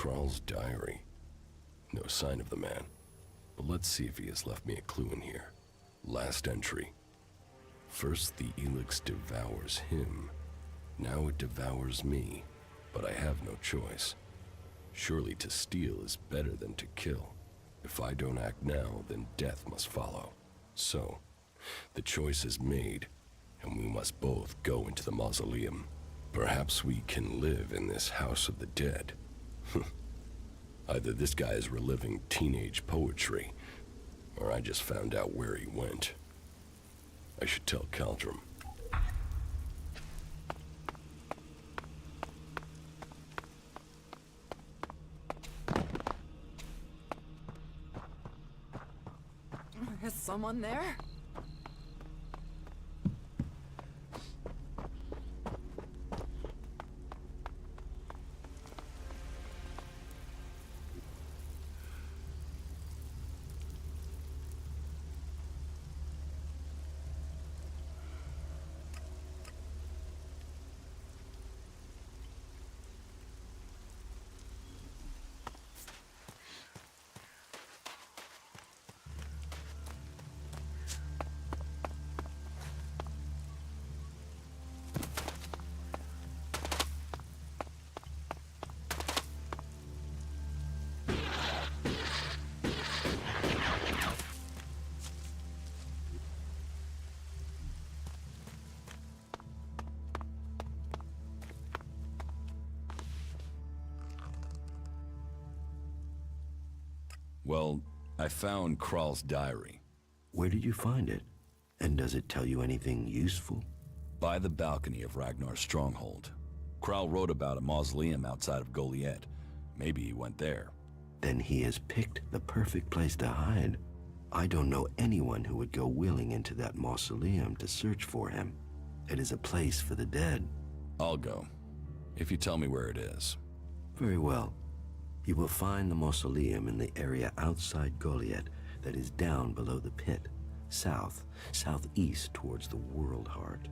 Kral's diary. No sign of the man, but let's see if he has left me a clue in here. Last entry. First the ELEX devours him. Now it devours me, but I have no choice. Surely to steal is better than to kill. If I don't act now, then death must follow. So, the choice is made, and we must both go into the mausoleum. Perhaps we can live in this house of the dead. Either this guy is reliving teenage poetry, or I just found out where he went. I should tell Caldrum. Is someone there? Well, I found Kral's diary. Where did you find it? And does it tell you anything useful? By the balcony of Ragnar's stronghold. Kral wrote about a mausoleum outside of Goliet. Maybe he went there. Then he has picked the perfect place to hide. I don't know anyone who would go willing into that mausoleum to search for him. It is a place for the dead. I'll go, if you tell me where it is. Very well. You will find the mausoleum in the area outside Goliet that is down below the pit, southeast towards the World Heart.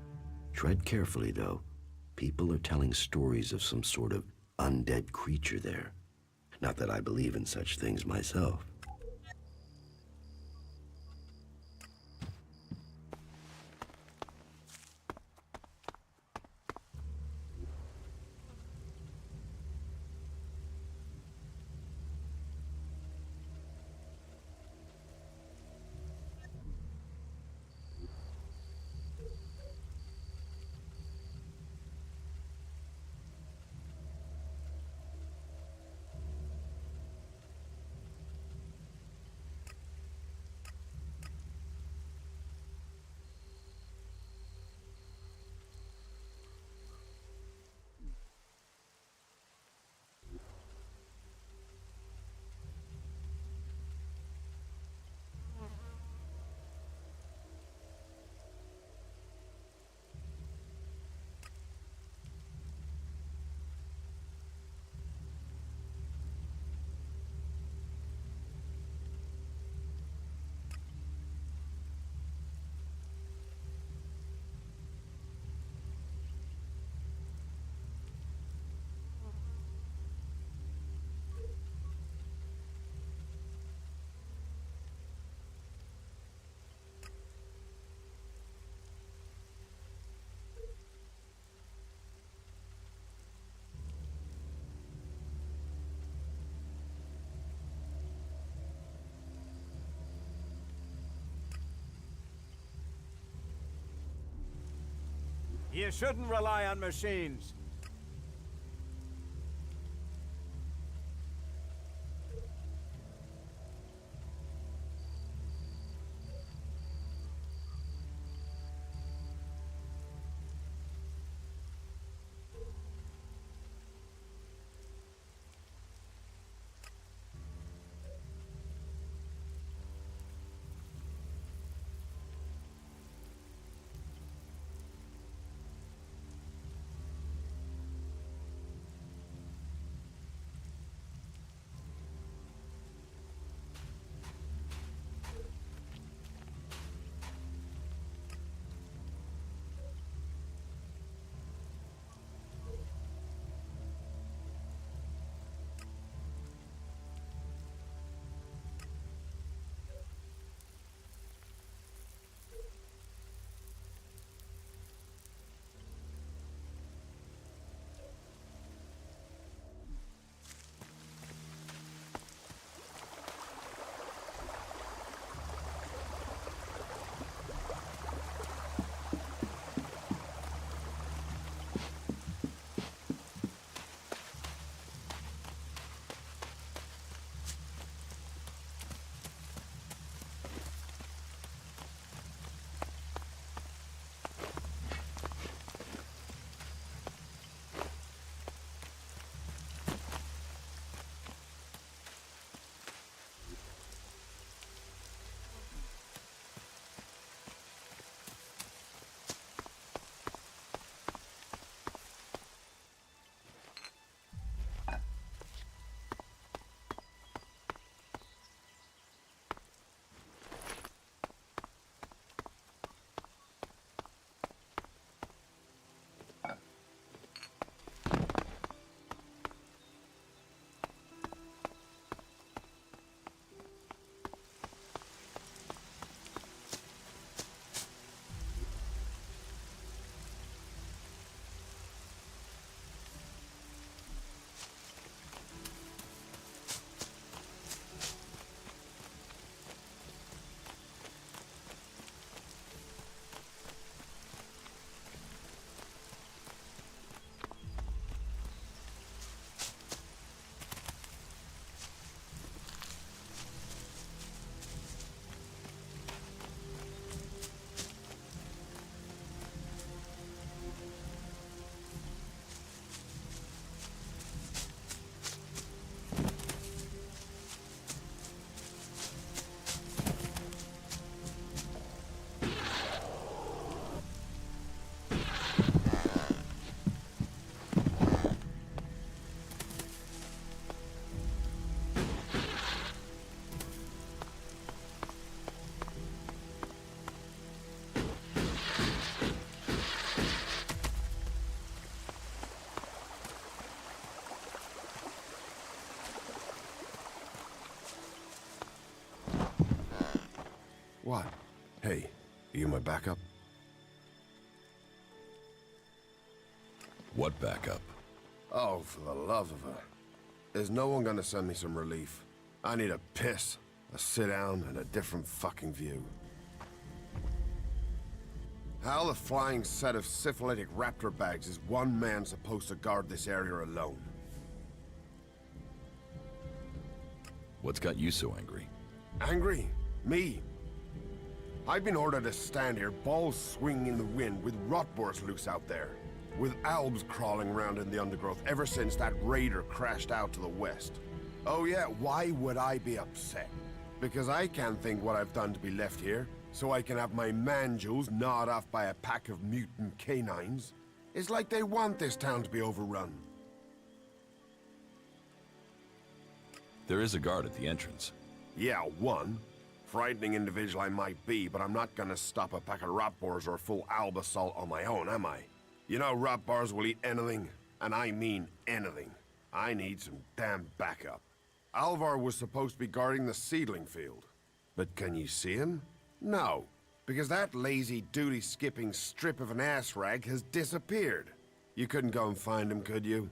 Tread carefully, though. People are telling stories of some sort of undead creature there. Not that I believe in such things myself. You shouldn't rely on machines. What? Hey, are you my backup? What backup? Oh, for the love of her. Is no one gonna send me some relief? I need a piss, a sit down, and a different fucking view. How the flying set of syphilitic raptor bags is one man supposed to guard this area alone? What's got you so angry? Angry? Me? I've been ordered to stand here, balls swinging in the wind, with rotboars loose out there. With albs crawling around in the undergrowth ever since that raider crashed out to the west. Oh yeah, why would I be upset? Because I can't think what I've done to be left here, so I can have my man-jewels gnawed off by a pack of mutant canines. It's like they want this town to be overrun. There is a guard at the entrance. Yeah, one. Frightening individual I might be, but I'm not gonna stop a pack of rotboars or a full alb assault on my own, am I? You know rotboars will eat anything, and I mean anything. I need some damn backup. Alvar was supposed to be guarding the seedling field. But can you see him? No, because that lazy duty-skipping strip of an ass rag has disappeared. You couldn't go and find him, could you?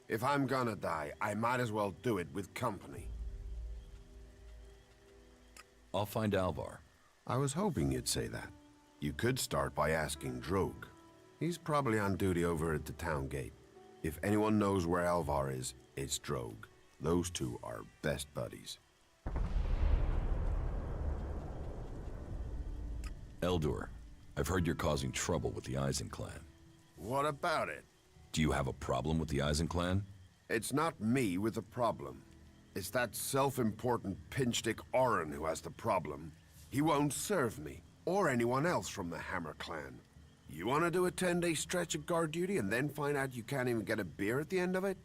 If I'm gonna die, I might as well do it with company. I'll find Alvar. I was hoping you'd say that. You could start by asking Drogue. He's probably on duty over at the town gate. If anyone knows where Alvar is, it's Drogue. Those two are best buddies. Eldor, I've heard you're causing trouble with the Eisen clan. What about it? Do you have a problem with the Eisen clan? It's not me with the problem. It's that self-important pinchstick Orin who has the problem. He won't serve me, or anyone else from the Hammer clan. You want to do a 10-day stretch of guard duty and then find out you can't even get a beer at the end of it?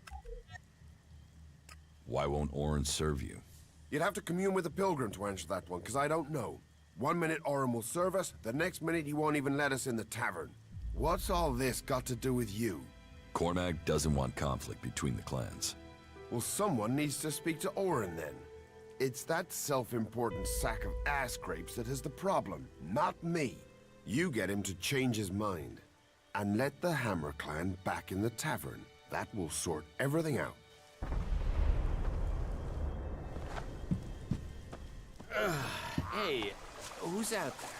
Why won't Orin serve you? You'd have to commune with a pilgrim to answer that one, because I don't know. One minute Orin will serve us, the next minute he won't even let us in the tavern. What's all this got to do with you? Cormac doesn't want conflict between the clans. Well, someone needs to speak to Orin then. It's that self-important sack of ass grapes that is the problem, not me. You get him to change his mind. And let the Hammer clan back in the tavern. That will sort everything out. Hey, who's out there?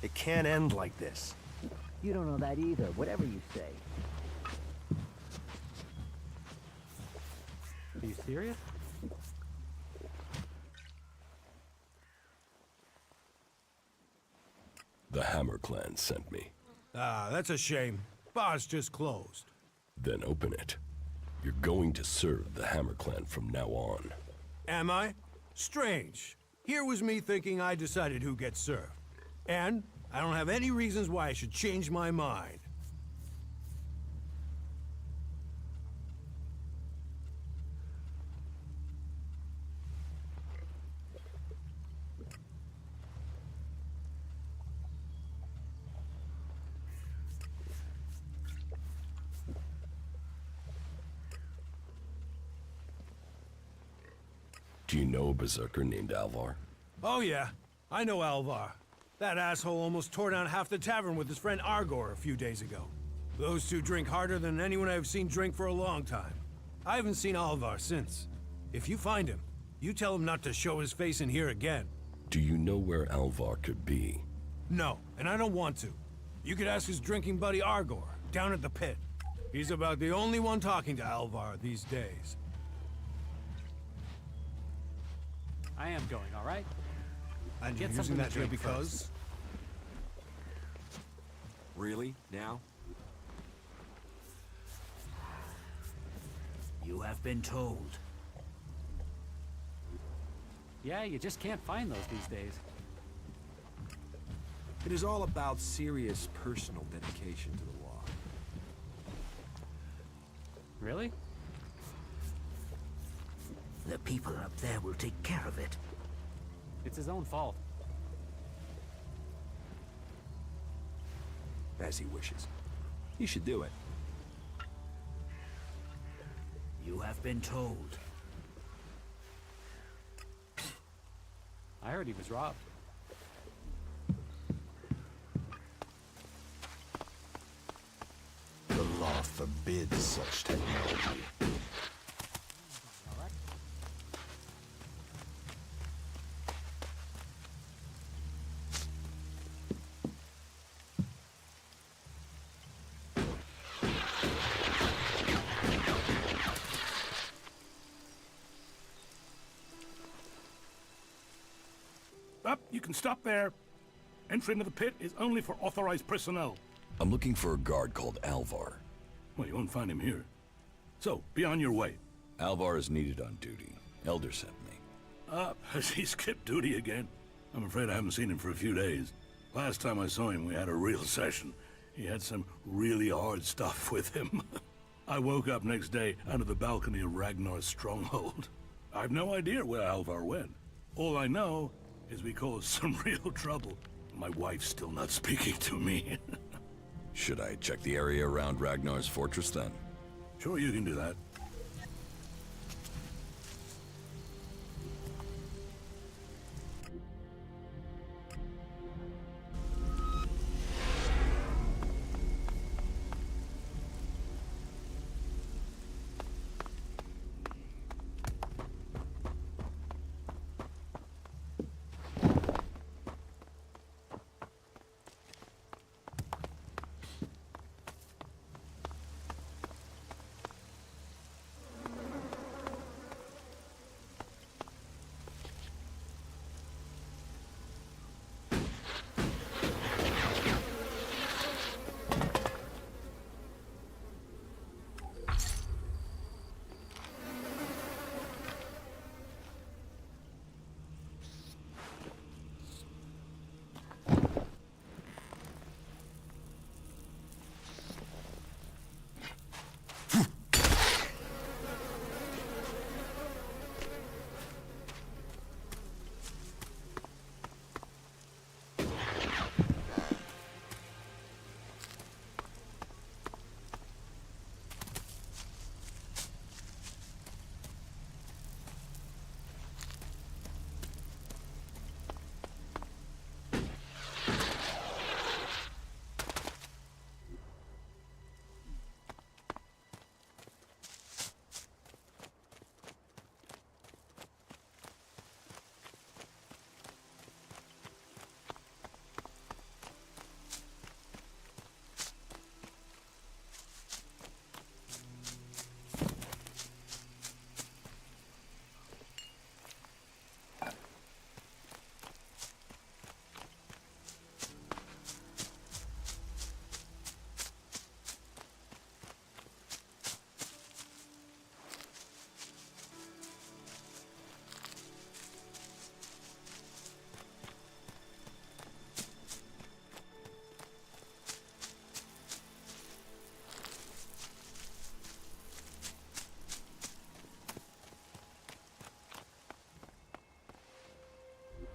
It can't end like this. You don't know that either, whatever you say. Are you serious? The Hammer clan sent me. Ah, that's a shame. Bar's just closed. Then open it. You're going to serve the Hammer clan from now on. Am I? Strange. Here was me thinking I decided who gets served. And I don't have any reasons why I should change my mind. Do you know a berserker named Alvar? Oh yeah, I know Alvar. That asshole almost tore down half the tavern with his friend Argor a few days ago. Those two drink harder than anyone I've seen drink for a long time. I haven't seen Alvar since. If you find him, you tell him not to show his face in here again. Do you know where Alvar could be? No, and I don't want to. You could ask his drinking buddy Argor, down at the pit. He's about the only one talking to Alvar these days. I am going, all right? And Get you're using something to that here drink because... Really? Now? You have been told. Yeah, you just can't find those these days. It is all about serious personal dedication to the law. Really? The people up there will take care of it. It's his own fault. As he wishes. He should do it. You have been told. I heard he was robbed. The law forbids such technology. Up, you can stop there. Entry into the pit is only for authorized personnel. I'm looking for a guard called Alvar. Well, you won't find him here. So, be on your way. Alvar is needed on duty. Elder sent me. Has he skipped duty again? I'm afraid I haven't seen him for a few days. Last time I saw him, we had a real session. He had some really hard stuff with him. I woke up next day under the balcony of Ragnar's stronghold. I've no idea where Alvar went. All I know is we caused some real trouble. My wife's still not speaking to me. Should I check the area around Ragnar's fortress then? Sure, you can do that.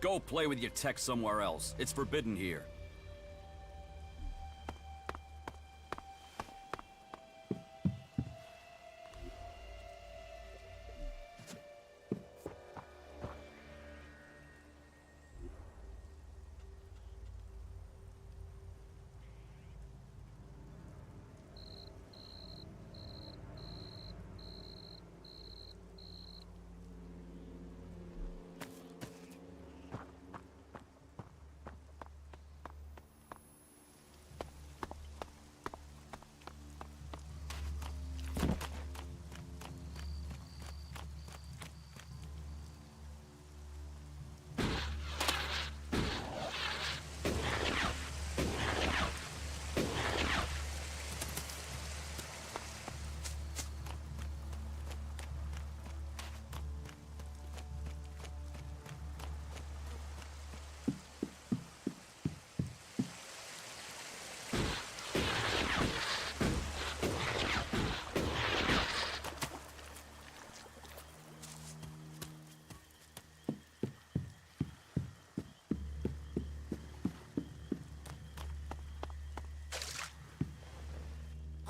Go play with your tech somewhere else. It's forbidden here.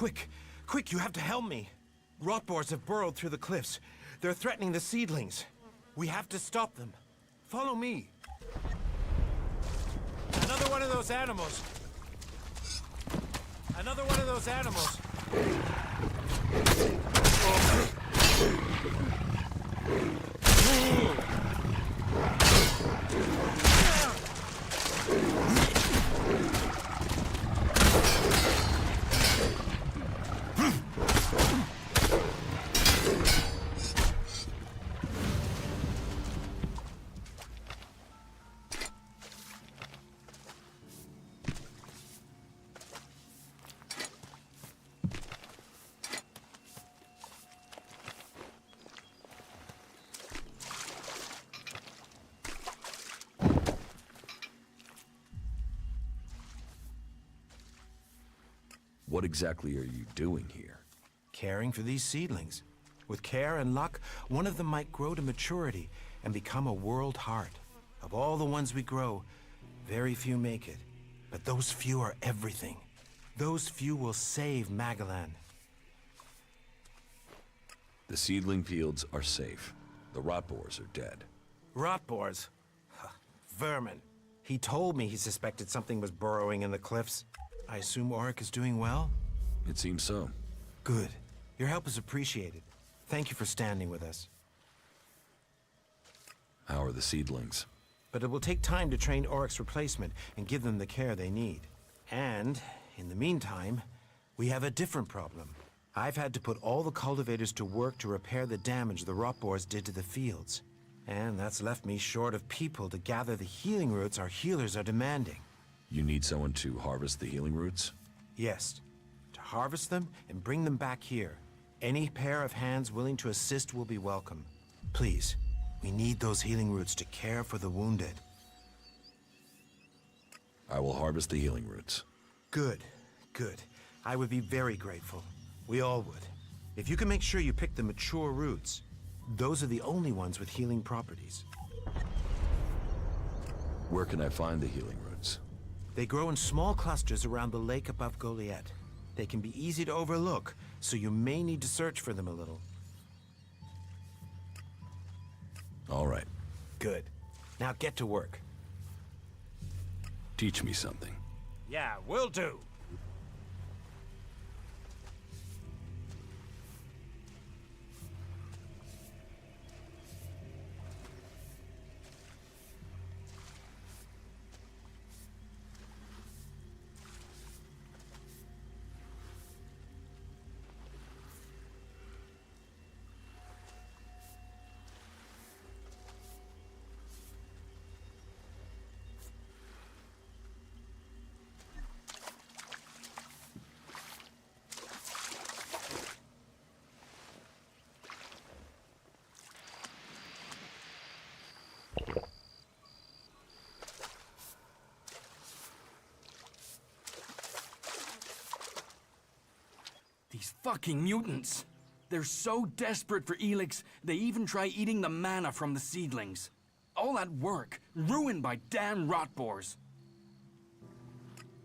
Quick! Quick, you have to help me! Rot boars have burrowed through the cliffs. They're threatening the seedlings. We have to stop them. Follow me. Another one of those animals. Another one of those animals. What exactly are you doing here? Caring for these seedlings. With care and luck, one of them might grow to maturity and become a world heart. Of all the ones we grow, very few make it. But those few are everything. Those few will save Magalan. The seedling fields are safe. The rot boars are dead. Rot boars? Vermin. He told me he suspected something was burrowing in the cliffs. I assume Auric is doing well? It seems so. Good. Your help is appreciated. Thank you for standing with us. How are the seedlings? But it will take time to train Auric's replacement and give them the care they need. And, in the meantime, we have a different problem. I've had to put all the cultivators to work to repair the damage the rot boars did to the fields. And that's left me short of people to gather the healing roots our healers are demanding. You need someone to harvest the healing roots? Yes. To harvest them and bring them back here. Any pair of hands willing to assist will be welcome. Please, we need those healing roots to care for the wounded. I will harvest the healing roots. Good, good. I would be very grateful. We all would. If you can make sure you pick the mature roots, those are the only ones with healing properties. Where can I find the healing roots? They grow in small clusters around the lake above Goliath. They can be easy to overlook, so you may need to search for them a little. All right. Good. Now get to work. Teach me something. Yeah, will do. These fucking mutants. They're so desperate for ELEX, they even try eating the mana from the seedlings. All that work, ruined by damn rot boars.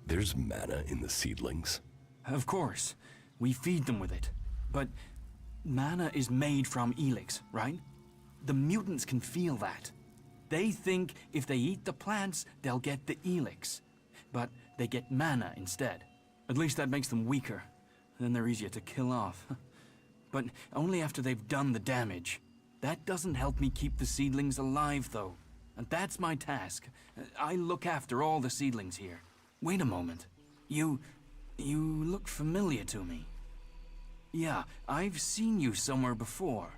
There's mana in the seedlings? Of course. We feed them with it. But mana is made from ELEX, right? The mutants can feel that. They think if they eat the plants, they'll get the ELEX. But they get mana instead. At least that makes them weaker. Then they're easier to kill off. But only after they've done the damage. That doesn't help me keep the seedlings alive, though. And that's my task. I look after all the seedlings here. Wait a moment. You look familiar to me. Yeah, I've seen you somewhere before.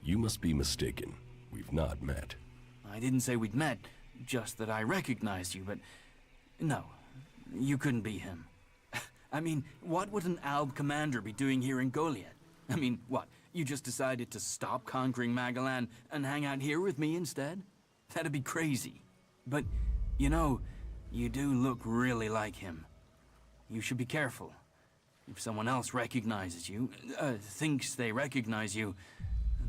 You must be mistaken. We've not met. I didn't say we'd met, just that I recognized you, but... No, you couldn't be him. I mean, what would an Alb commander be doing here in Goliath? I mean, what, you just decided to stop conquering Magalan and hang out here with me instead? That'd be crazy. But, you know, you do look really like him. You should be careful. If someone else recognizes you, thinks they recognize you,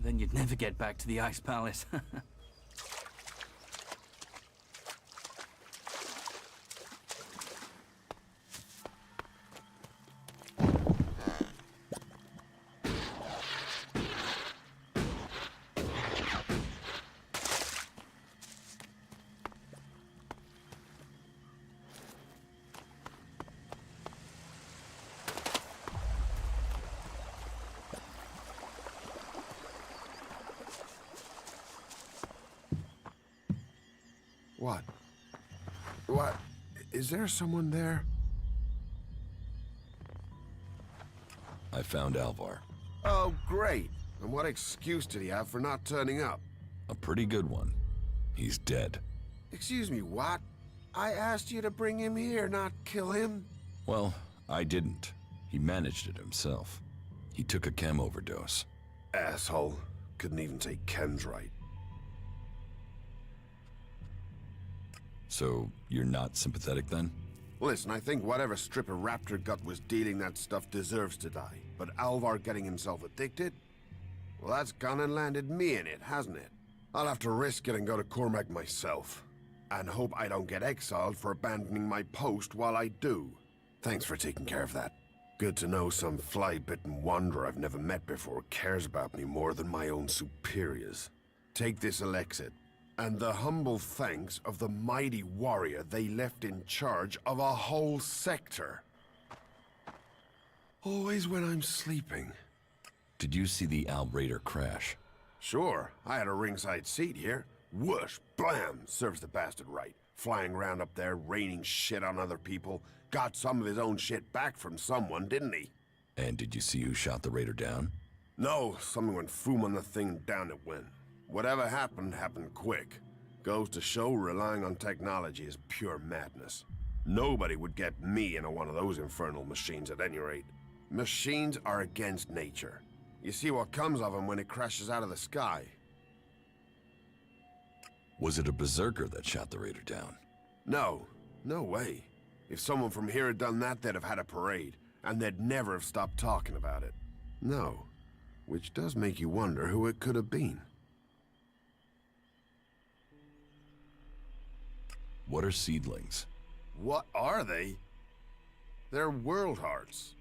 then you'd never get back to the Ice Palace. What? Is there someone there? I found Alvar. Oh, great. And what excuse did he have for not turning up? A pretty good one. He's dead. Excuse me, what? I asked you to bring him here, not kill him. Well, I didn't. He managed it himself. He took a chem overdose. Asshole. Couldn't even say chems right. So, you're not sympathetic then? Listen, I think whatever stripper raptor gut was dealing that stuff deserves to die. But Alvar getting himself addicted? Well, that's gone and landed me in it, hasn't it? I'll have to risk it and go to Cormac myself. And hope I don't get exiled for abandoning my post while I do. Thanks for taking care of that. Good to know some fly-bitten wanderer I've never met before cares about me more than my own superiors. Take this Elexit, and the humble thanks of the mighty warrior they left in charge of a whole sector. Always when I'm sleeping. Did you see the Al Raider crash? Sure, I had a ringside seat here. Whoosh, blam, serves the bastard right. Flying around up there, raining shit on other people. Got some of his own shit back from someone, didn't he? And did you see who shot the Raider down? No, someone went foom on the thing and down it went. Whatever happened, happened quick. Goes to show relying on technology is pure madness. Nobody would get me into one of those infernal machines at any rate. Machines are against nature. You see what comes of them when it crashes out of the sky. Was it a berserker that shot the Raider down? No, no way. If someone from here had done that, they'd have had a parade, and they'd never have stopped talking about it. No, which does make you wonder who it could have been. What are seedlings? What are they? They're world hearts.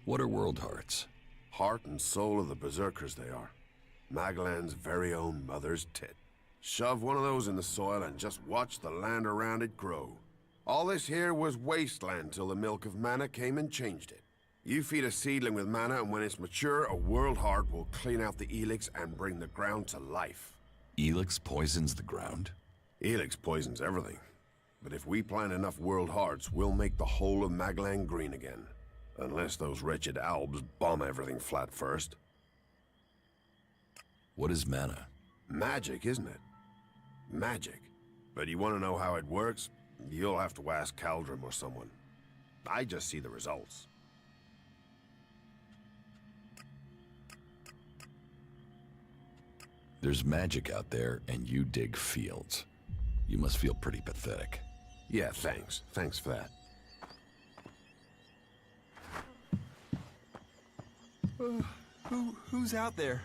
What are world hearts? Heart and soul of the berserkers they are. Magellan's very own mother's tit. Shove one of those in the soil and just watch the land around it grow. All this here was wasteland till the milk of mana came and changed it. You feed a seedling with mana, and when it's mature, a world heart will clean out the ELEX and bring the ground to life. ELEX poisons the ground? ELEX poisons everything. But if we plant enough world hearts, we'll make the whole of Magellan green again. Unless those wretched Albs bomb everything flat first. What is mana? Magic, isn't it? Magic. But you want to know how it works? You'll have to ask Caldrum or someone. I just see the results. There's magic out there, and you dig fields. You must feel pretty pathetic. Yeah, thanks. Thanks for that. Who's out there?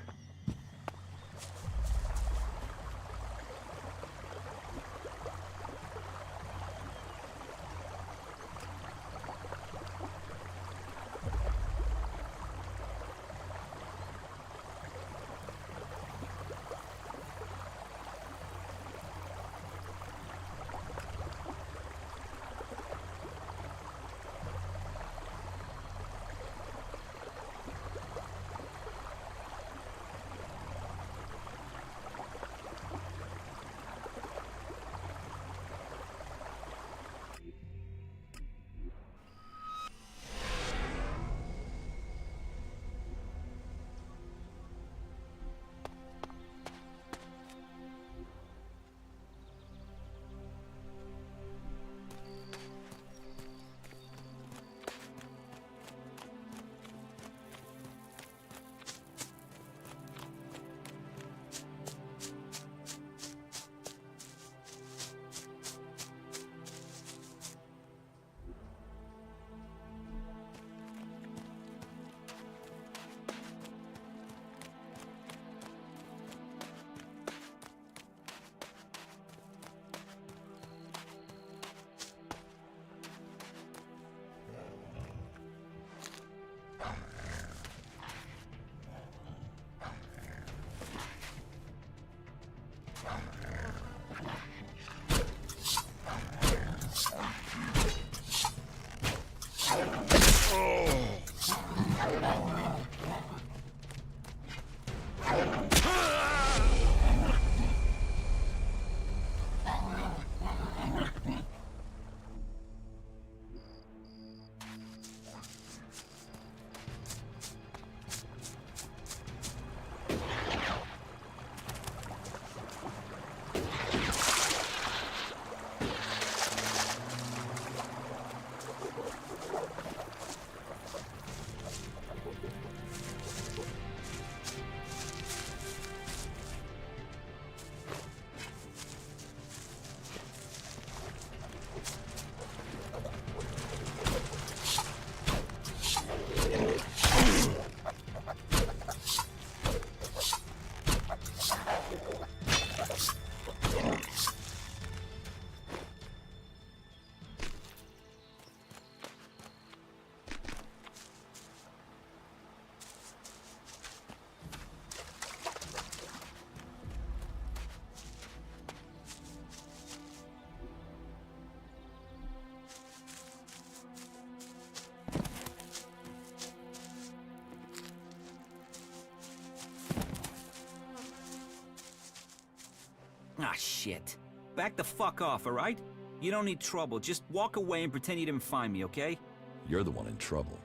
Shit. Back the fuck off, alright? You don't need trouble. Just walk away and pretend you didn't find me, okay? You're the one in trouble.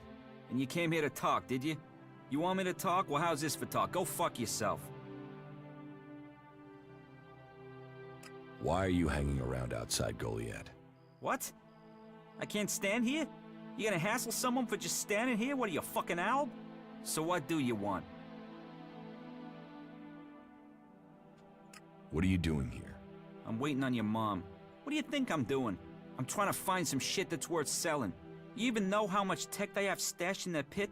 And you came here to talk, did you? You want me to talk? Well, how's this for talk? Go fuck yourself. Why are you hanging around outside Goliad? What? I can't stand here? You gonna hassle someone for just standing here? What are you, a fucking owl? So what do you want? What are you doing here? I'm waiting on your mom. What do you think I'm doing? I'm trying to find some shit that's worth selling. You even know how much tech they have stashed in their pit?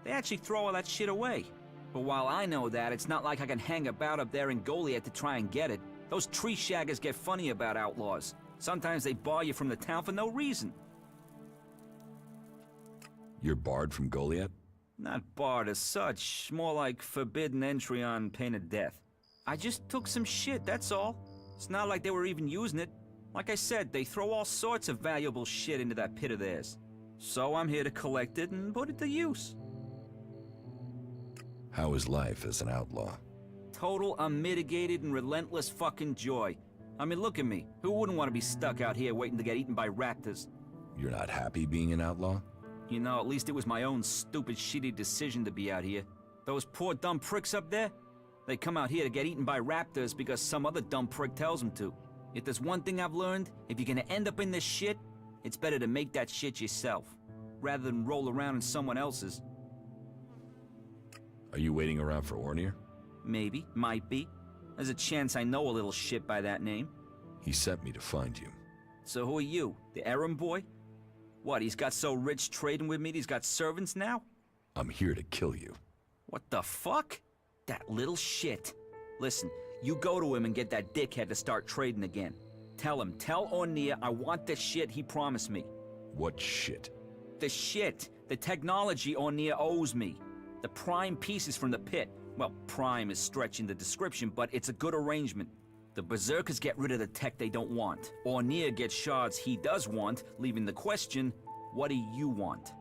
They actually throw all that shit away. But while I know that, it's not like I can hang about up there in Goliad to try and get it. Those tree shaggers get funny about outlaws. Sometimes they bar you from the town for no reason. You're barred from Goliad? Not barred as such, more like forbidden entry on pain of death. I just took some shit, that's all. It's not like they were even using it. Like I said, they throw all sorts of valuable shit into that pit of theirs. So I'm here to collect it and put it to use. How is life as an outlaw? Total, unmitigated, and relentless fucking joy. I mean, look at me. Who wouldn't want to be stuck out here waiting to get eaten by raptors? You're not happy being an outlaw? You know, at least it was my own stupid, shitty decision to be out here. Those poor dumb pricks up there? They come out here to get eaten by raptors because some other dumb prick tells them to. If there's one thing I've learned, if you're gonna end up in this shit, it's better to make that shit yourself, rather than roll around in someone else's. Are you waiting around for Ornir? Maybe, might be. There's a chance I know a little shit by that name. He sent me to find you. So who are you, the errand boy? What, he's got so rich trading with me he's got servants now? I'm here to kill you. What the fuck? That little shit. Listen, you go to him and get that dickhead to start trading again. Tell Ornir I want the shit he promised me. What shit? The shit. The technology Ornir owes me. The prime pieces from the pit. Well, prime is stretching the description, but it's a good arrangement. The Berserkers get rid of the tech they don't want. Ornir gets shards he does want, leaving the question, what do you want?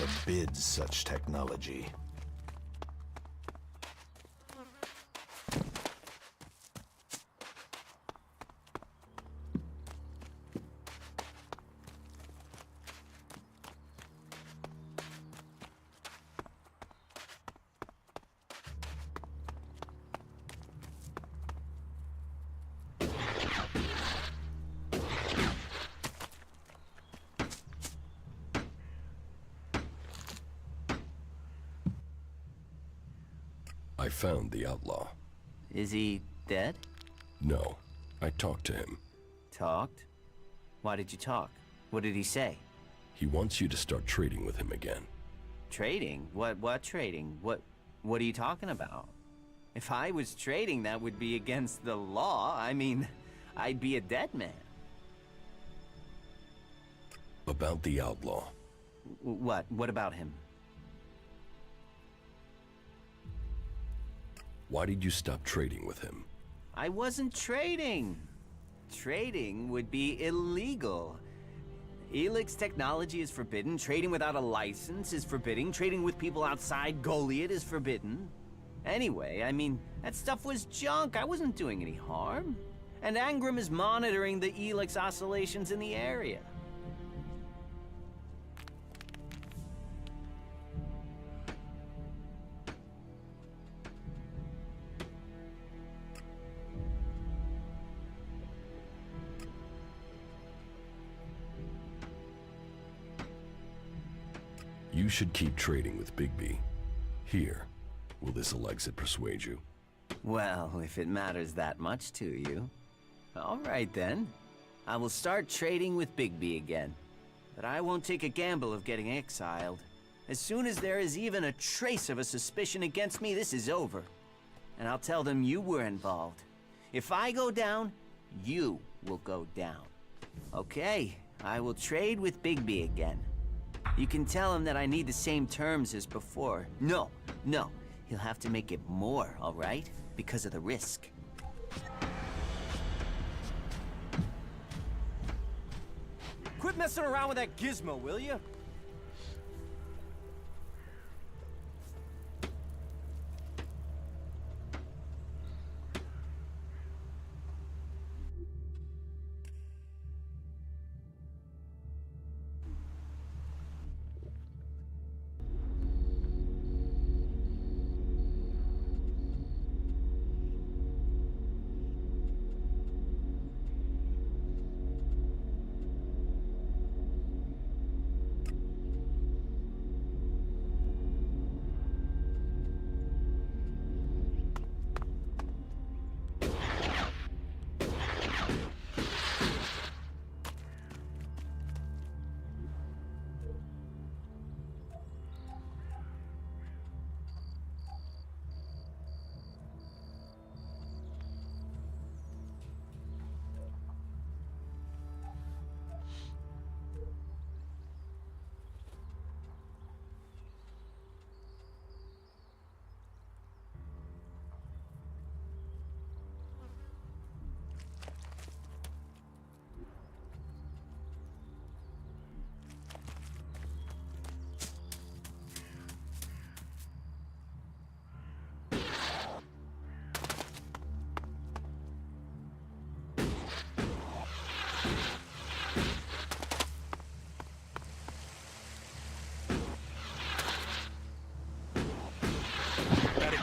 forbids such technology. I found the outlaw. Is he dead? No, I talked to him. Talked? Why did you talk? What did he say? He wants you to start trading with him again. Trading? What trading? What are you talking about? If I was trading, that would be against the law. I mean, I'd be a dead man. About the outlaw. What? What about him? Why did you stop trading with him? I wasn't trading. Trading would be illegal. ELEX technology is forbidden. Trading without a license is forbidden. Trading with people outside Goliath is forbidden. Anyway, I mean, that stuff was junk. I wasn't doing any harm. And Angram is monitoring the ELEX oscillations in the area. You should keep trading with Bigby. Here, will this ELEX persuade you? Well, if it matters that much to you. All right then. I will start trading with Bigby again. But I won't take a gamble of getting exiled. As soon as there is even a trace of a suspicion against me, this is over. And I'll tell them you were involved. If I go down, you will go down. Okay, I will trade with Bigby again. You can tell him that I need the same terms as before. No. He'll have to make it more, all right? Because of the risk. Quit messing around with that gizmo, will you?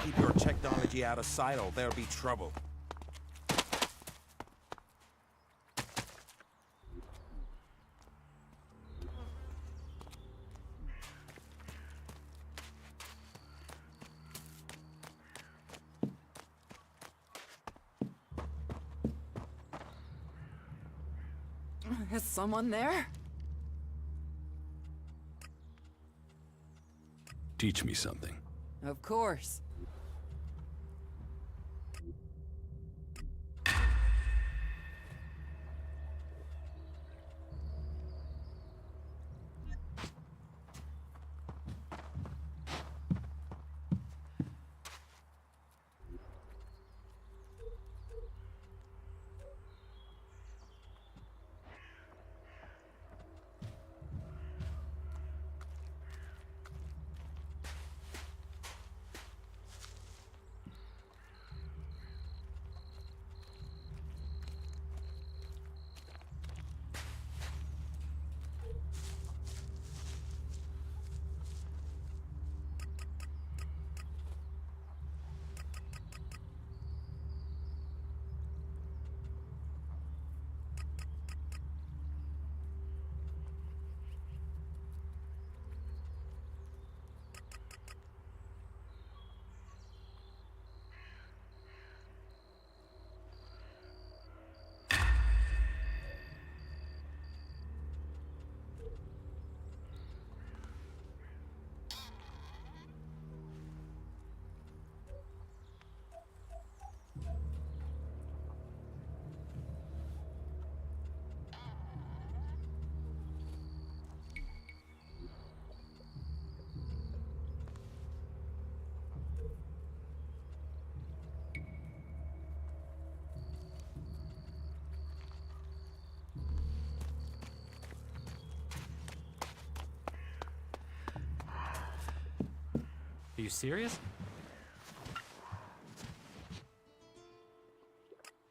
Keep your technology out of sight or there'll be trouble. Is someone there? Teach me something. Of course. Are you serious?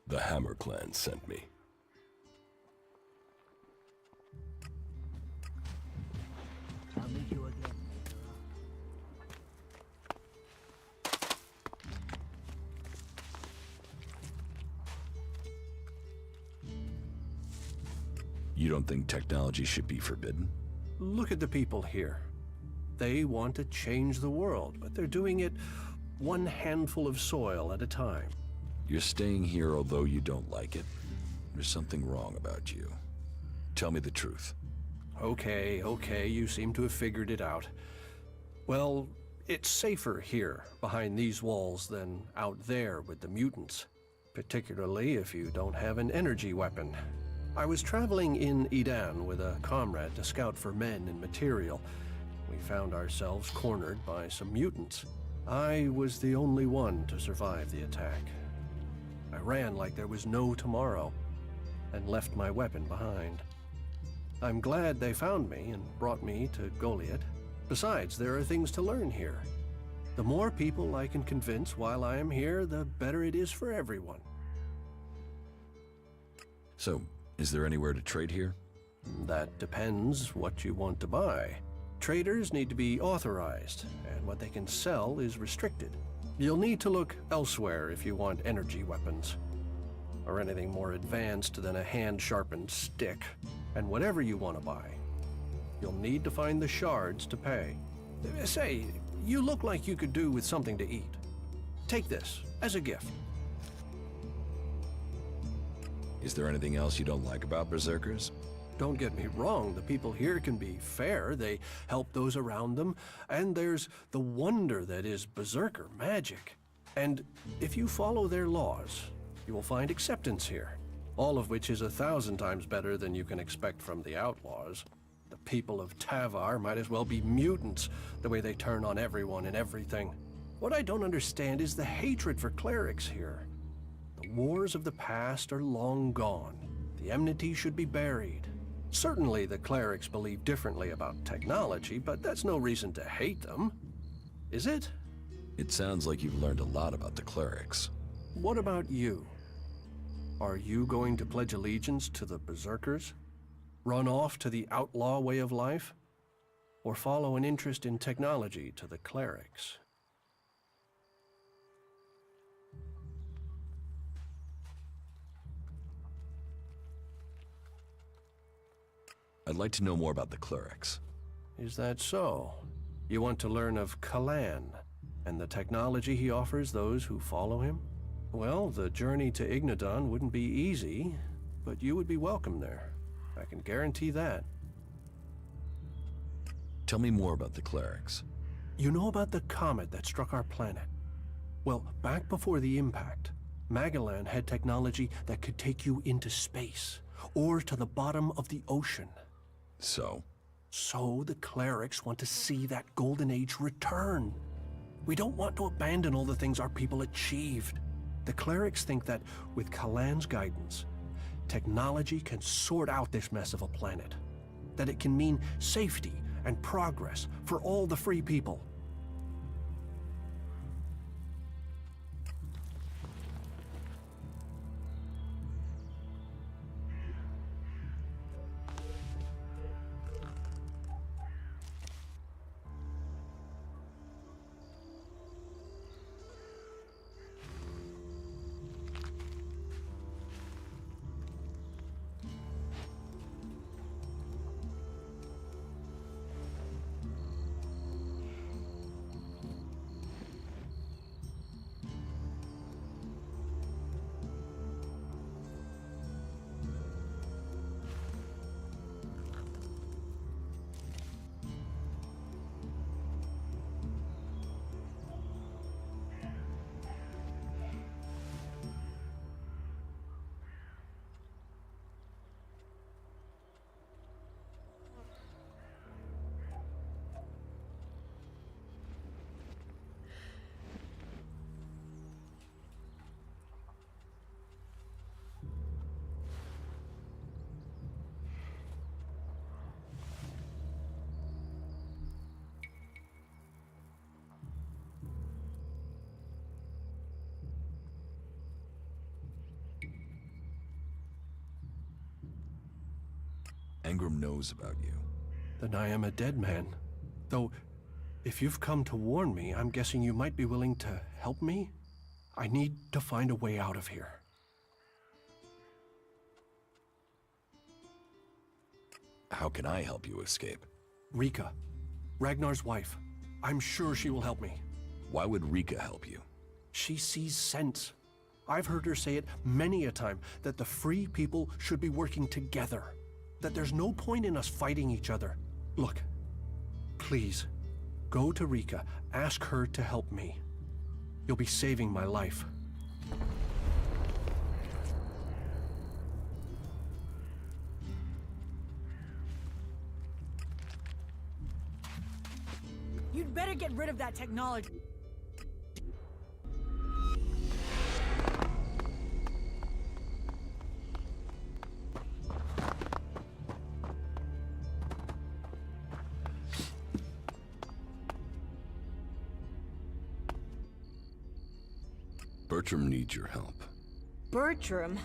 The Hammer Clan sent me. I'll meet you again later You don't think technology should be forbidden? Look at the people here. They want to change the world, but they're doing it one handful of soil at a time. You're staying here although you don't like it? There's something wrong about you. Tell me the truth. Okay, you seem to have figured it out. Well, it's safer here, behind these walls, than out there with the mutants. Particularly if you don't have an energy weapon. I was traveling in Edan with a comrade to scout for men and material. We found ourselves cornered by some mutants. I was the only one to survive the attack. I ran like there was no tomorrow, and left my weapon behind. I'm glad they found me and brought me to Goliath. Besides, there are things to learn here. The more people I can convince while I am here, the better it is for everyone. So, is there anywhere to trade here? That depends what you want to buy. Traders need to be authorized, and what they can sell is restricted. You'll need to look elsewhere if you want energy weapons, or anything more advanced than a hand-sharpened stick. And whatever you want to buy, you'll need to find the shards to pay. Say, you look like you could do with something to eat. Take this as a gift. Is there anything else you don't like about Berserkers? Don't get me wrong, the people here can be fair, they help those around them, and there's the wonder that is Berserker magic. And if you follow their laws, you will find acceptance here, all of which is 1,000 times better than you can expect from the outlaws. The people of Tavar might as well be mutants, the way they turn on everyone and everything. What I don't understand is the hatred for clerics here. The wars of the past are long gone. The enmity should be buried. Certainly the clerics believe differently about technology, but that's no reason to hate them. Is it? It sounds like you've learned a lot about the clerics. What about you? Are you going to pledge allegiance to the Berserkers? Run off to the outlaw way of life? Or follow an interest in technology to the clerics? I'd like to know more about the clerics. Is that so? You want to learn of Kalan and the technology he offers those who follow him? Well, the journey to Ignadon wouldn't be easy, but you would be welcome there. I can guarantee that. Tell me more about the clerics. You know about the comet that struck our planet? Well, back before the impact, Magellan had technology that could take you into space, or to the bottom of the ocean. So? So the clerics want to see that golden age return. We don't want to abandon all the things our people achieved. The clerics think that with Kalan's guidance, technology can sort out this mess of a planet. That it can mean safety and progress for all the free people. Engram knows about you. Then I am a dead man. Though, if you've come to warn me, I'm guessing you might be willing to help me? I need to find a way out of here. How can I help you escape? Rika, Ragnar's wife. I'm sure she will help me. Why would Rika help you? She sees sense. I've heard her say it many a time, that the free people should be working together. That there's no point in us fighting each other. Look, please, go to Rika, ask her to help me. You'll be saving my life. You'd better get rid of that technology. Bertram needs your help. Bertram?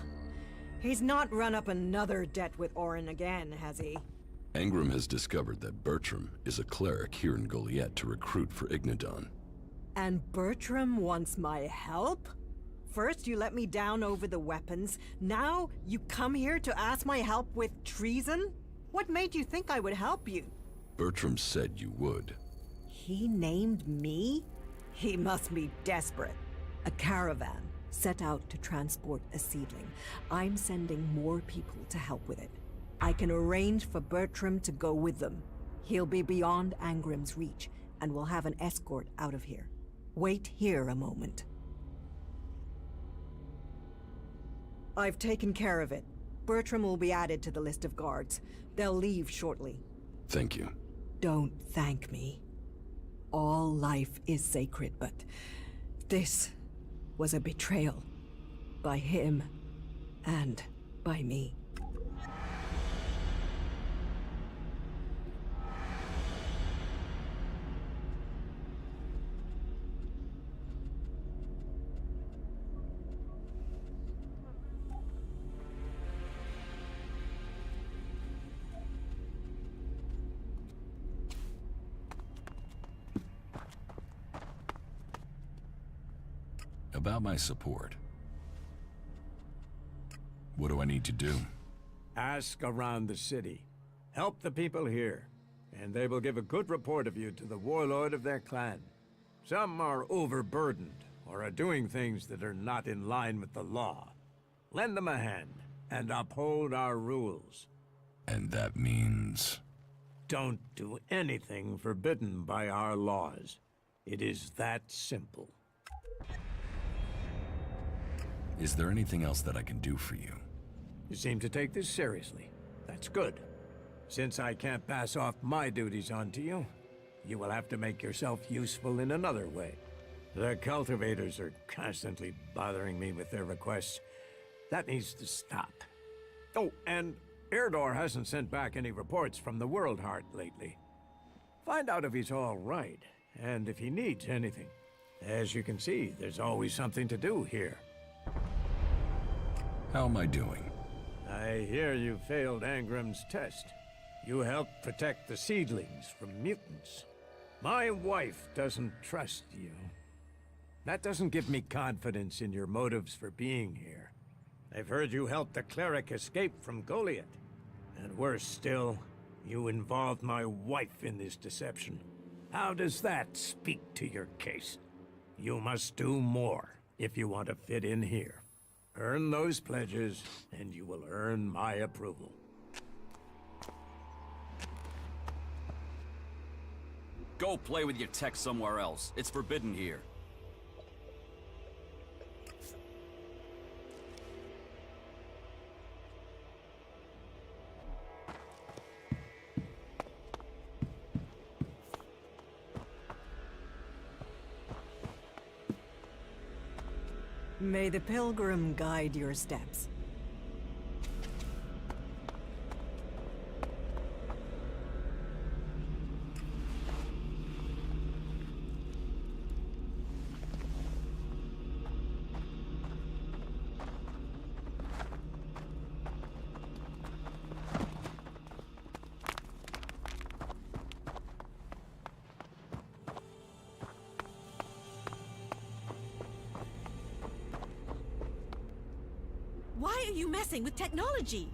He's not run up another debt with Orin again, has he? Engram has discovered that Bertram is a cleric here in Goliath to recruit for Ignadon. And Bertram wants my help? First you let me down over the weapons, now you come here to ask my help with treason? What made you think I would help you? Bertram said you would. He named me? He must be desperate. A caravan set out to transport a seedling. I'm sending more people to help with it. I can arrange for Bertram to go with them. He'll be beyond Angram's reach, and we'll have an escort out of here. Wait here a moment. I've taken care of it. Bertram will be added to the list of guards. They'll leave shortly. Thank you. Don't thank me. All life is sacred, but this was a betrayal. By him, and by me. About my support. What do I need to do? Ask around the city. Help the people here, and they will give a good report of you to the warlord of their clan. Some are overburdened, or are doing things that are not in line with the law. Lend them a hand, and uphold our rules. And that means? Don't do anything forbidden by our laws. It is that simple. Is there anything else that I can do for you? You seem to take this seriously. That's good. Since I can't pass off my duties onto you, you will have to make yourself useful in another way. The cultivators are constantly bothering me with their requests. That needs to stop. Oh, and Erdor hasn't sent back any reports from the World Heart lately. Find out if he's all right, and if he needs anything. As you can see, there's always something to do here. How am I doing? I hear you failed Angram's test. You helped protect the seedlings from mutants. My wife doesn't trust you. That doesn't give me confidence in your motives for being here. I've heard you helped the cleric escape from Goliath. And worse still, you involved my wife in this deception. How does that speak to your case? You must do more if you want to fit in here. Earn those pledges, and you will earn my approval. Go play with your tech somewhere else. It's forbidden here. May the pilgrim guide your steps. are you messing with technology?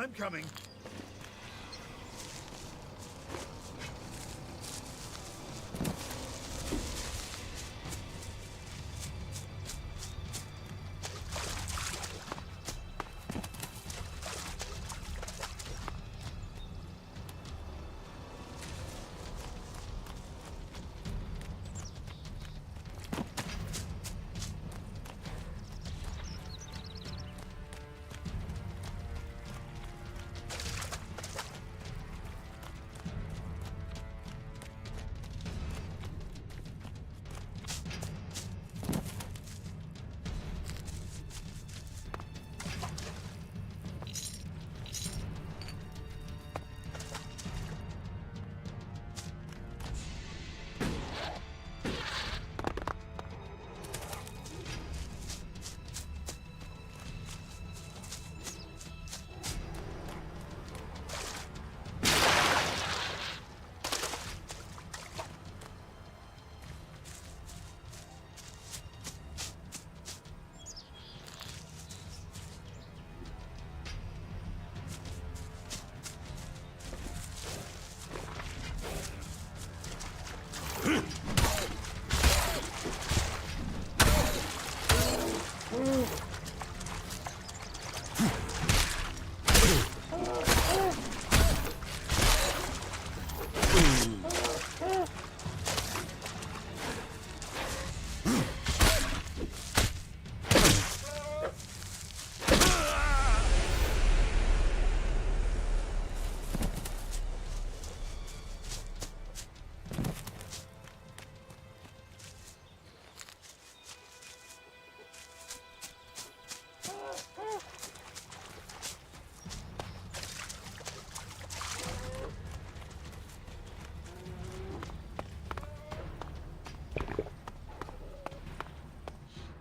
I'm coming.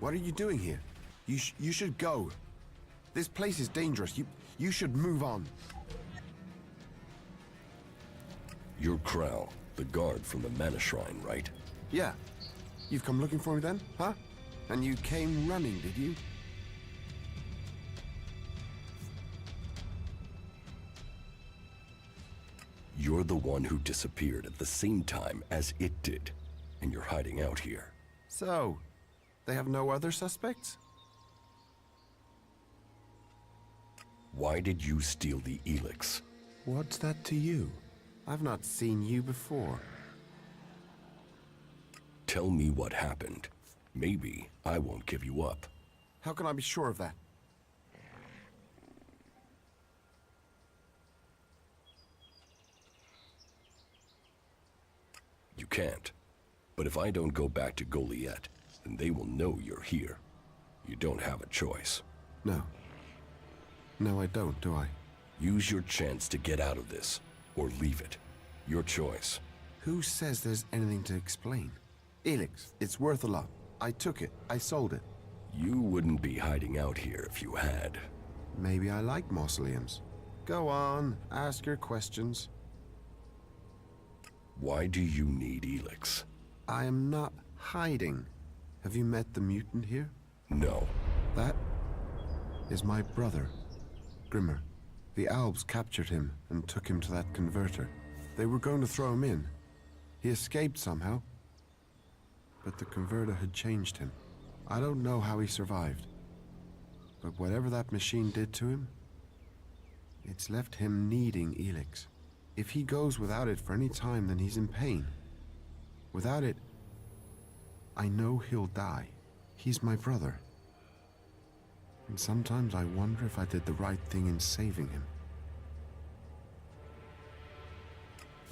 What are you doing here? You should go. This place is dangerous. You should move on. You're Krau, the guard from the Mana Shrine, right? Yeah. You've come looking for me then, huh? And you came running, did you? You're the one who disappeared at the same time as it did, and you're hiding out here. So, they have no other suspects? Why did you steal the ELEX? What's that to you? I've not seen you before. Tell me what happened. Maybe I won't give you up. How can I be sure of that? You can't. But if I don't go back to Goliath, then they will know you're here. You don't have a choice. No. No, I don't, do I? Use your chance to get out of this, or leave it. Your choice. Who says there's anything to explain? ELEX, it's worth a lot. I took it. I sold it. You wouldn't be hiding out here if you had. Maybe I like mausoleums. Go on, ask your questions. Why do you need ELEX? I am not hiding. Have you met the mutant here? No. That is my brother, Grimmer. The Albs captured him and took him to that converter. They were going to throw him in. He escaped somehow. But the converter had changed him. I don't know how he survived. But whatever that machine did to him, it's left him needing ELEX. If he goes without it for any time, then he's in pain. Without it, I know he'll die. He's my brother. And sometimes I wonder if I did the right thing in saving him.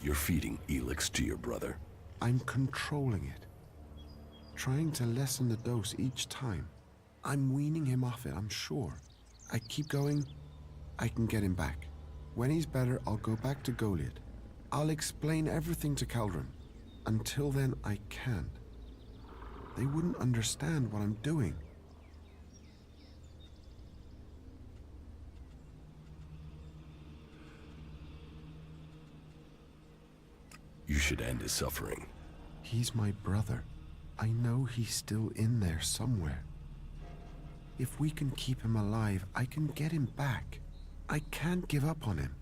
You're feeding ELEX to your brother? I'm controlling it. Trying to lessen the dose each time. I'm weaning him off it, I'm sure. I keep going, I can get him back. When he's better, I'll go back to Goliath. I'll explain everything to Kaldrum. Until then, I can't. They wouldn't understand what I'm doing. You should end his suffering. He's my brother. I know he's still in there somewhere. If we can keep him alive, I can get him back. I can't give up on him.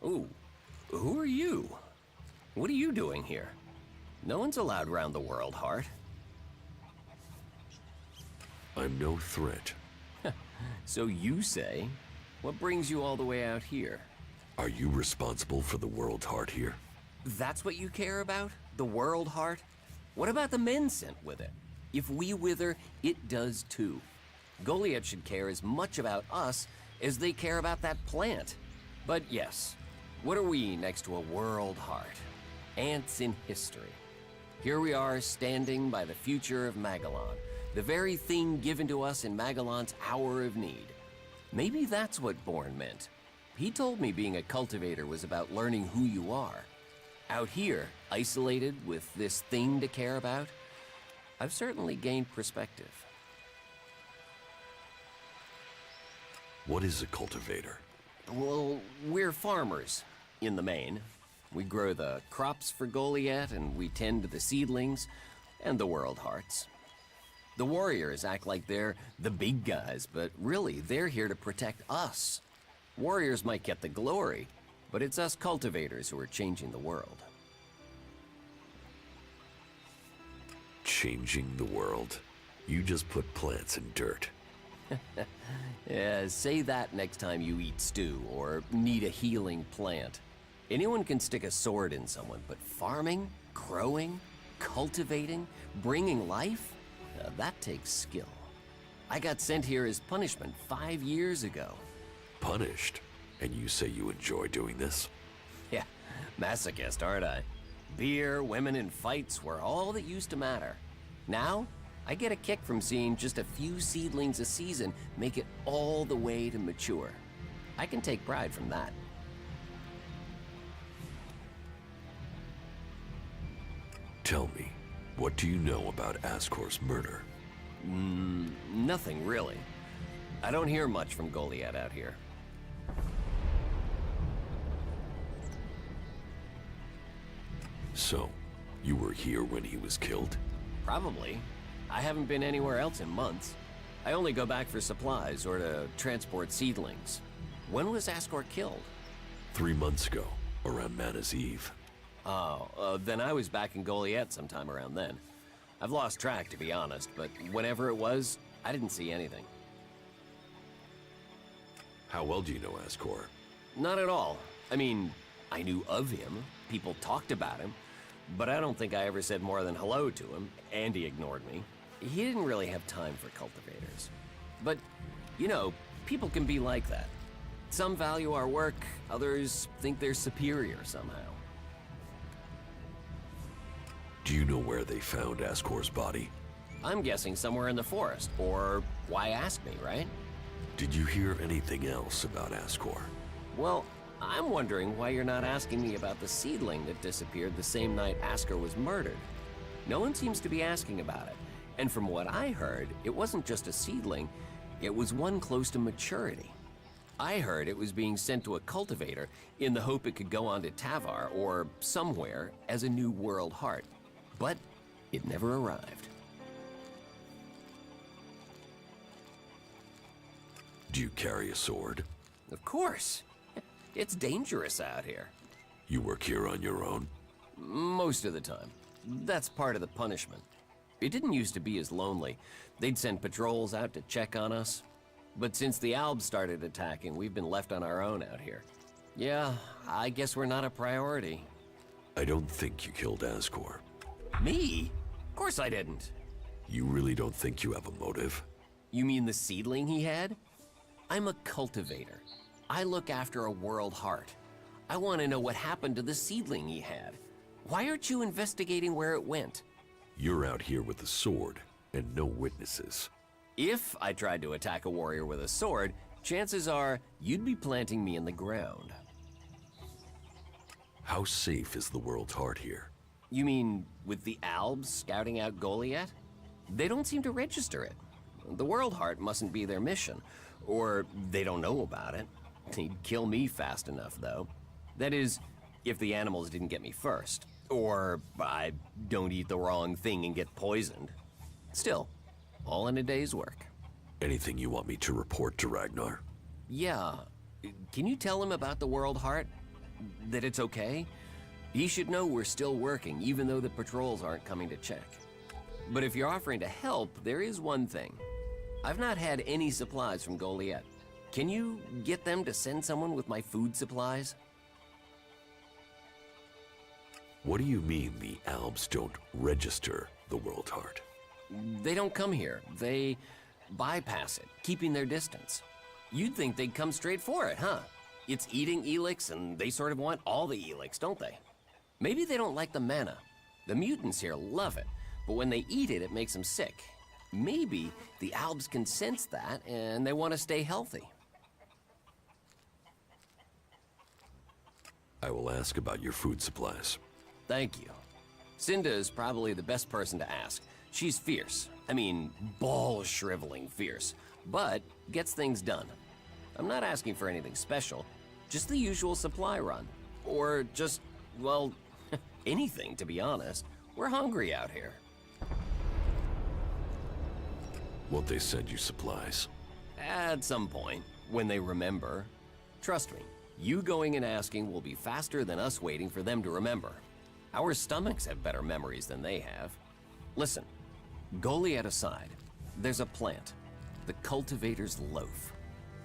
Ooh, Who are you? What are you doing here? No one's allowed round the World Heart. I'm no threat. So you say. What brings you all the way out here? Are you responsible for the World Heart here? That's what you care about? The World Heart? What about the men sent with it? If we wither, it does too. Goliath should care as much about us as they care about that plant. But yes, what are we next to a World Heart? Ants in history. Here we are standing by the future of Magellan, the very thing given to us in Magellan's hour of need. Maybe that's what Bourne meant. He told me being a cultivator was about learning who you are. Out here, isolated with this thing to care about, I've certainly gained perspective. What is a cultivator? Well, we're farmers, in the main. We grow the crops for Goliath, and we tend to the seedlings and the World Hearts. The warriors act like they're the big guys, but really, they're here to protect us. Warriors might get the glory, but it's us cultivators who are changing the world. Changing the world? You just put plants in dirt. Yeah, say that next time you eat stew or need a healing plant. Anyone can stick a sword in someone, but farming, growing, cultivating, bringing life, that takes skill. I got sent here as punishment 5 years ago. Punished? And you say you enjoy doing this? Yeah, masochist, aren't I? Beer, women, and fights were all that used to matter. Now, I get a kick from seeing just a few seedlings a season make it all the way to mature. I can take pride from that. Tell me, what do you know about Ascor's murder? Nothing really. I don't hear much from Goliath out here. So, you were here when he was killed? Probably. I haven't been anywhere else in months. I only go back for supplies or to transport seedlings. When was Ascor killed? 3 months ago, around Mana's Eve. Oh, then I was back in Goliath sometime around then. I've lost track, to be honest, but whenever it was, I didn't see anything. How well do you know Ascor? Not at all. I mean, I knew of him. People talked about him. But I don't think I ever said more than hello to him, and he ignored me. He didn't really have time for cultivators. But, you know, people can be like that. Some value our work, others think they're superior somehow. Do you know where they found Ascor's body? I'm guessing somewhere in the forest, or why ask me, right? Did you hear anything else about Ascor? Well, I'm wondering why you're not asking me about the seedling that disappeared the same night Ascor was murdered. No one seems to be asking about it. And from what I heard, it wasn't just a seedling, it was one close to maturity. I heard it was being sent to a cultivator in the hope it could go on to Tavar or somewhere as a new World Heart. But it never arrived. Do you carry a sword? Of course. It's dangerous out here. You work here on your own? Most of the time. That's part of the punishment. It didn't used to be as lonely. They'd send patrols out to check on us. But since the Albs started attacking, we've been left on our own out here. Yeah, I guess we're not a priority. I don't think you killed Ascor. Me? Of course I didn't. You really don't think you have a motive? You mean the seedling he had? I'm a cultivator. I look after a World Heart. I want to know what happened to the seedling he had. Why aren't you investigating where it went? You're out here with a sword, and no witnesses. If I tried to attack a warrior with a sword, chances are you'd be planting me in the ground. How safe is the World Heart here? You mean with the Albs scouting out Goliath? They don't seem to register it. The World Heart mustn't be their mission, or they don't know about it. They'd kill me fast enough, though. That is, if the animals didn't get me first. Or I don't eat the wrong thing and get poisoned. Still, all in a day's work. Anything you want me to report to Ragnar? Yeah. Can you tell him about the World Heart? that it's okay. He should know we're still working, even though the patrols aren't coming to check. But if you're offering to help, there is one thing. I've not had any supplies from Goliath. Can you get them to send someone with my food supplies? What do you mean the Albs don't register the World Heart? They don't come here. They bypass it, keeping their distance. You'd think they'd come straight for it, huh? It's eating ELEX, and they sort of want all the ELEX, don't they? Maybe they don't like the mana. The mutants here love it, but when they eat it, it makes them sick. Maybe the Albs can sense that, and they want to stay healthy. I will ask about your food supplies. Thank you. Cinda is probably the best person to ask. She's fierce. I mean, ball-shriveling fierce, but gets things done. I'm not asking for anything special, just the usual supply run. Or just, well, anything, to be honest. We're hungry out here. Won't they send you supplies? At some point, when they remember. Trust me, you going and asking will be faster than us waiting for them to remember. Our stomachs have better memories than they have. Listen, Goliath aside, there's a plant, the Cultivator's Loaf.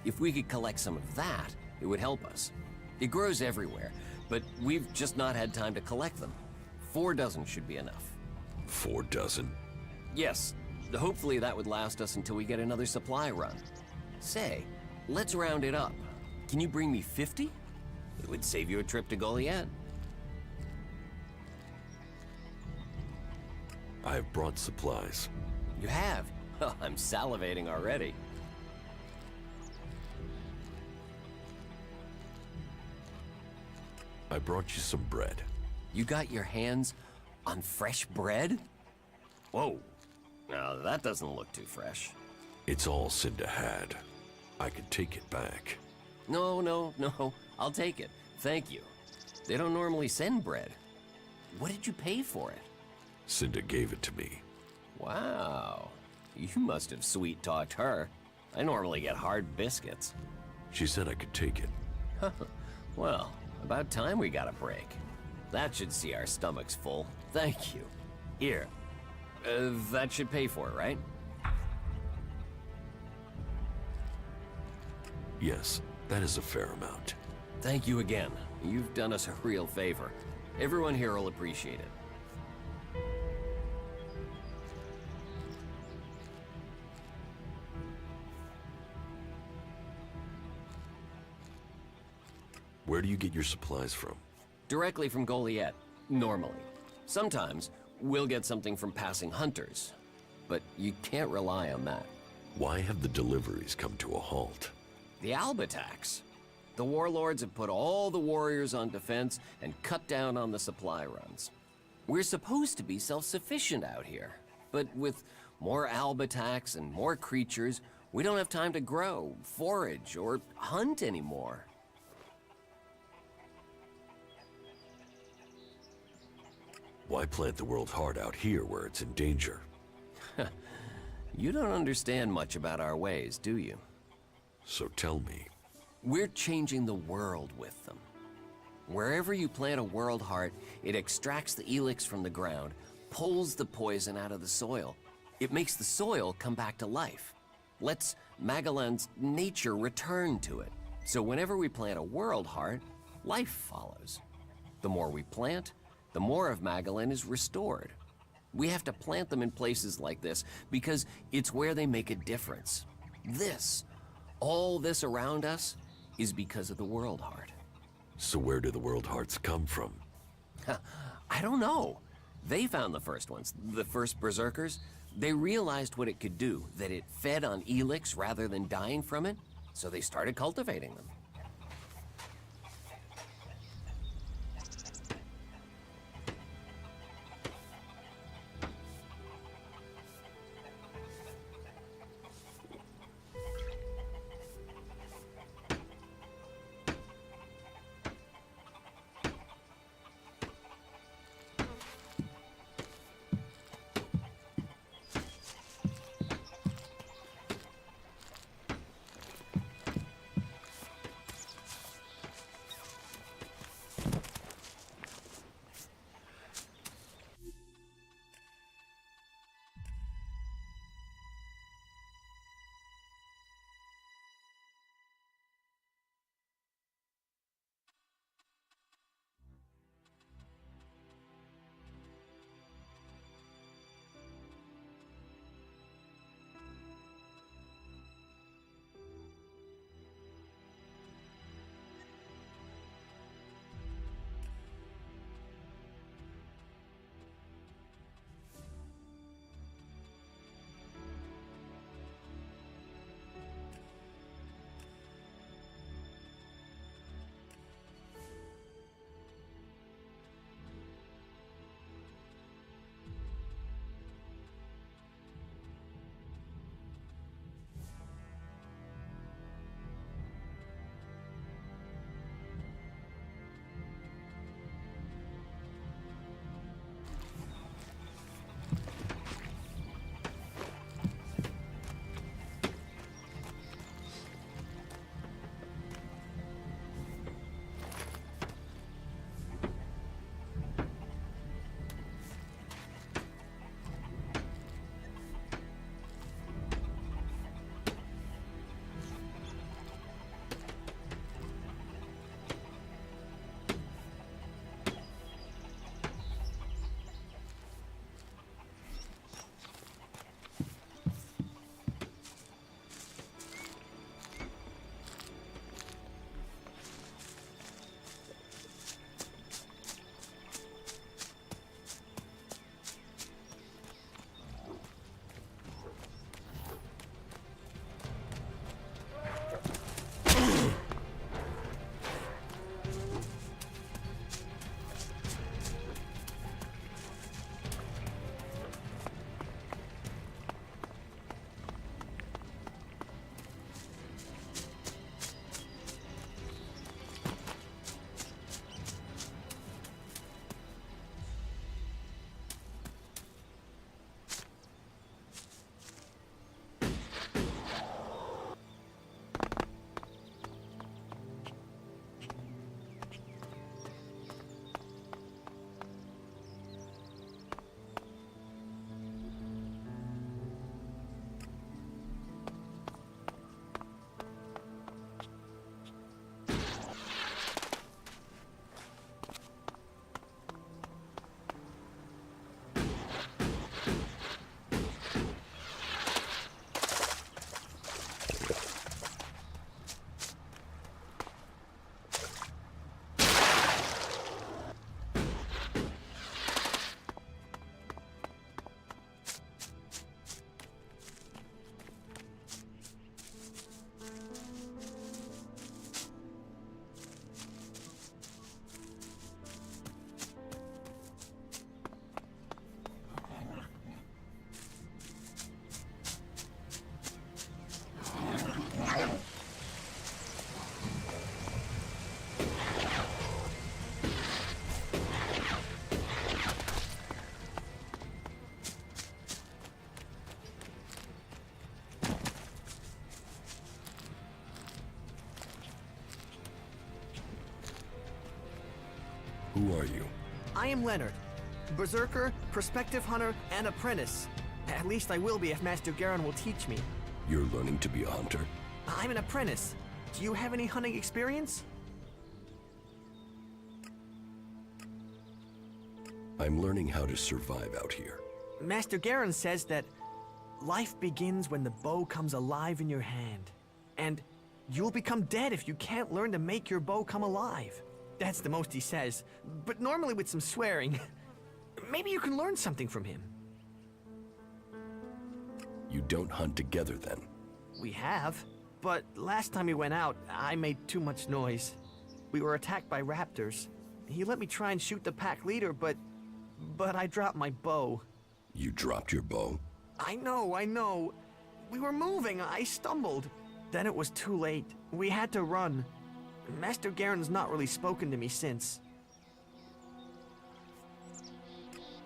If we could collect some of that, it would help us. It grows everywhere, but we've just not had time to collect them. 4 dozen should be enough. 4 dozen? Yes, hopefully that would last us until we get another supply run. Say, let's round it up. Can you bring me 50? It would save you a trip to Goliath. I have brought supplies. You have? I'm salivating already. I brought you some bread. You got your hands on fresh bread? Whoa. Now, that doesn't look too fresh. It's all Cinda had. I could take it back. No. I'll take it. Thank you. They don't normally send bread. What did you pay for it? Cinda gave it to me. Wow. You must have sweet-talked her. I normally get hard biscuits. She said I could take it. Well, about time we got a break. That should see our stomachs full. Thank you. Here. That should pay for it, right? Yes, that is a fair amount. Thank you again. You've done us a real favor. Everyone here will appreciate it. Where do you get your supplies from? Directly from Goliath, normally. Sometimes, we'll get something from passing hunters. But you can't rely on that. Why have the deliveries come to a halt? The Alb attacks. The warlords have put all the warriors on defense and cut down on the supply runs. We're supposed to be self-sufficient out here. But with more Alb attacks and more creatures, we don't have time to grow, forage, or hunt anymore. Why plant the World Heart out here where it's in danger? You don't understand much about our ways, do you? So tell me. We're changing the world with them. Wherever you plant a World Heart, it extracts the ELEX from the ground, pulls the poison out of the soil. It makes the soil come back to life. Lets Magellan's nature return to it. So whenever we plant a World Heart, life follows. The more we plant, the more of Magellan is restored. We have to plant them in places like this because it's where they make a difference. All this around us, is because of the World Heart. So where do the World Hearts come from? I don't know. They found the first ones, the first Berserkers. They realized what it could do, that it fed on ELEX rather than dying from it, so they started cultivating them. Who are you? I am Leonard. Berserker, prospective hunter, and apprentice. At least I will be if Master Garen will teach me. You're learning to be a hunter? I'm an apprentice. Do you have any hunting experience? I'm learning how to survive out here. Master Garen says that life begins when the bow comes alive in your hand. And you'll become dead if you can't learn to make your bow come alive. That's the most he says, but normally with some swearing. Maybe you can learn something from him. You don't hunt together then? We have, but last time we went out, I made too much noise. We were attacked by raptors. He let me try and shoot the pack leader, but I dropped my bow. You dropped your bow? I know. We were moving, I stumbled. Then it was too late. We had to run. Master Garen's not really spoken to me since.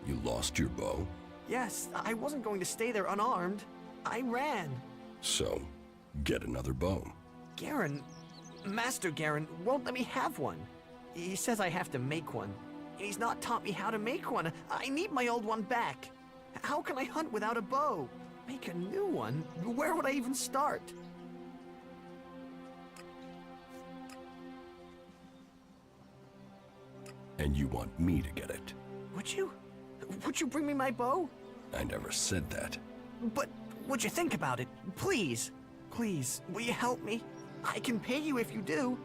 You lost your bow? Yes, I wasn't going to stay there unarmed. I ran. So, get another bow. Garen, Master Garen, won't let me have one. He says I have to make one. He's not taught me how to make one. I need my old one back. How can I hunt without a bow? Make a new one? Where would I even start? And you want me to get it? Would you? Would you bring me my bow? I never said that. But would you think about it? Please. Please, will you help me? I can pay you if you do.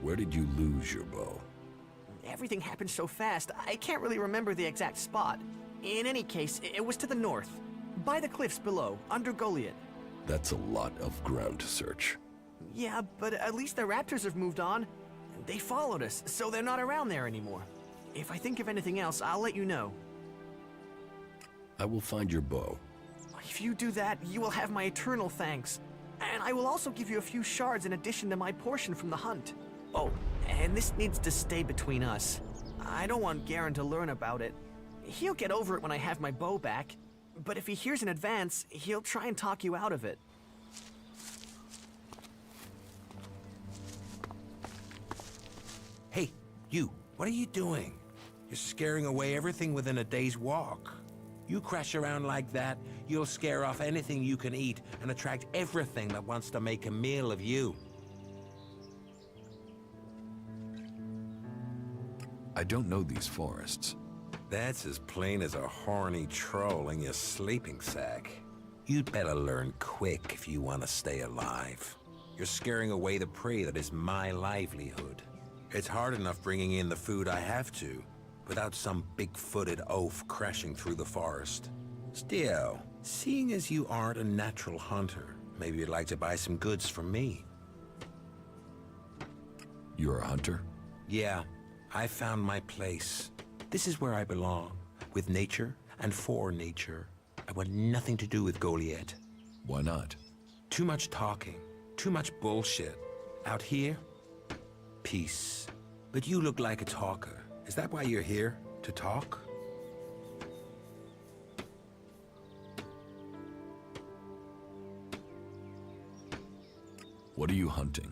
Where did you lose your bow? Everything happened so fast, I can't really remember the exact spot. In any case, it was to the north, by the cliffs below, under Goliath. That's a lot of ground to search. Yeah, but at least the raptors have moved on. They followed us, so they're not around there anymore. If I think of anything else, I'll let you know. I will find your bow. If you do that, you will have my eternal thanks. And I will also give you a few shards in addition to my portion from the hunt. Oh, and this needs to stay between us. I don't want Garen to learn about it. He'll get over it when I have my bow back. But if he hears in advance, he'll try and talk you out of it. Hey, you, what are you doing? You're scaring away everything within a day's walk. You crash around like that, you'll scare off anything you can eat and attract everything that wants to make a meal of you. I don't know these forests. That's as plain as a horny troll in your sleeping sack. You'd better learn quick if you want to stay alive. You're scaring away the prey that is my livelihood. It's hard enough bringing in the food I have to, without some big-footed oaf crashing through the forest. Still, seeing as you aren't a natural hunter, maybe you'd like to buy some goods from me. You're a hunter? Yeah, I found my place. This is where I belong, with nature and for nature. I want nothing to do with Goliath. Why not? Too much talking, too much bullshit. Out here, peace. But you look like a talker. Is that why you're here? To talk? What are you hunting?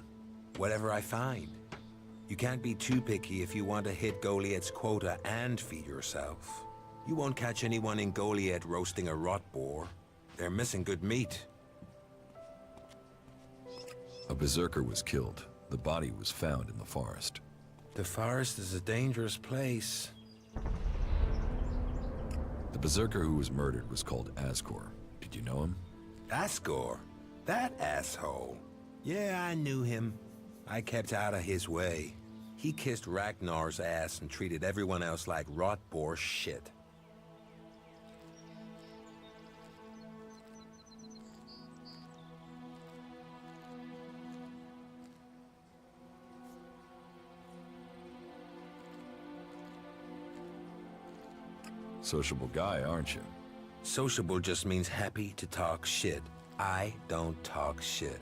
Whatever I find. You can't be too picky if you want to hit Goliath's quota and feed yourself. You won't catch anyone in Goliath roasting a rot boar. They're missing good meat. A berserker was killed. The body was found in the forest. The forest is a dangerous place. The berserker who was murdered was called Asgore. Did you know him? Asgore? That asshole. Yeah, I knew him. I kept out of his way. He kissed Ragnar's ass and treated everyone else like rot boar shit. Sociable guy, aren't you? Sociable just means happy to talk shit. I don't talk shit.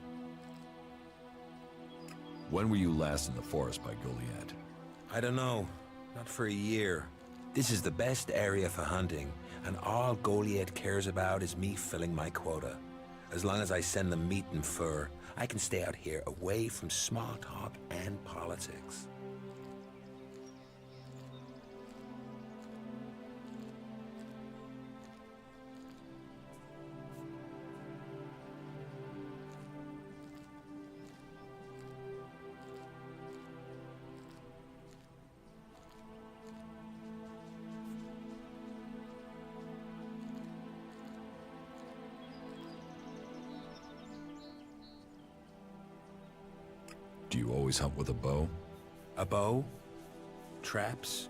When were you last in the forest by Goliath? I don't know. Not for a year. This is the best area for hunting, and all Goliath cares about is me filling my quota. As long as I send them meat and fur, I can stay out here away from small talk and politics. Do you always hunt with a bow? A bow? Traps?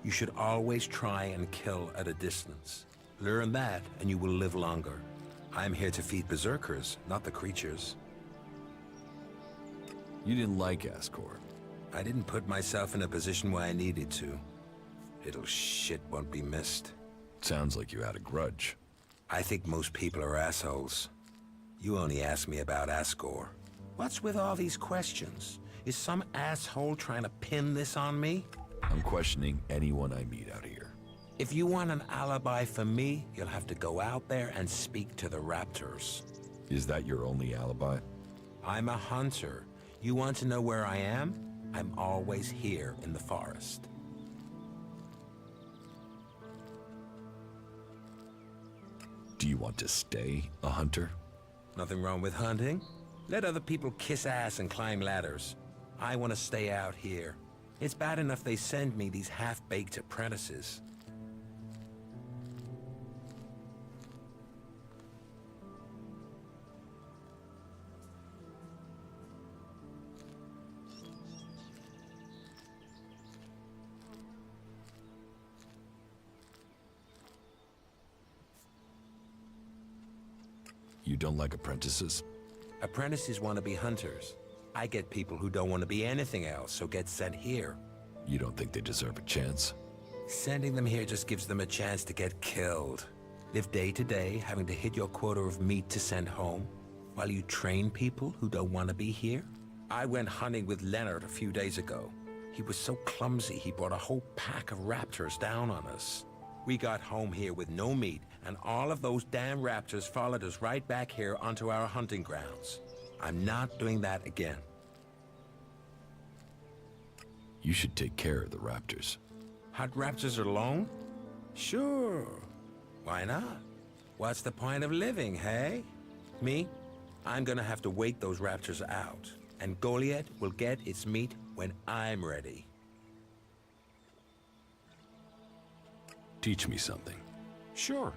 You should always try and kill at a distance. Learn that, and you will live longer. I'm here to feed berserkers, not the creatures. You didn't like Ascor. I didn't put myself in a position where I needed to. Little shit won't be missed. Sounds like you had a grudge. I think most people are assholes. You only asked me about Ascor. What's with all these questions? Is some asshole trying to pin this on me? I'm questioning anyone I meet out here. If you want an alibi for me, you'll have to go out there and speak to the raptors. Is that your only alibi? I'm a hunter. You want to know where I am? I'm always here in the forest. Do you want to stay a hunter? Nothing wrong with hunting. Let other people kiss ass and climb ladders. I want to stay out here. It's bad enough they send me these half-baked apprentices. You don't like apprentices? Apprentices want to be hunters. I get people who don't want to be anything else, so get sent here. You don't think they deserve a chance? Sending them here just gives them a chance to get killed. Live day to day, having to hit your quota of meat to send home, while you train people who don't want to be here? I went hunting with Leonard a few days ago. He was so clumsy he brought a whole pack of raptors down on us. We got home here with no meat, and all of those damn raptors followed us right back here onto our hunting grounds. I'm not doing that again. You should take care of the raptors. Hunt raptors alone? Sure. Why not? What's the point of living, hey? Me? I'm gonna have to wait those raptors out, and Goliath will get its meat when I'm ready. Teach me something. Sure.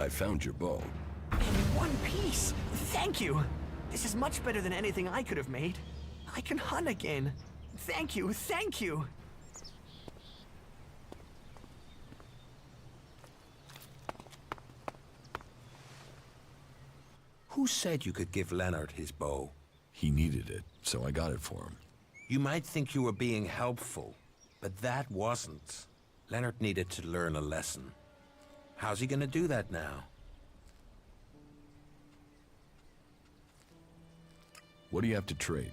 I found your bow. In one piece! Thank you! This is much better than anything I could have made. I can hunt again. Thank you, thank you! Who said you could give Leonard his bow? He needed it, so I got it for him. You might think you were being helpful, but that wasn't. Leonard needed to learn a lesson. How's he gonna do that now? What do you have to trade?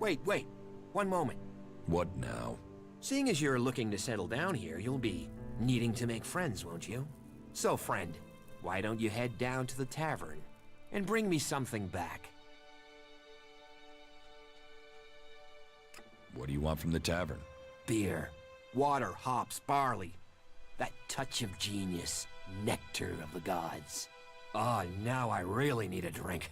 Wait. One moment. What now? Seeing as you're looking to settle down here, you'll be needing to make friends, won't you? So, friend, why don't you head down to the tavern and bring me something back? What do you want from the tavern? Beer, water, hops, barley. That touch of genius, nectar of the gods. Ah, now I really need a drink.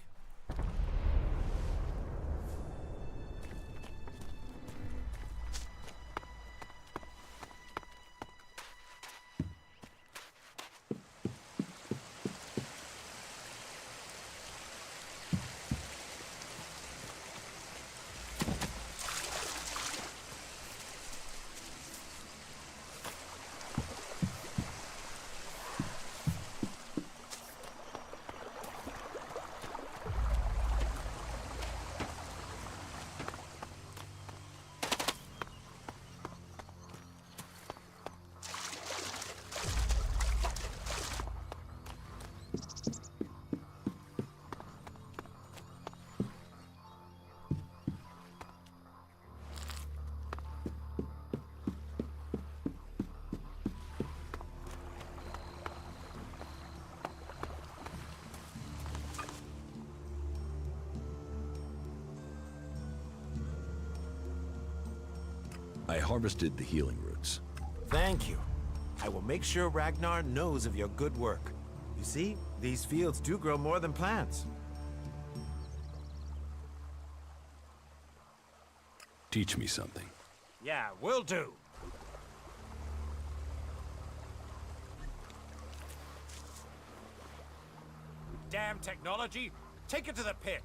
I harvested the healing roots. Thank you. I will make sure Ragnar knows of your good work. You see, these fields do grow more than plants. Teach me something. Yeah, will do. Damn technology! Take it to the pit!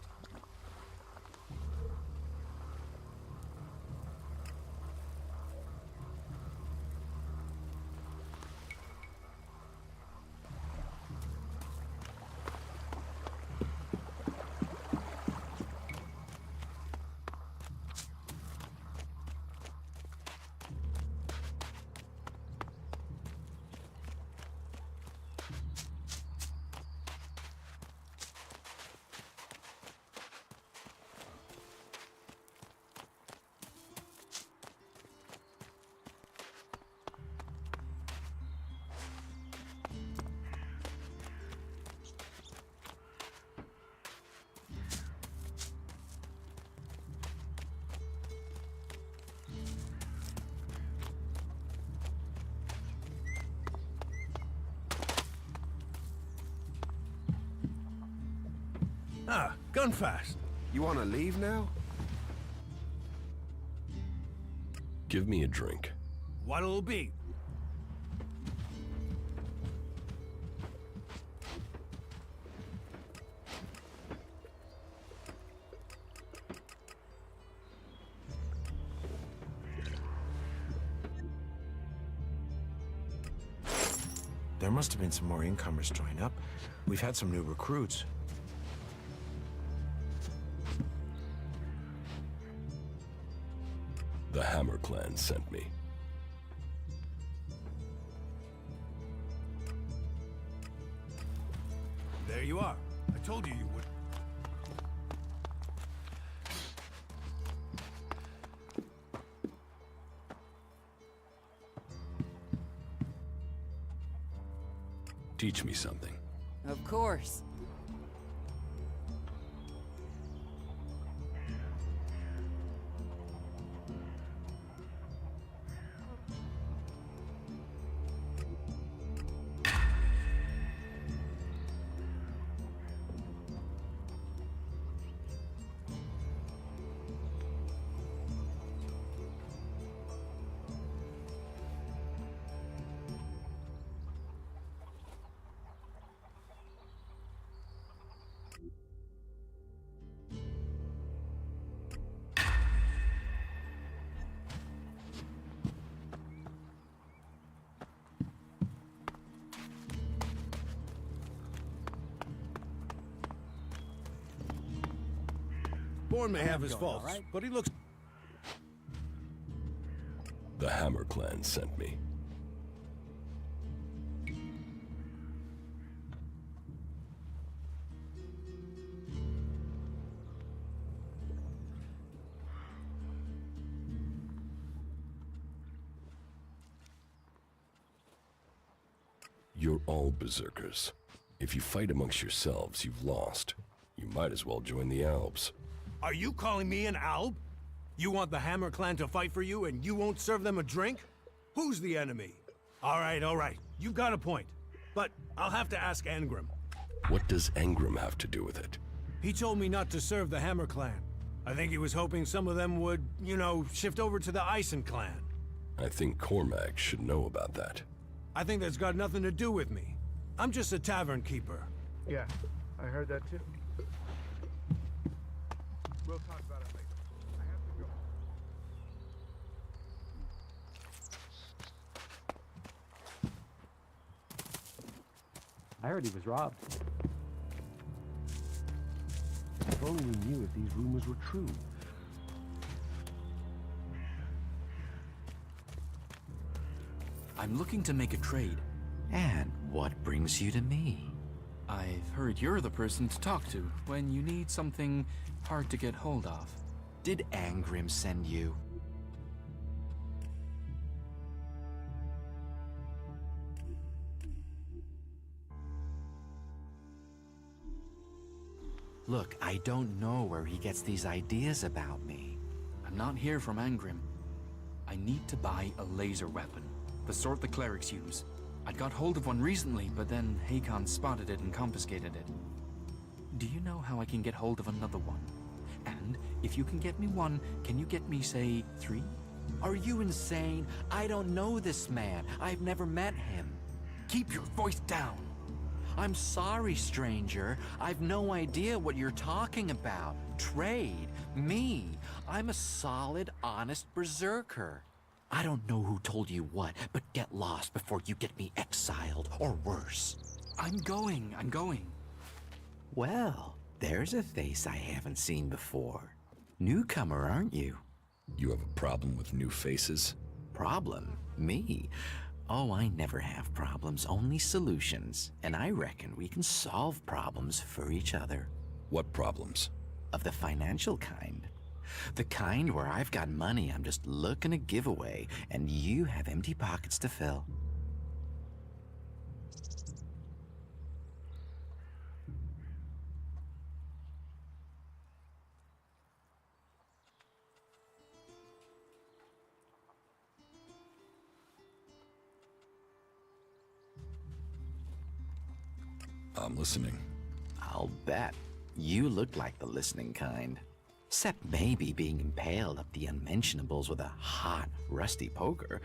Ah, Gunfast. You want to leave now? Give me a drink. What'll it be? There must have been some more incomers join up. We've had some new recruits. The Hammer Clan sent me. There you are. I told you would. Teach me something. Of course. Bourne may have his faults, but he looks... The Hammer Clan sent me. You're all berserkers. If you fight amongst yourselves, you've lost. You might as well join the Albs. Are you calling me an Alb? You want the Hammer clan to fight for you and you won't serve them a drink? Who's the enemy? All right. You've got a point. But I'll have to ask Angrim. What does Angrim have to do with it? He told me not to serve the Hammer clan. I think he was hoping some of them would, shift over to the Ison clan. I think Cormac should know about that. I think that's got nothing to do with me. I'm just a tavern keeper. Yeah, I heard that too. We'll talk about it later. I have to go. I heard he was robbed. If only we knew if these rumors were true. I'm looking to make a trade. And what brings you to me? I've heard you're the person to talk to when you need something hard to get hold of. Did Angrim send you? Look, I don't know where he gets these ideas about me. I'm not here from Angrim. I need to buy a laser weapon, the sort the clerics use. I'd got hold of one recently, but then Hakon spotted it and confiscated it. Do you know how I can get hold of another one? And if you can get me one, can you get me, say, 3? Are you insane? I don't know this man. I've never met him. Keep your voice down. I'm sorry, stranger. I've no idea what you're talking about. Trade? Me? I'm a solid, honest berserker. I don't know who told you what, but get lost before you get me exiled, or worse. I'm going. Well, there's a face I haven't seen before. Newcomer, aren't you? You have a problem with new faces? Problem? Me? Oh, I never have problems, only solutions. And I reckon we can solve problems for each other. What problems? Of the financial kind. The kind where I've got money I'm just looking to give away, and you have empty pockets to fill. I'm listening. I'll bet. You look like the listening kind. Except maybe being impaled up the unmentionables with a hot, rusty poker.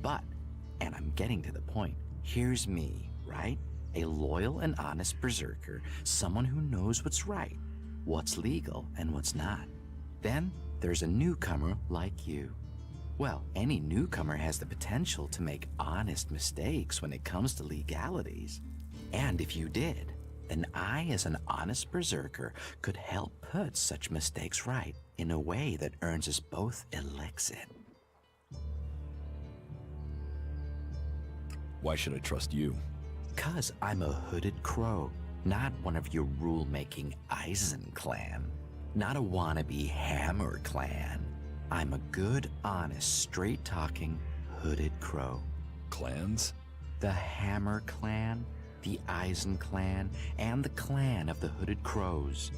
But, and I'm getting to the point, here's me, right? A loyal and honest berserker, someone who knows what's right, what's legal and what's not. Then there's a newcomer like you. Well, any newcomer has the potential to make honest mistakes when it comes to legalities. And if you did, then I, as an honest berserker, could help put such mistakes right in a way that earns us both ELEX. Why should I trust you? 'Cause I'm a hooded crow, not one of your rule-making Eisen clan. Not a wannabe Hammer clan. I'm a good, honest, straight-talking, hooded crow. Clans? The Hammer clan, the Eisen clan, and the clan of the Hooded Crows.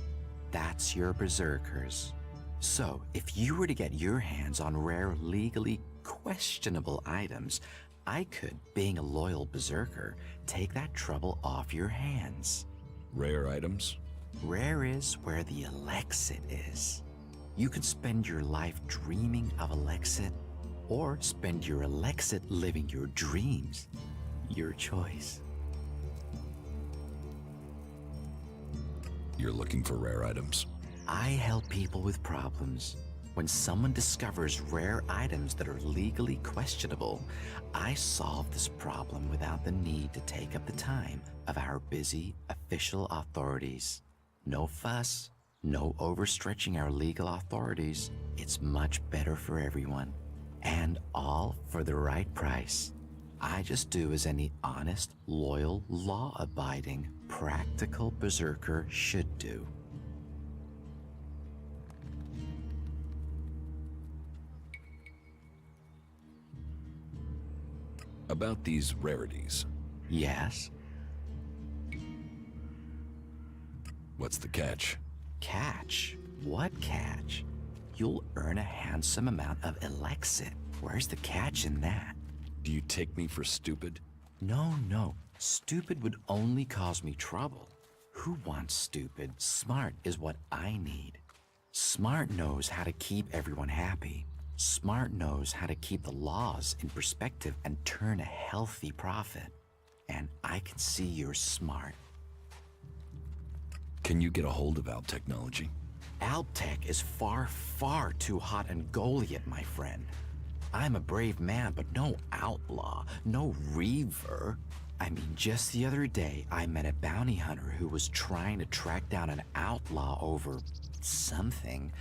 That's your berserkers. So, if you were to get your hands on rare, legally questionable items, I could, being a loyal berserker, take that trouble off your hands. Rare items? Rare is where the Elexit is. You could spend your life dreaming of Elexit, or spend your Elexit living your dreams. Your choice. You're looking for rare items? I help people with problems. When someone discovers rare items that are legally questionable, I solve this problem without the need to take up the time of our busy official authorities. No fuss, no overstretching our legal authorities. It's much better for everyone. And all for the right price. I just do as any honest, loyal, law-abiding, practical berserker should do. About these rarities. Yes? What's the catch? Catch? What catch? You'll earn a handsome amount of elixir. Where's the catch in that? Do you take me for stupid? No, no. Stupid would only cause me trouble. Who wants stupid? Smart is what I need. Smart knows how to keep everyone happy. Smart knows how to keep the laws in perspective and turn a healthy profit. And I can see you're smart. Can you get a hold of Alp technology? Alptech is far, far too hot and Goliath, my friend. I'm a brave man, but no outlaw, no reaver. I mean, just the other day, I met a bounty hunter who was trying to track down an outlaw over something.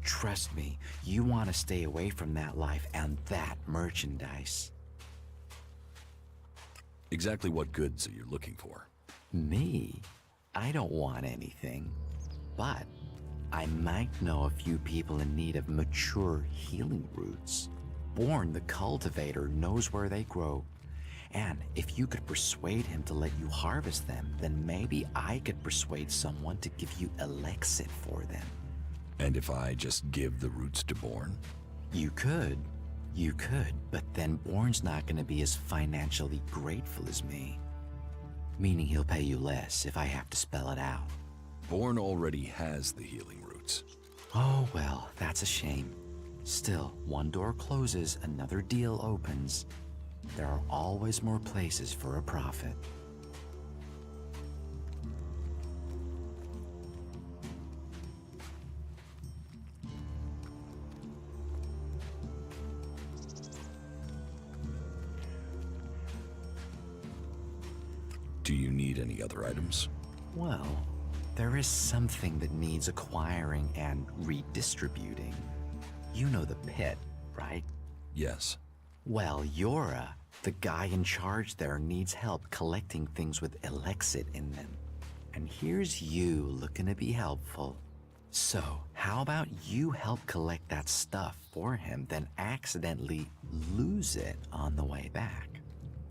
Trust me, you want to stay away from that life and that merchandise. Exactly what goods are you looking for? Me? I don't want anything, but I might know a few people in need of mature healing roots. Born the cultivator knows where they grow. And if you could persuade him to let you harvest them, then maybe I could persuade someone to give you elixir for them. And if I just give the roots to Born? You could, but then Born's not going to be as financially grateful as me. Meaning he'll pay you less if I have to spell it out. Born already has the healing roots. Oh, well, that's a shame. Still, one door closes, another deal opens. There are always more places for a profit. Do you need any other items? Well, there is something that needs acquiring and redistributing. You know the pit, right? Yes. Well, Yora, the guy in charge there, needs help collecting things with elixir in them. And here's you looking to be helpful. So, how about you help collect that stuff for him, then accidentally lose it on the way back?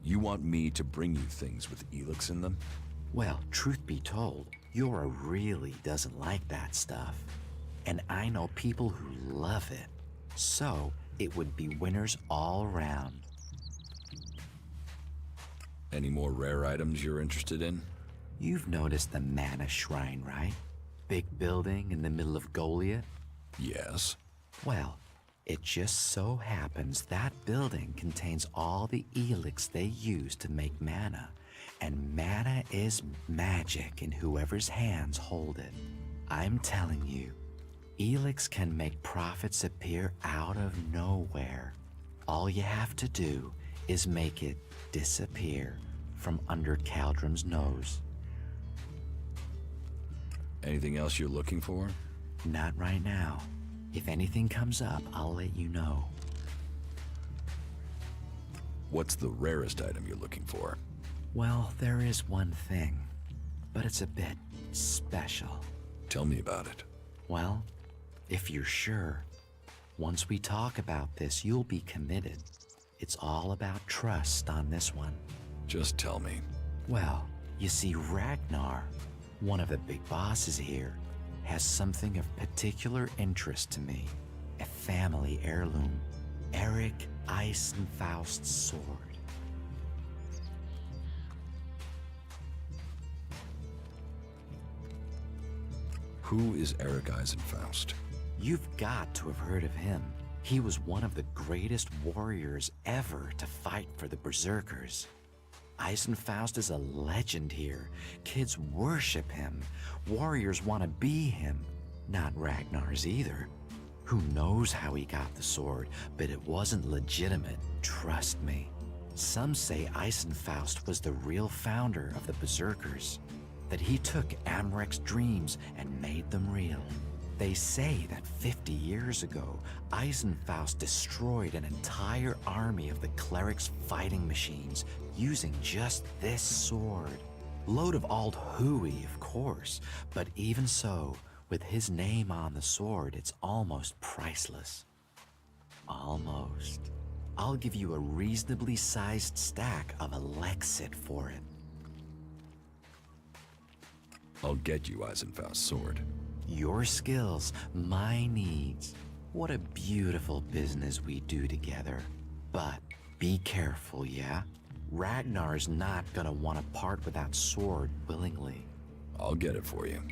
You want me to bring you things with ELEX in them? Well, truth be told, Yora really doesn't like that stuff. And I know people who love it. So, it would be winners all around. Any more rare items you're interested in? You've noticed the Mana Shrine, right? Big building in the middle of Goliath? Yes. Well, it just so happens that building contains all the ELEX they use to make mana. And mana is magic in whoever's hands hold it. I'm telling you, ELEX can make profits appear out of nowhere. All you have to do is make it disappear from under Caldrum's nose. Anything else you're looking for? Not right now. If anything comes up, I'll let you know. What's the rarest item you're looking for? Well, there is one thing, but it's a bit special. Tell me about it. Well, if you're sure, once we talk about this, you'll be committed. It's all about trust on this one. Just tell me. Well, you see, Ragnar, one of the big bosses here, has something of particular interest to me. A family heirloom. Eric Eisenfaust's sword. Who is Eric Eisenfaust? You've got to have heard of him. He was one of the greatest warriors ever to fight for the Berserkers. Eisenfaust is a legend here. Kids worship him. Warriors want to be him. Not Ragnar's either. Who knows how he got the sword, but it wasn't legitimate, trust me. Some say Eisenfaust was the real founder of the Berserkers, that he took Amrek's dreams and made them real. They say that 50 years ago, Eisenfaust destroyed an entire army of the clerics' fighting machines using just this sword. Load of old hooey, of course, but even so, with his name on the sword, it's almost priceless. Almost. I'll give you a reasonably sized stack of Elexit for it. I'll get you Eisenfaust's sword. Your skills, my needs. What a beautiful business we do together. But be careful, yeah? Ragnar's not gonna want to part with that sword willingly. I'll get it for you.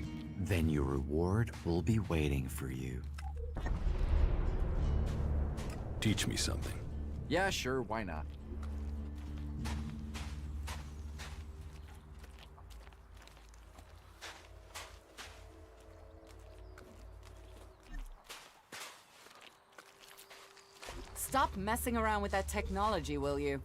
Then your reward will be waiting for you. Teach me something. Yeah, sure, why not? Stop messing around with that technology, will you?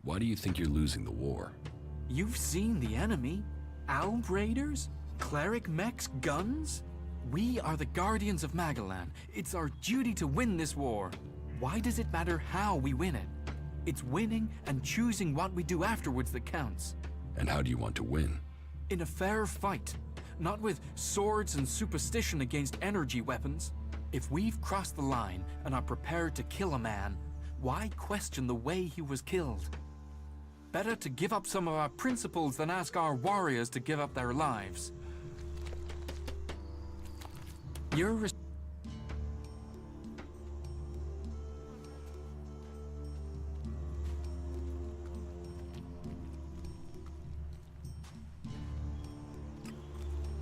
Why do you think you're losing the war? You've seen the enemy. Alb raiders? Cleric mechs? Guns? We are the guardians of Magalan. It's our duty to win this war. Why does it matter how we win it? It's winning and choosing what we do afterwards that counts. And how do you want to win? In a fair fight. Not with swords and superstition against energy weapons. If we've crossed the line and are prepared to kill a man, why question the way he was killed? Better to give up some of our principles than ask our warriors to give up their lives.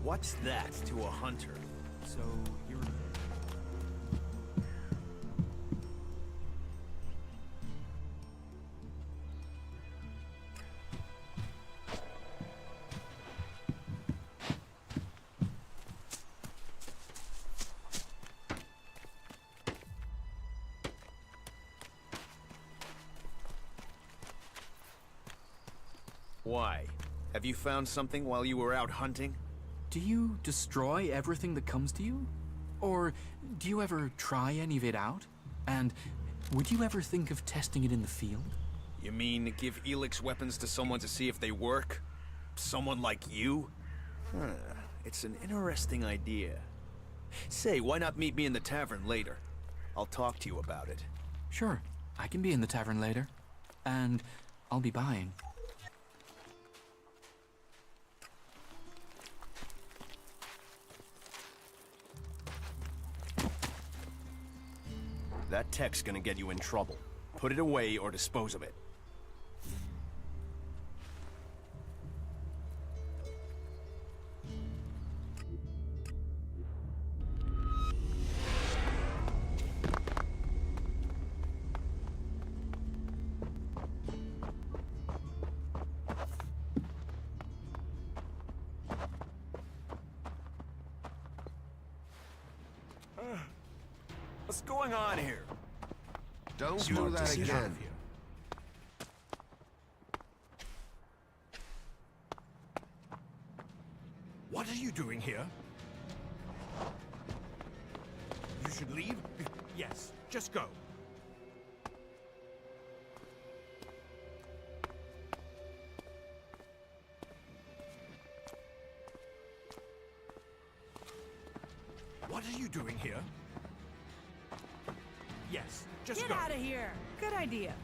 What's that to a hunter? So you're... Why? Have you found something while you were out hunting? Do you destroy everything that comes to you? Or do you ever try any of it out? And would you ever think of testing it in the field? You mean give ELEX weapons to someone to see if they work? Someone like you? It's an interesting idea. Say, why not meet me in the tavern later? I'll talk to you about it. Sure, I can be in the tavern later. And I'll be buying. That tech's gonna get you in trouble. Put it away or dispose of it. What's going on here? Don't do that again. What are you doing here? You should leave? Yes, just go. What are you doing here? Yes, just Get go. out of here! Good idea.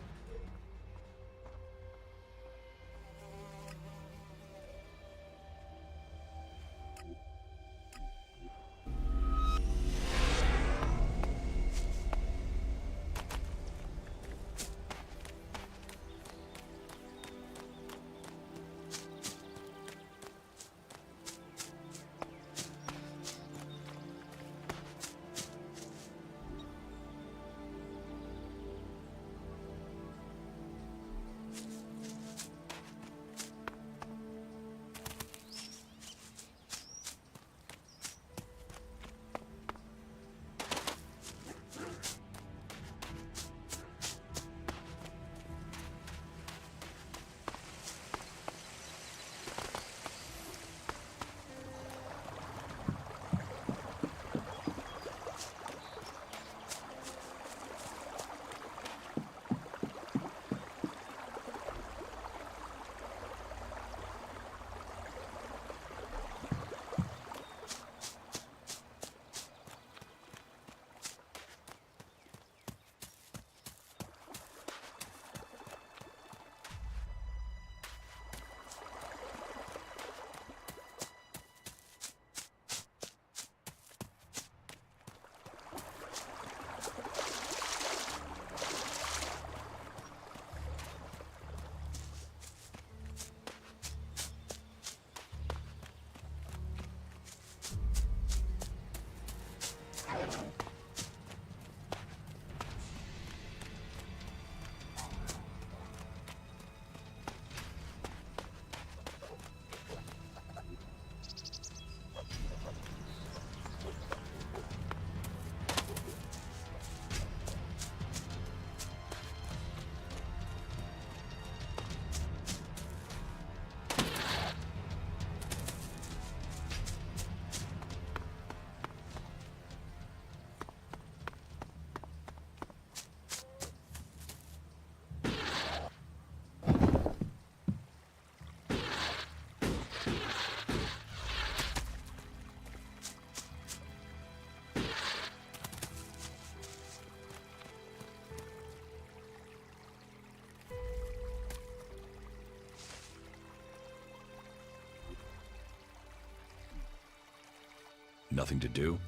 Nothing to do?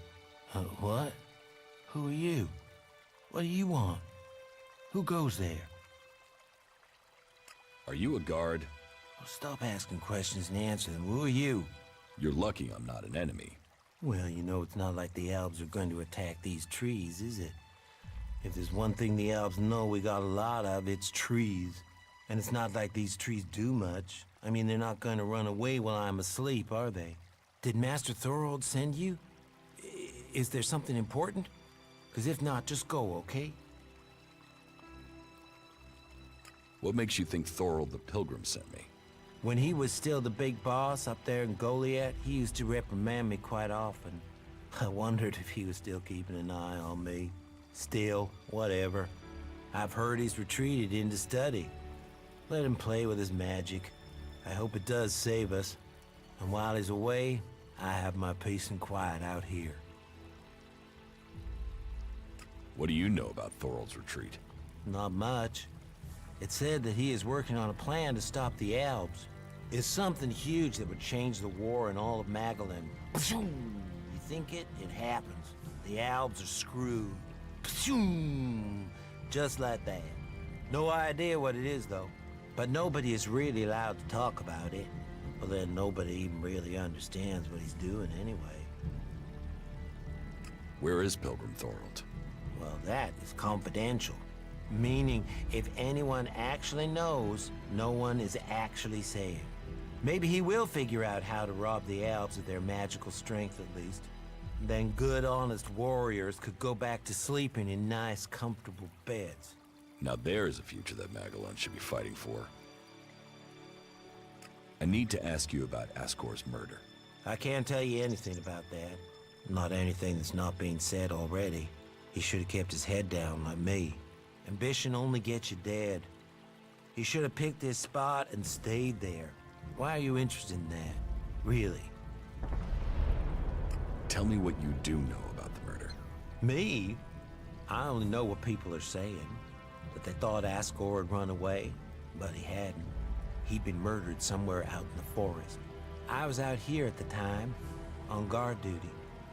What? Who are you? What do you want? Who goes there? Are you a guard? Well, stop asking questions and answer them. Who are you? You're lucky I'm not an enemy. Well, you know, it's not like the Albs are going to attack these trees, is it? If there's one thing the Albs know we got a lot of, it's trees. And it's not like these trees do much. I mean, they're not going to run away while I'm asleep, are they? Did Master Thorold send you? Is there something important? Because if not, just go, okay? What makes you think Thorold the Pilgrim sent me? When he was still the big boss up there in Goliath, he used to reprimand me quite often. I wondered if he was still keeping an eye on me. Still, whatever. I've heard he's retreated into study. Let him play with his magic. I hope it does save us. And while he's away, I have my peace and quiet out here. What do you know about Thorold's retreat? Not much. It said that he is working on a plan to stop the Albs. It's something huge that would change the war in all of Magellan. You think it? It happens. The Albs are screwed. Just like that. No idea what it is, though. But nobody is really allowed to talk about it. Well, then nobody even really understands what he's doing anyway. Where is Pilgrim Thorold? Well, that is confidential. Meaning, if anyone actually knows, no one is actually saying. Maybe he will figure out how to rob the Albs of their magical strength, at least. Then good, honest warriors could go back to sleeping in nice, comfortable beds. Now there's a future that Magellan should be fighting for. I need to ask you about Ascor's murder. I can't tell you anything about that. Not anything that's not being said already. He should have kept his head down like me. Ambition only gets you dead. He should have picked his spot and stayed there. Why are you interested in that? Really? Tell me what you do know about the murder. Me? I only know what people are saying. That they thought Ascor had run away, but he hadn't. He'd been murdered somewhere out in the forest. I was out here at the time, on guard duty.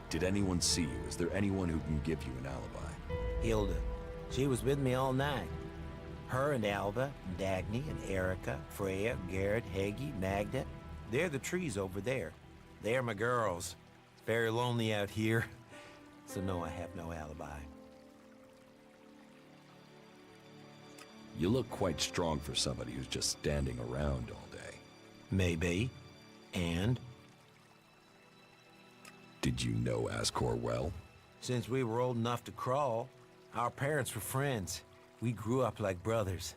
Did anyone see you? Is there anyone who can give you an alibi? Hilda. She was with me all night. Her and Alva, and Dagny, and Erica, Freya, Garrett, Heggie, Magda. They're the trees over there. They're my girls. It's very lonely out here. So no, I have no alibi. You look quite strong for somebody who's just standing around all day. Maybe. And? Did you know Ascor well? Since we were old enough to crawl, our parents were friends. We grew up like brothers.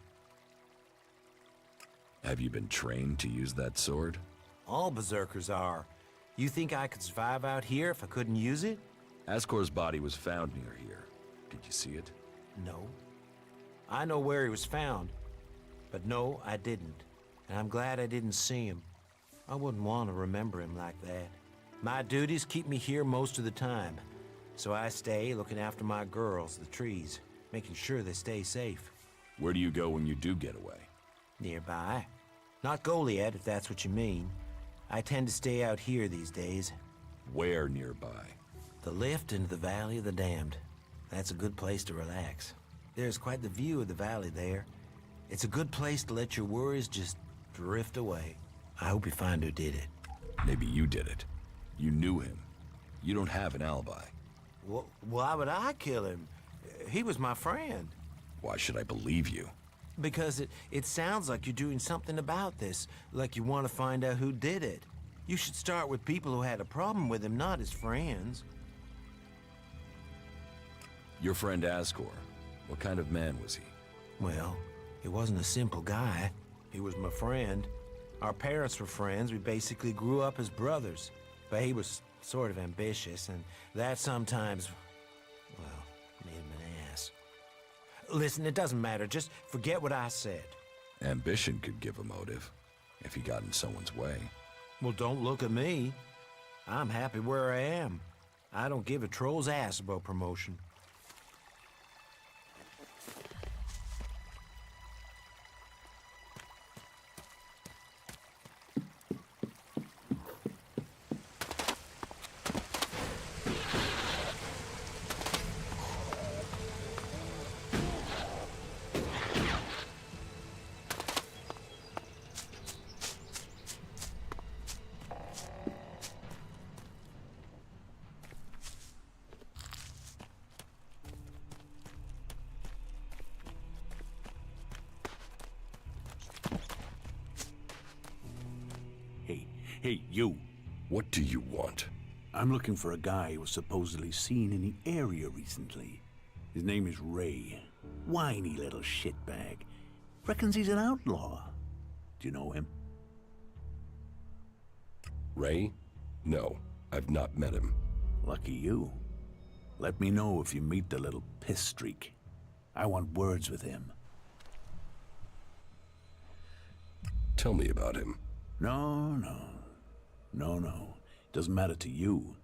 Have you been trained to use that sword? All berserkers are. You think I could survive out here if I couldn't use it? Ascor's body was found near here. Did you see it? No. I know where he was found. But no, I didn't. And I'm glad I didn't see him. I wouldn't want to remember him like that. My duties keep me here most of the time. So I stay looking after my girls, the trees, making sure they stay safe. Where do you go when you do get away? Nearby. Not Goliath, if that's what you mean. I tend to stay out here these days. Where nearby? The lift into the Valley of the Damned. That's a good place to relax. There's quite the view of the valley there. It's a good place to let your worries just drift away. I hope you find who did it. Maybe you did it. You knew him. You don't have an alibi. Why would I kill him? He was my friend. Why should I believe you? Because it sounds like you're doing something about this, like you want to find out who did it. You should start with people who had a problem with him, not his friends. Your friend Ascor, what kind of man was he? Well, he wasn't a simple guy. He was my friend. Our parents were friends. We basically grew up as brothers. But he was sort of ambitious, and that sometimes, well, made him an ass. Listen, it doesn't matter. Just forget what I said. Ambition could give a motive, if he got in someone's way. Well, don't look at me. I'm happy where I am. I don't give a troll's ass about promotion. Hey, you. What do you want? I'm looking for a guy who was supposedly seen in the area recently. His name is Ray. Whiny little shitbag. Reckons he's an outlaw. Do you know him? Ray? No, I've not met him. Lucky you. Let me know if you meet the little piss streak. I want words with him. Tell me about him. No. Doesn't matter to you.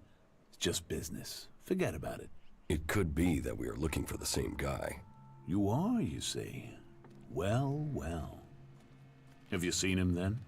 It's just business. Forget about it. It could be that we are looking for the same guy. You are, you say? Well. Have you seen him then?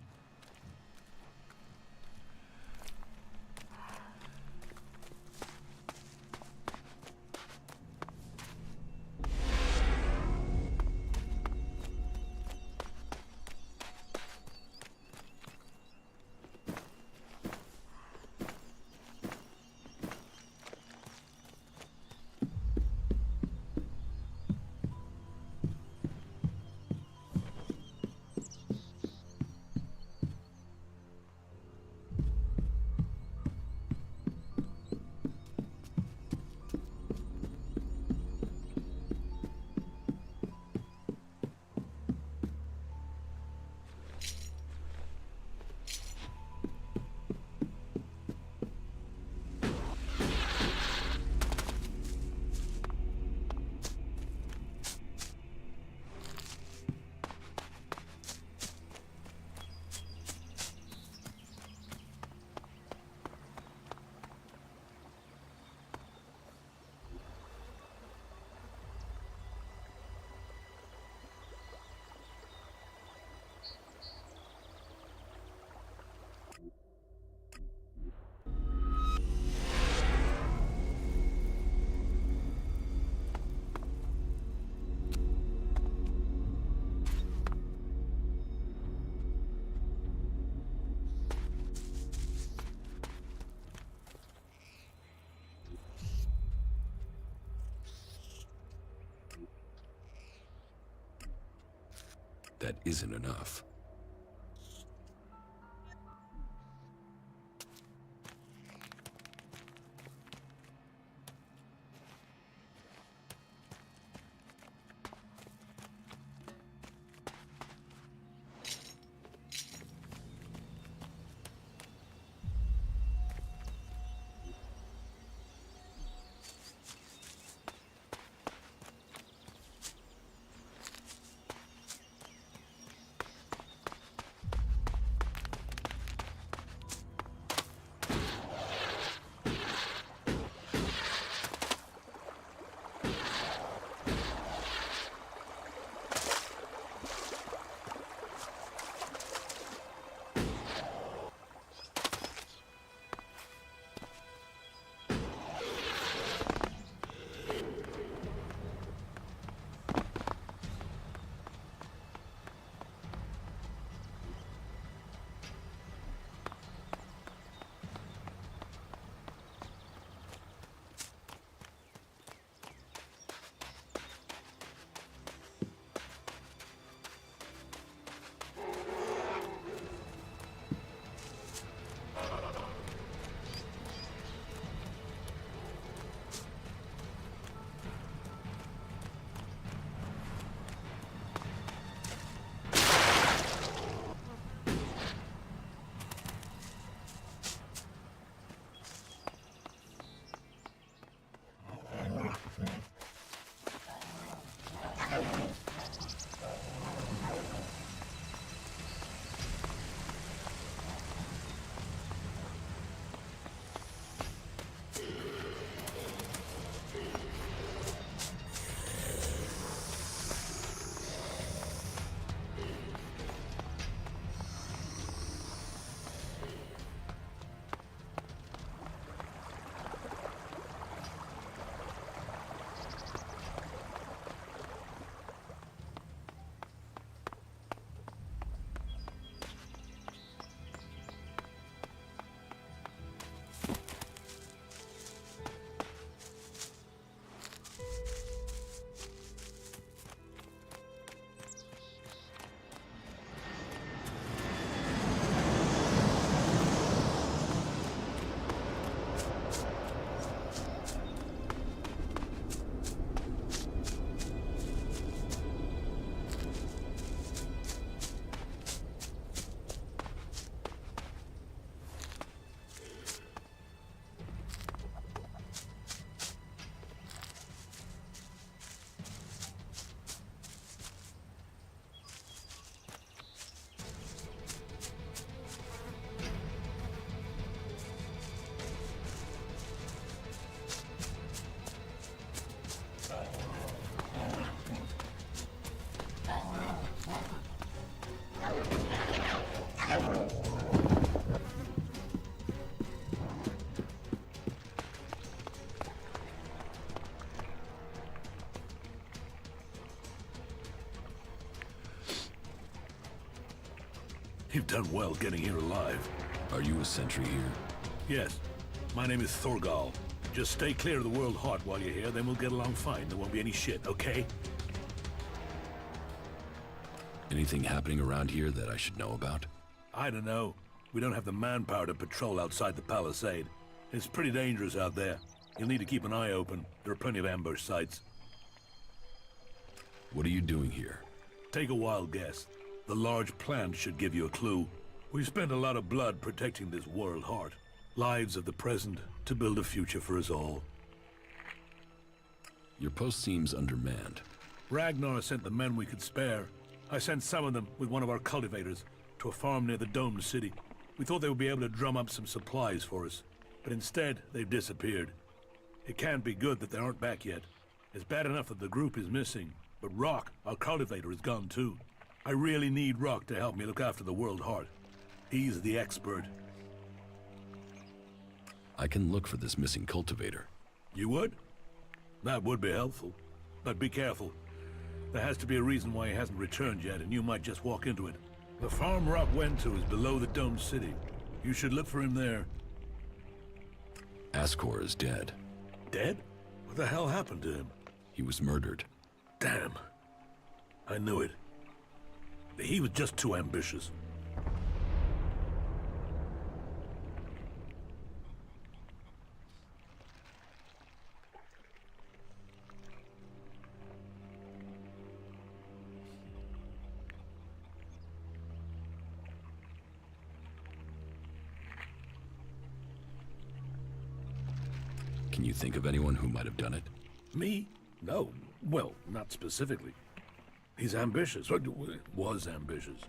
That isn't enough. You've done well getting here alive. Are you a sentry here? Yes. My name is Thorgal. Just stay clear of the World Heart while you're here, then we'll get along fine. There won't be any shit, okay? Anything happening around here that I should know about? I don't know. We don't have the manpower to patrol outside the palisade. It's pretty dangerous out there. You'll need to keep an eye open. There are plenty of ambush sites. What are you doing here? Take a wild guess. The large plant should give you a clue. We've spent a lot of blood protecting this World Heart. Lives of the present to build a future for us all. Your post seems undermanned. Ragnar sent the men we could spare. I sent some of them with one of our cultivators to a farm near the domed city. We thought they would be able to drum up some supplies for us, but instead they've disappeared. It can't be good that they aren't back yet. It's bad enough that the group is missing, but Rock, our cultivator, is gone too. I really need Rock to help me look after the World Heart. He's the expert. I can look for this missing cultivator. You would? That would be helpful. But be careful. There has to be a reason why he hasn't returned yet, and you might just walk into it. The farm Rock went to is below the domed city. You should look for him there. Ascor is dead. Dead? What the hell happened to him? He was murdered. Damn. I knew it. He was just too ambitious. Can you think of anyone who might have done it? Me? No. Well, not specifically. He's ambitious, or was ambitious.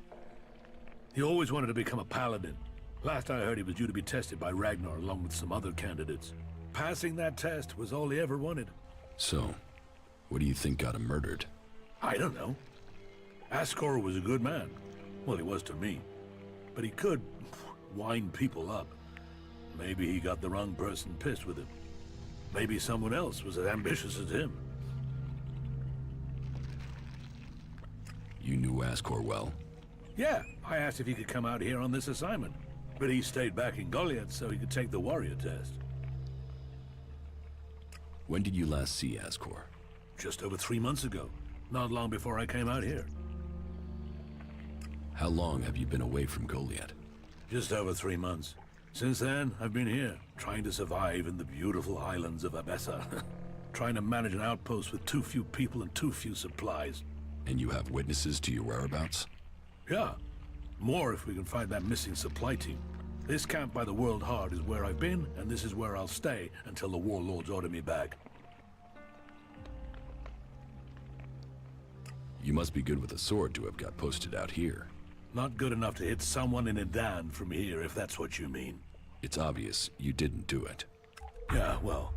He always wanted to become a paladin. Last I heard, he was due to be tested by Ragnar along with some other candidates. Passing that test was all he ever wanted. So, what do you think got him murdered? I don't know. Ascor was a good man. Well, he was to me. But he could wind people up. Maybe he got the wrong person pissed with him. Maybe someone else was as ambitious as him. You knew Ascor well? Yeah, I asked if he could come out here on this assignment. But he stayed back in Goliath so he could take the warrior test. When did you last see Ascor? Just over 3 months ago. Not long before I came out here. How long have you been away from Goliath? Just over 3 months. Since then, I've been here, trying to survive in the beautiful islands of Abessa. Trying to manage an outpost with too few people and too few supplies. And you have witnesses to your whereabouts? Yeah. More if we can find that missing supply team. This camp by the World Heart is where I've been, and this is where I'll stay until the warlords order me back. You must be good with a sword to have got posted out here. Not good enough to hit someone in Edan from here, if that's what you mean. It's obvious you didn't do it. Yeah, well,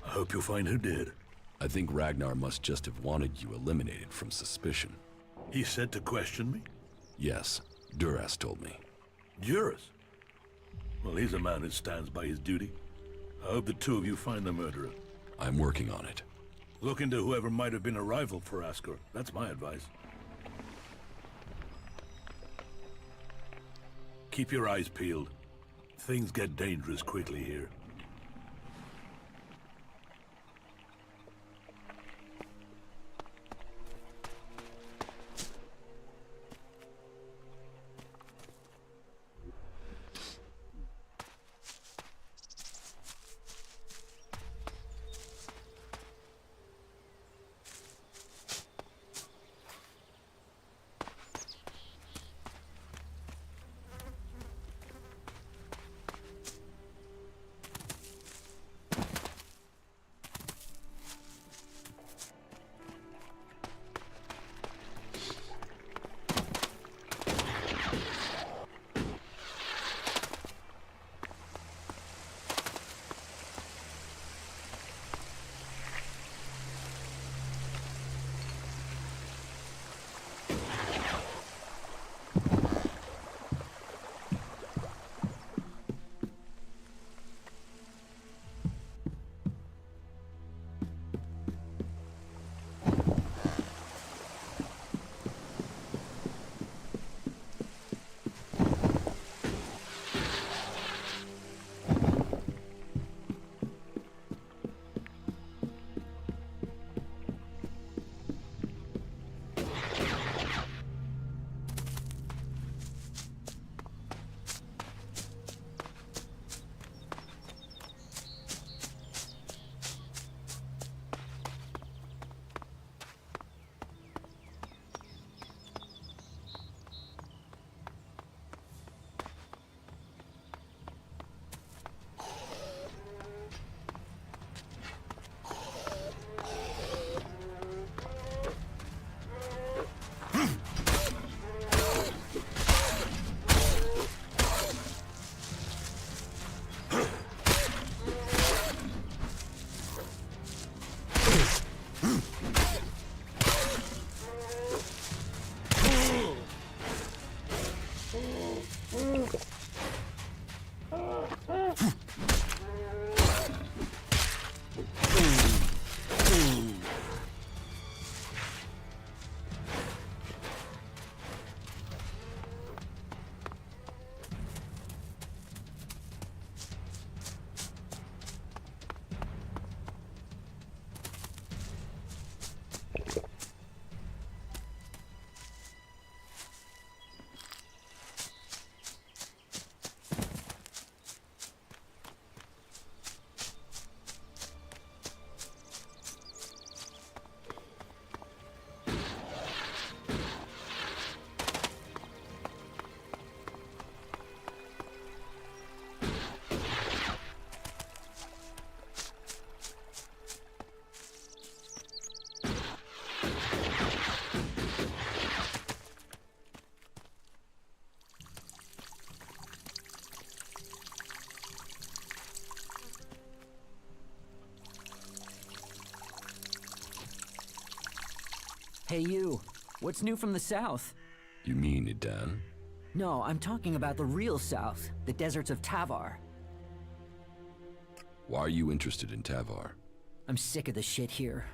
I hope you'll find who did. I think Ragnar must just have wanted you eliminated from suspicion. He said to question me? Yes, Duras told me. Duras? Well, he's a man who stands by his duty. I hope the two of you find the murderer. I'm working on it. Look into whoever might have been a rival for Ascor. That's my advice. Keep your eyes peeled. Things get dangerous quickly here. Hey you, what's new from the south? You mean Idan? No, I'm talking about the real south, the deserts of Tavar. Why are you interested in Tavar? I'm sick of the shit here.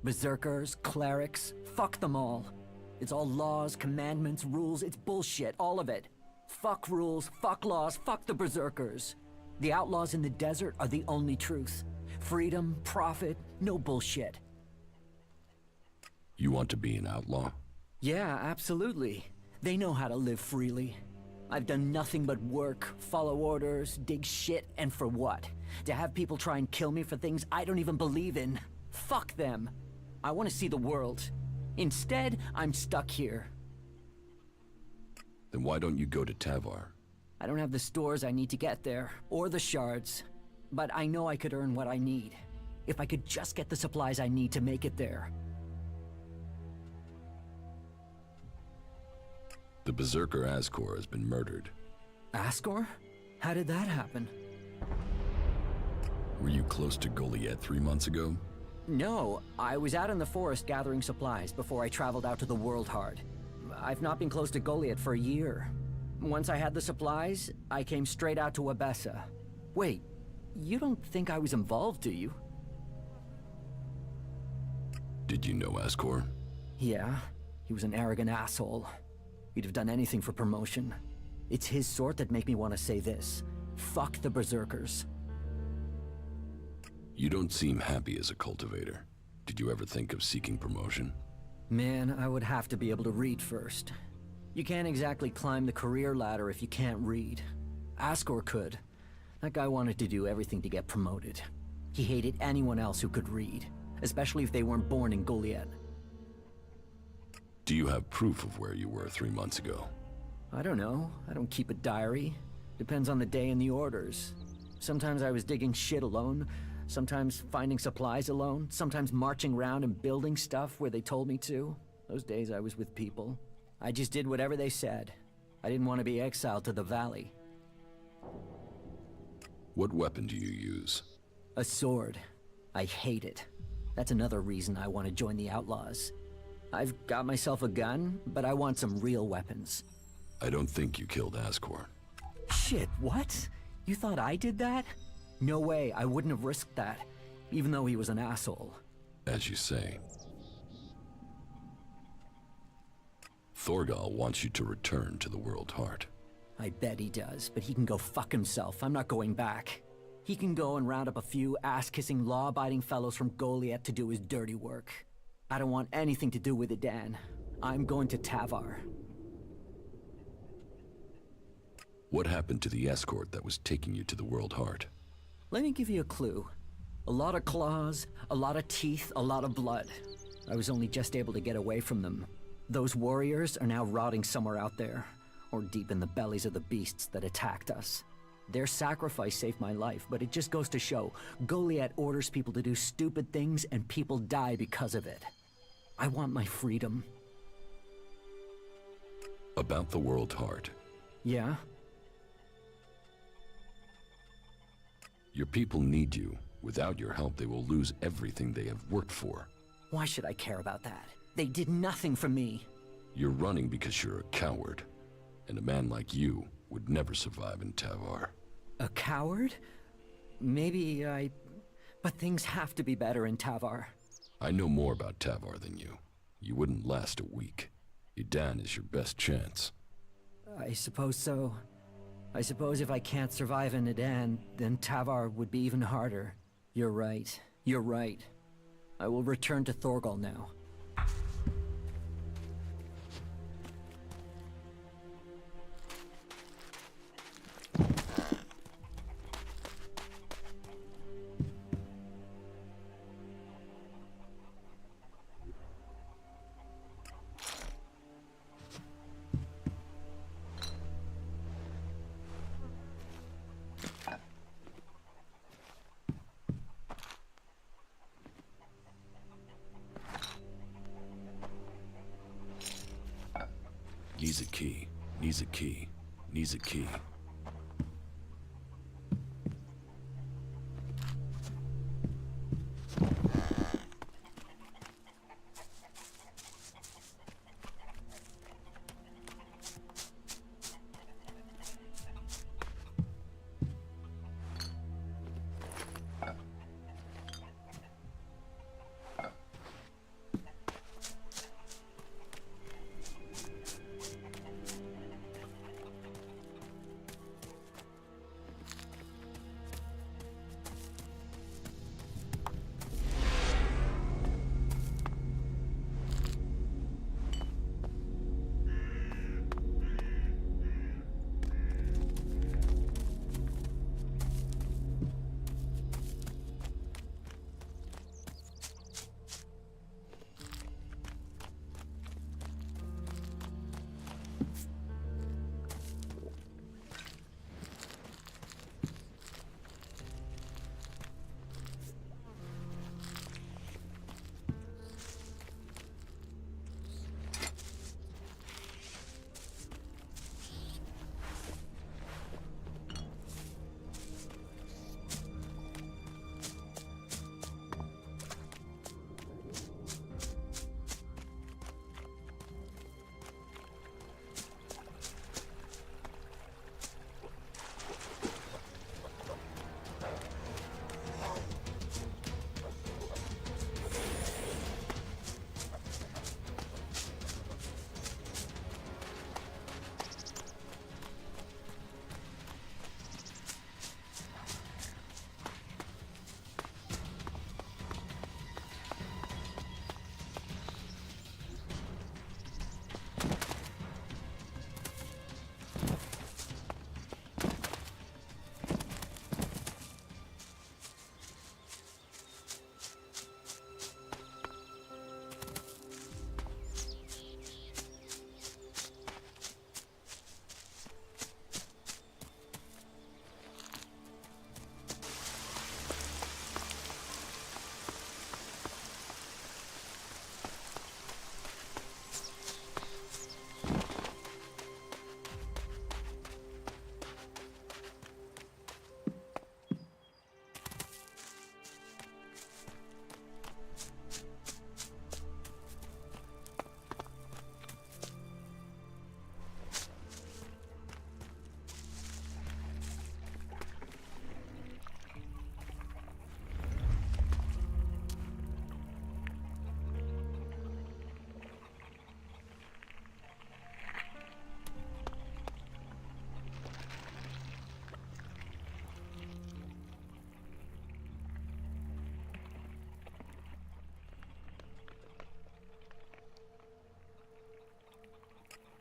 Berserkers, clerics, fuck them all. It's all laws, commandments, rules, it's bullshit, all of it. Fuck rules, fuck laws, fuck the berserkers. The outlaws in the desert are the only truth. Freedom, profit, no bullshit. You want to be an outlaw? Yeah, absolutely. They know how to live freely. I've done nothing but work, follow orders, dig shit, and for what? To have people try and kill me for things I don't even believe in. Fuck them. I want to see the world. Instead, I'm stuck here. Then why don't you go to Tavar? I don't have the stores I need to get there, or the shards. But I know I could earn what I need. If I could just get the supplies I need to make it there. The Berserker Ascor has been murdered. Ascor? How did that happen? Were you close to Goliath 3 months ago? No, I was out in the forest gathering supplies before I traveled out to the World Heart. I've not been close to Goliath for a year. Once I had the supplies, I came straight out to Abessa. Wait, you don't think I was involved, do you? Did you know Ascor? Yeah, he was an arrogant asshole. He'd have done anything for promotion. It's his sort that make me want to say this. Fuck the Berserkers. You don't seem happy as a cultivator. Did you ever think of seeking promotion? Man, I would have to be able to read first. You can't exactly climb the career ladder if you can't read. Ascor could. That guy wanted to do everything to get promoted. He hated anyone else who could read, especially if they weren't born in Goliath. Do you have proof of where you were 3 months ago? I don't know. I don't keep a diary. Depends on the day and the orders. Sometimes I was digging shit alone, sometimes finding supplies alone, sometimes marching around and building stuff where they told me to. Those days I was with people. I just did whatever they said. I didn't want to be exiled to the valley. What weapon do you use? A sword. I hate it. That's another reason I want to join the Outlaws. I've got myself a gun, but I want some real weapons. I don't think you killed Ascor. Shit, what? You thought I did that? No way, I wouldn't have risked that, even though he was an asshole. As you say. Thorgal wants you to return to the World Heart. I bet he does, but he can go fuck himself. I'm not going back. He can go and round up a few ass-kissing, law-abiding fellows from Goliath to do his dirty work. I don't want anything to do with it, Dan. I'm going to Tavar. What happened to the escort that was taking you to the World Heart? Let me give you a clue. A lot of claws, a lot of teeth, a lot of blood. I was only just able to get away from them. Those warriors are now rotting somewhere out there, or deep in the bellies of the beasts that attacked us. Their sacrifice saved my life, but it just goes to show, Goliath orders people to do stupid things and people die because of it. I want my freedom. About the World Heart. Yeah? Your people need you. Without your help, they will lose everything they have worked for. Why should I care about that? They did nothing for me. You're running because you're a coward. And a man like you would never survive in Tavar. A coward? Maybe I... But things have to be better in Tavar. I know more about Tavar than you. You wouldn't last a week. Idan is your best chance. I suppose so. I suppose if I can't survive in Idan, then Tavar would be even harder. You're right. You're right. I will return to Thorgal now. Needs a key. Needs a key. Needs a key.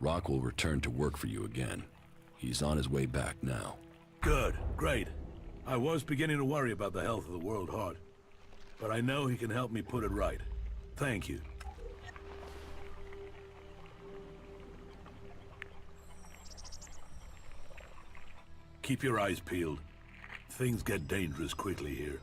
Rock will return to work for you again. He's on his way back now. Good, great. I was beginning to worry about the health of the World Heart, but I know he can help me put it right. Thank you. Keep your eyes peeled. Things get dangerous quickly here.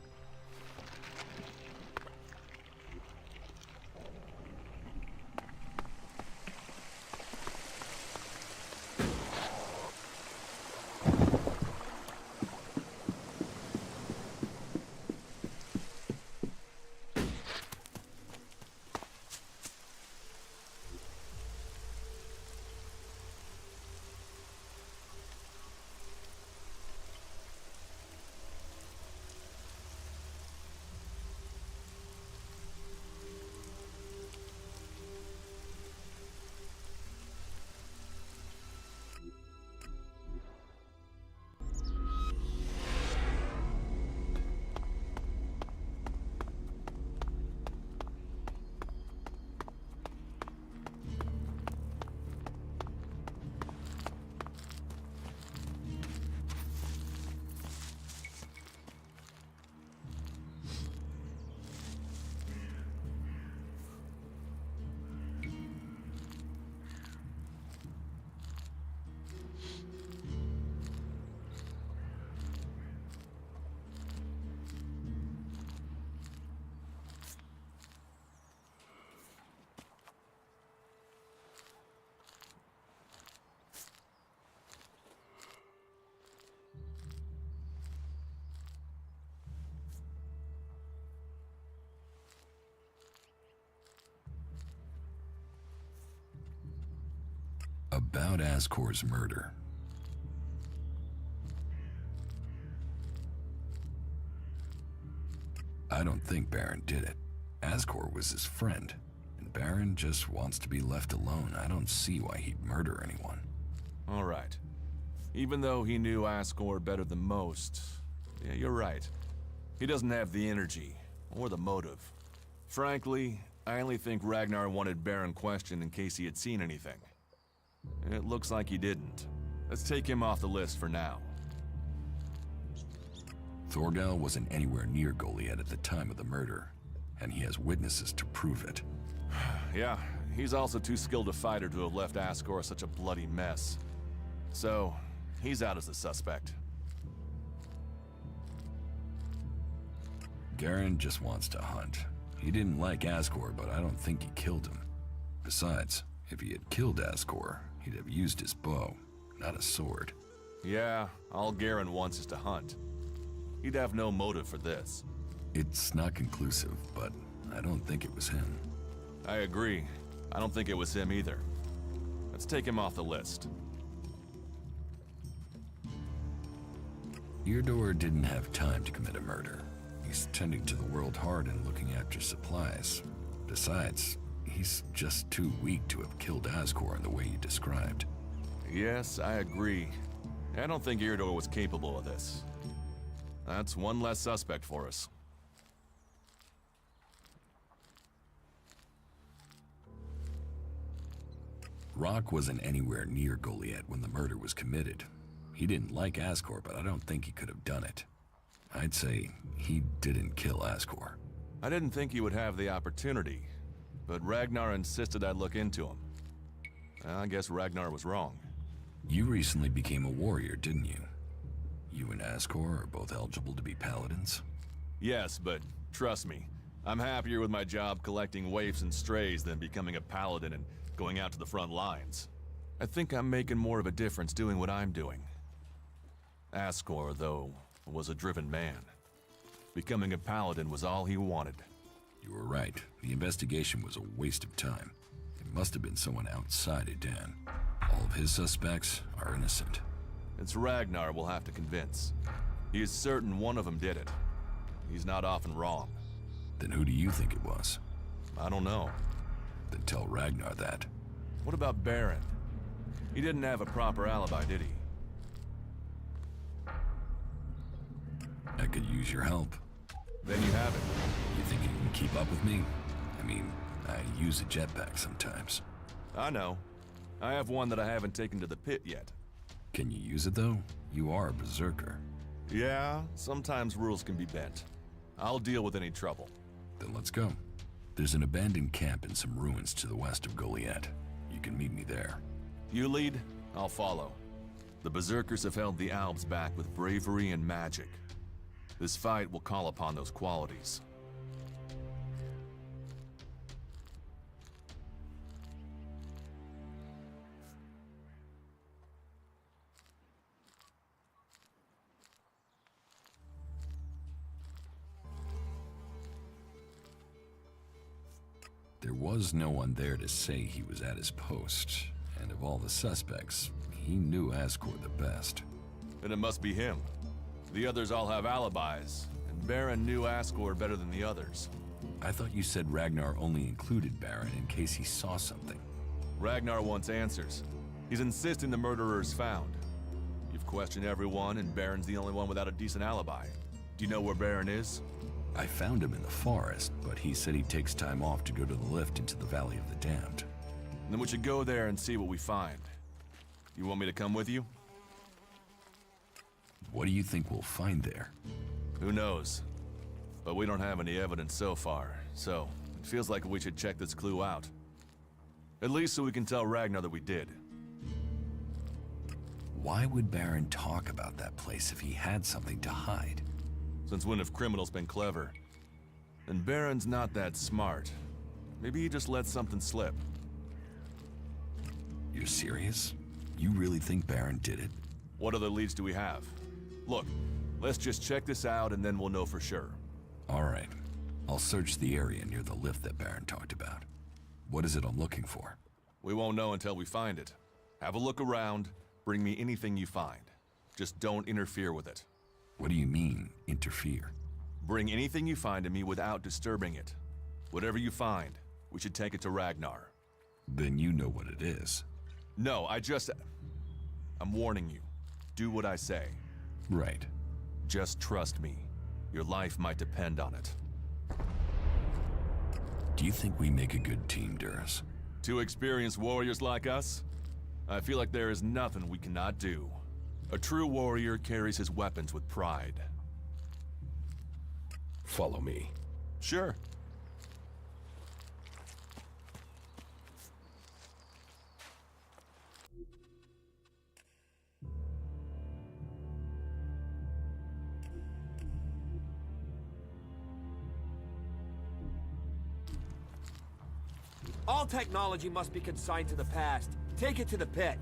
About Ascor's murder. I don't think Baron did it. Ascor was his friend, and Baron just wants to be left alone. I don't see why he'd murder anyone. All right. Even though he knew Ascor better than most, yeah, you're right. He doesn't have the energy, or the motive. Frankly, I only think Ragnar wanted Baron questioned in case he had seen anything. It looks like he didn't. Let's take him off the list for now. Thorgal wasn't anywhere near Goliad at the time of the murder, and he has witnesses to prove it. Yeah, he's also too skilled a fighter to have left Ascor such a bloody mess. So, he's out as a suspect. Garen just wants to hunt. He didn't like Ascor, but I don't think he killed him. Besides, if he had killed Ascor, he'd have used his bow, not a sword. Yeah, all Garen wants is to hunt. He'd have no motive for this. It's not conclusive, but I don't think it was him. I agree. I don't think it was him either. Let's take him off the list. Eardor didn't have time to commit a murder. He's tending to the World Heart and looking after supplies. Besides, he's just too weak to have killed Ascor in the way you described. Yes, I agree. I don't think Eardor was capable of this. That's one less suspect for us. Rock wasn't anywhere near Goliad when the murder was committed. He didn't like Ascor, but I don't think he could have done it. I'd say he didn't kill Ascor. I didn't think he would have the opportunity, but Ragnar insisted I look into him. I guess Ragnar was wrong. You recently became a warrior, didn't you? You and Ascor are both eligible to be paladins? Yes, but trust me, I'm happier with my job collecting waifs and strays than becoming a paladin and going out to the front lines. I think I'm making more of a difference doing what I'm doing. Ascor, though, was a driven man. Becoming a paladin was all he wanted. You were right. The investigation was a waste of time. It must have been someone outside Edan. All of his suspects are innocent. It's Ragnar we'll have to convince. He is certain one of them did it. He's not often wrong. Then who do you think it was? I don't know. Then tell Ragnar that. What about Baron? He didn't have a proper alibi, did he? I could use your help. Then you have it. You think you can keep up with me? I mean, I use a jetpack sometimes. I know. I have one that I haven't taken to the pit yet. Can you use it, though? You are a berserker. Yeah, sometimes rules can be bent. I'll deal with any trouble. Then let's go. There's an abandoned camp in some ruins to the west of Goliath. You can meet me there. You lead, I'll follow. The berserkers have held the Alps back with bravery and magic. This fight will call upon those qualities. There was no one there to say he was at his post, and of all the suspects, he knew Asgore the best. Then it must be him. The others all have alibis, and Baron knew Asgore better than the others. I thought you said Ragnar only included Baron in case he saw something. Ragnar wants answers. He's insisting the murderer is found. You've questioned everyone, and Baron's the only one without a decent alibi. Do you know where Baron is? I found him in the forest, but he said he takes time off to go to the lift into the Valley of the Damned. Then we should go there and see what we find. You want me to come with you? What do you think we'll find there? Who knows? But we don't have any evidence so far, so it feels like we should check this clue out. At least so we can tell Ragnar that we did. Why would Baron talk about that place if he had something to hide? Since when have criminals been clever? And Baron's not that smart. Maybe he just let something slip. You're serious? You really think Baron did it? What other leads do we have? Look, let's just check this out and then we'll know for sure. All right. I'll search the area near the lift that Baron talked about. What is it I'm looking for? We won't know until we find it. Have a look around, bring me anything you find. Just don't interfere with it. What do you mean, interfere? Bring anything you find to me without disturbing it. Whatever you find, we should take it to Ragnar. Then you know what it is. No, I'm warning you. Do what I say. Right. Just trust me. Your life might depend on it. Do you think we make a good team, Duras? Two experienced warriors like us? I feel like there is nothing we cannot do. A true warrior carries his weapons with pride. Follow me. Sure. All technology must be consigned to the past. Take it to the pit.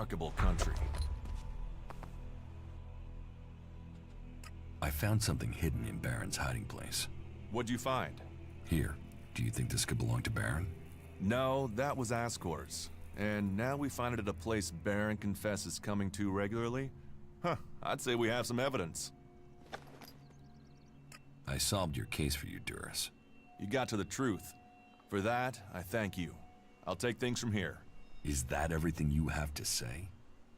remarkable country. I found something hidden in Baron's hiding place. What'd you find? Here. Do you think this could belong to Baron? No, that was Ascor's. And now we find it at a place Baron confesses coming to regularly? Huh, I'd say we have some evidence. I solved your case for you, Duras. You got to the truth. For that, I thank you. I'll take things from here. Is that everything you have to say?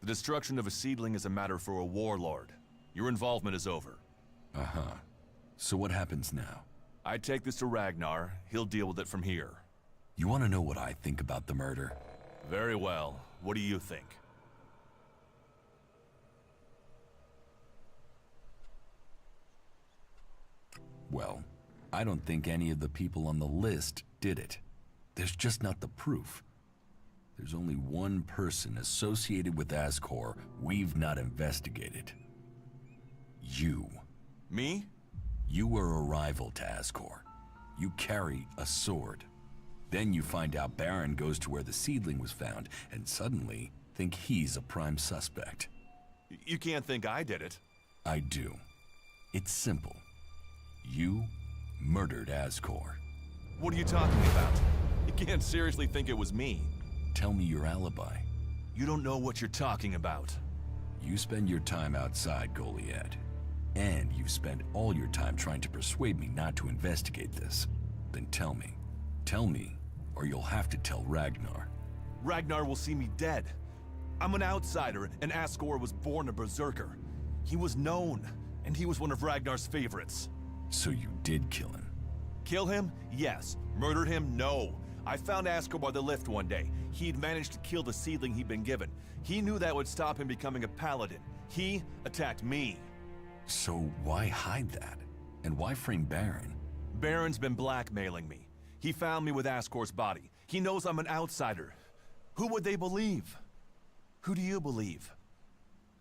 The destruction of a seedling is a matter for a warlord. Your involvement is over. Uh-huh. So what happens now? I take this to Ragnar. He'll deal with it from here. You want to know what I think about the murder? Very well. What do you think? Well, I don't think any of the people on the list did it. There's just not the proof. There's only one person associated with Ascor we've not investigated. You. Me? You were a rival to Ascor. You carry a sword. Then you find out Baron goes to where the seedling was found, and suddenly think he's a prime suspect. You can't think I did it. I do. It's simple. You murdered Ascor. What are you talking about? You can't seriously think it was me. Tell me your alibi. You don't know what you're talking about. You spend your time outside, Goliad. And you've spent all your time trying to persuade me not to investigate this. Then tell me. Tell me, or you'll have to tell Ragnar. Ragnar will see me dead. I'm an outsider, and Ascor was born a berserker. He was known, and he was one of Ragnar's favorites. So you did kill him? Kill him? Yes. Murder him? No. I found Ascor by the lift one day. He'd managed to kill the seedling he'd been given. He knew that would stop him becoming a paladin. He attacked me. So why hide that? And why frame Baron? Baron's been blackmailing me. He found me with Ascor's body. He knows I'm an outsider. Who would they believe? Who do you believe?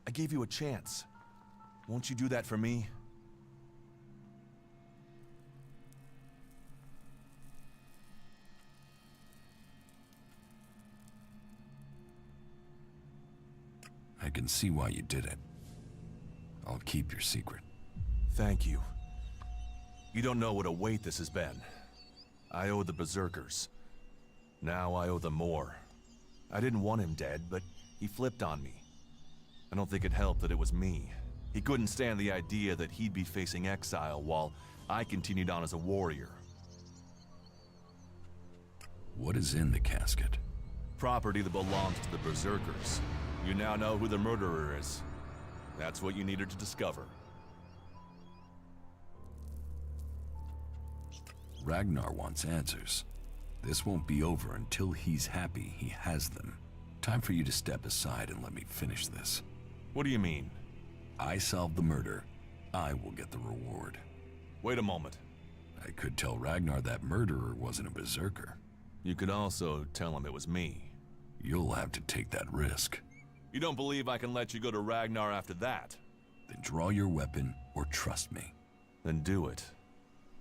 I gave you a chance. Won't you do that for me? I can see why you did it. I'll keep your secret. Thank you. You don't know what a weight this has been. I owe the Berserkers. Now I owe them more. I didn't want him dead, but he flipped on me. I don't think it helped that it was me. He couldn't stand the idea that he'd be facing exile while I continued on as a warrior. What is in the casket? Property that belongs to the Berserkers. You now know who the murderer is. That's what you needed to discover. Ragnar wants answers. This won't be over until he's happy he has them. Time for you to step aside and let me finish this. What do you mean? I solved the murder. I will get the reward. Wait a moment. I could tell Ragnar that murderer wasn't a berserker. You could also tell him it was me. You'll have to take that risk. You don't believe I can let you go to Ragnar after that? Then draw your weapon or trust me. Then do it.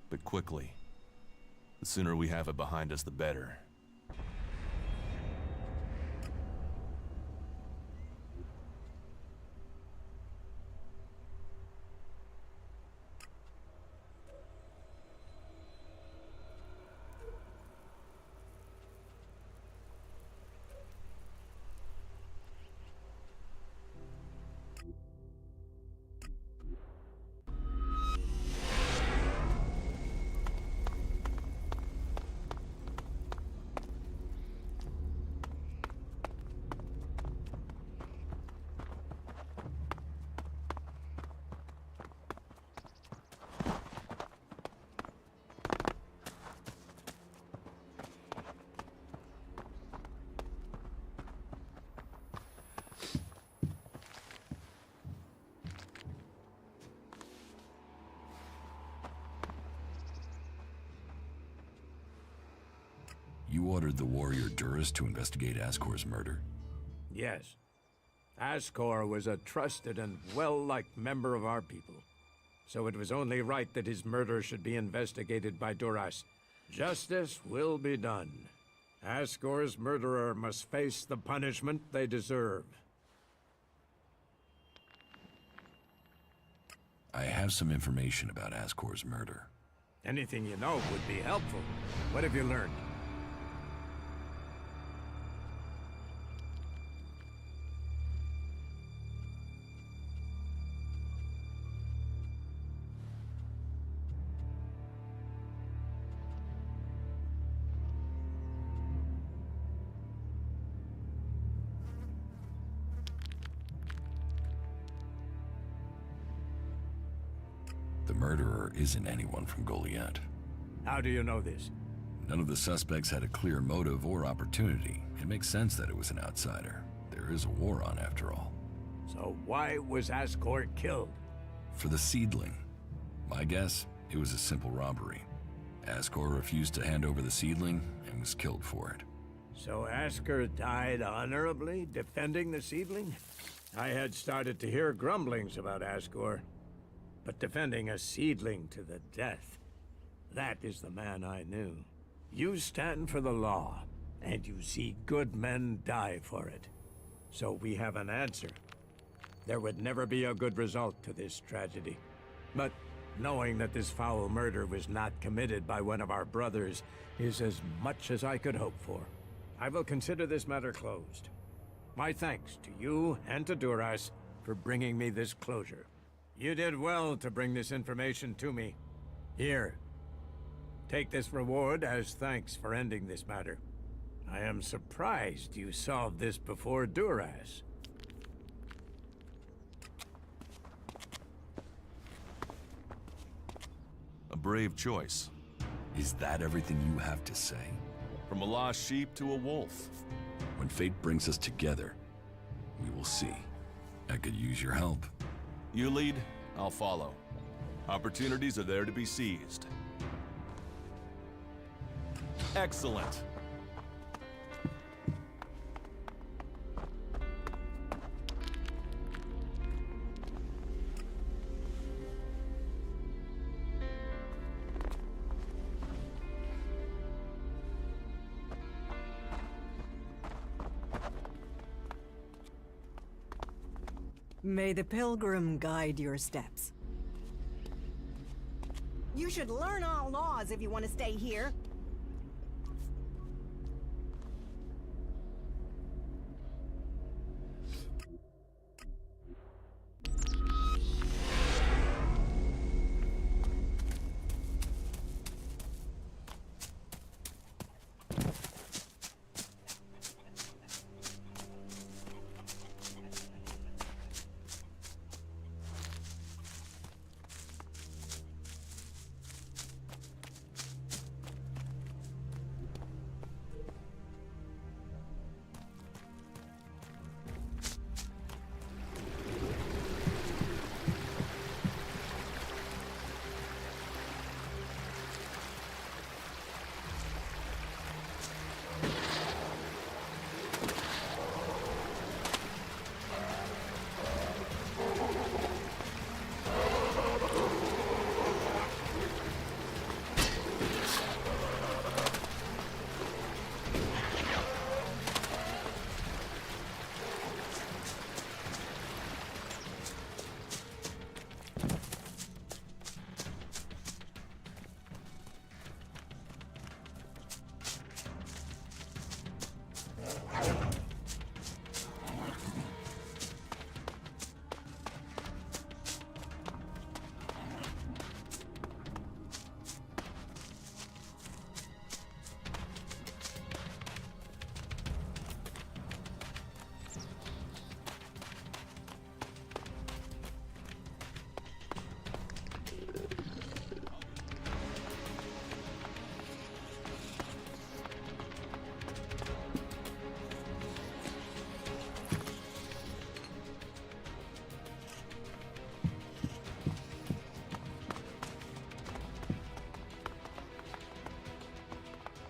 But quickly. The sooner we have it behind us, the better. You ordered the warrior Duras to investigate Ascor's murder? Yes. Ascor was a trusted and well-liked member of our people. So it was only right that his murder should be investigated by Duras. Justice will be done. Ascor's murderer must face the punishment they deserve. I have some information about Ascor's murder. Anything you know would be helpful. What have you learned? The murderer isn't anyone from Goliath. How do you know this? None of the suspects had a clear motive or opportunity. It makes sense that it was an outsider. There is a war on, after all. So why was Ascor killed? For the seedling. My guess, it was a simple robbery. Ascor refused to hand over the seedling and was killed for it. So Ascor died honorably, defending the seedling? I had started to hear grumblings about Ascor. But defending a seedling to the death, that is the man I knew. You stand for the law, and you see good men die for it. So we have an answer. There would never be a good result to this tragedy. But knowing that this foul murder was not committed by one of our brothers is as much as I could hope for. I will consider this matter closed. My thanks to you and to Duras for bringing me this closure. You did well to bring this information to me. Here, take this reward as thanks for ending this matter. I am surprised you solved this before Duras. A brave choice. Is that everything you have to say? From a lost sheep to a wolf. When fate brings us together, we will see. I could use your help. You lead, I'll follow. Opportunities are there to be seized. Excellent. May the pilgrim guide your steps. You should learn all laws if you want to stay here.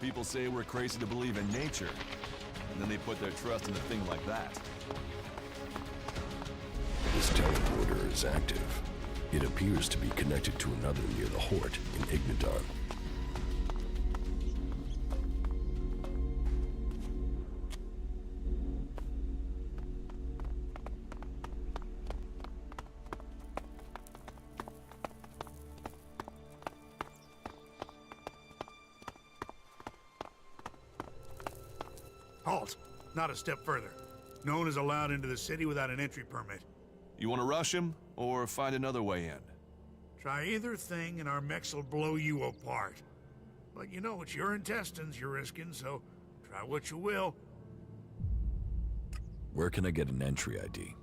People say we're crazy to believe in nature, and then they put their trust in a thing like that. This teleporter is active. It appears to be connected to another near the Hort in Igniton. Halt! Not a step further. No one is allowed into the city without an entry permit. You want to rush him, or find another way in? Try either thing and our mechs will blow you apart. But you know, it's your intestines you're risking, so try what you will. Where can I get an entry ID?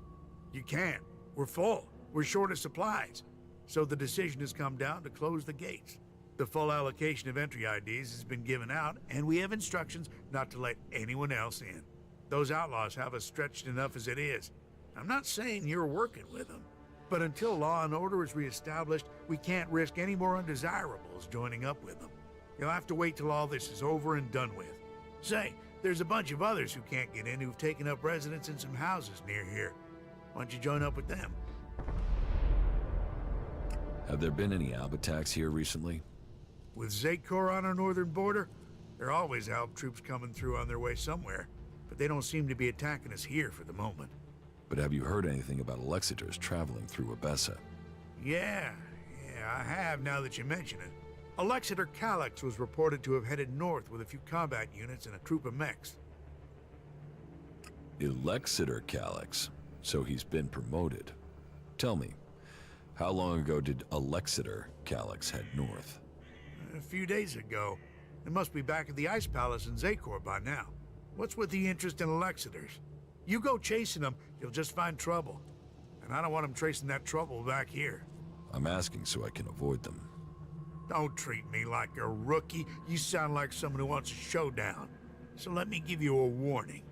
You can't. We're full. We're short of supplies. So the decision has come down to close the gates. The full allocation of entry IDs has been given out, and we have instructions not to let anyone else in. Those outlaws have us stretched enough as it is. I'm not saying you're working with them, but until law and order is reestablished, we can't risk any more undesirables joining up with them. You'll have to wait till all this is over and done with. Say, there's a bunch of others who can't get in who've taken up residence in some houses near here. Why don't you join up with them? Have there been any Alb attacks here recently? With Zakor on our northern border, there are always Alb troops coming through on their way somewhere, but they don't seem to be attacking us here for the moment. But have you heard anything about Alexiters traveling through Abessa? Yeah, I have now that you mention it. Alexiter Calyx was reported to have headed north with a few combat units and a troop of mechs. Alexiter Calyx? So he's been promoted. Tell me, how long ago did Alexiter Calyx head north? A few days ago. They must be back at the Ice Palace in Zakor by now. What's with the interest in Alexiters? You go chasing them, you'll just find trouble. And I don't want them tracing that trouble back here. I'm asking so I can avoid them. Don't treat me like a rookie. You sound like someone who wants a showdown. So let me give you a warning.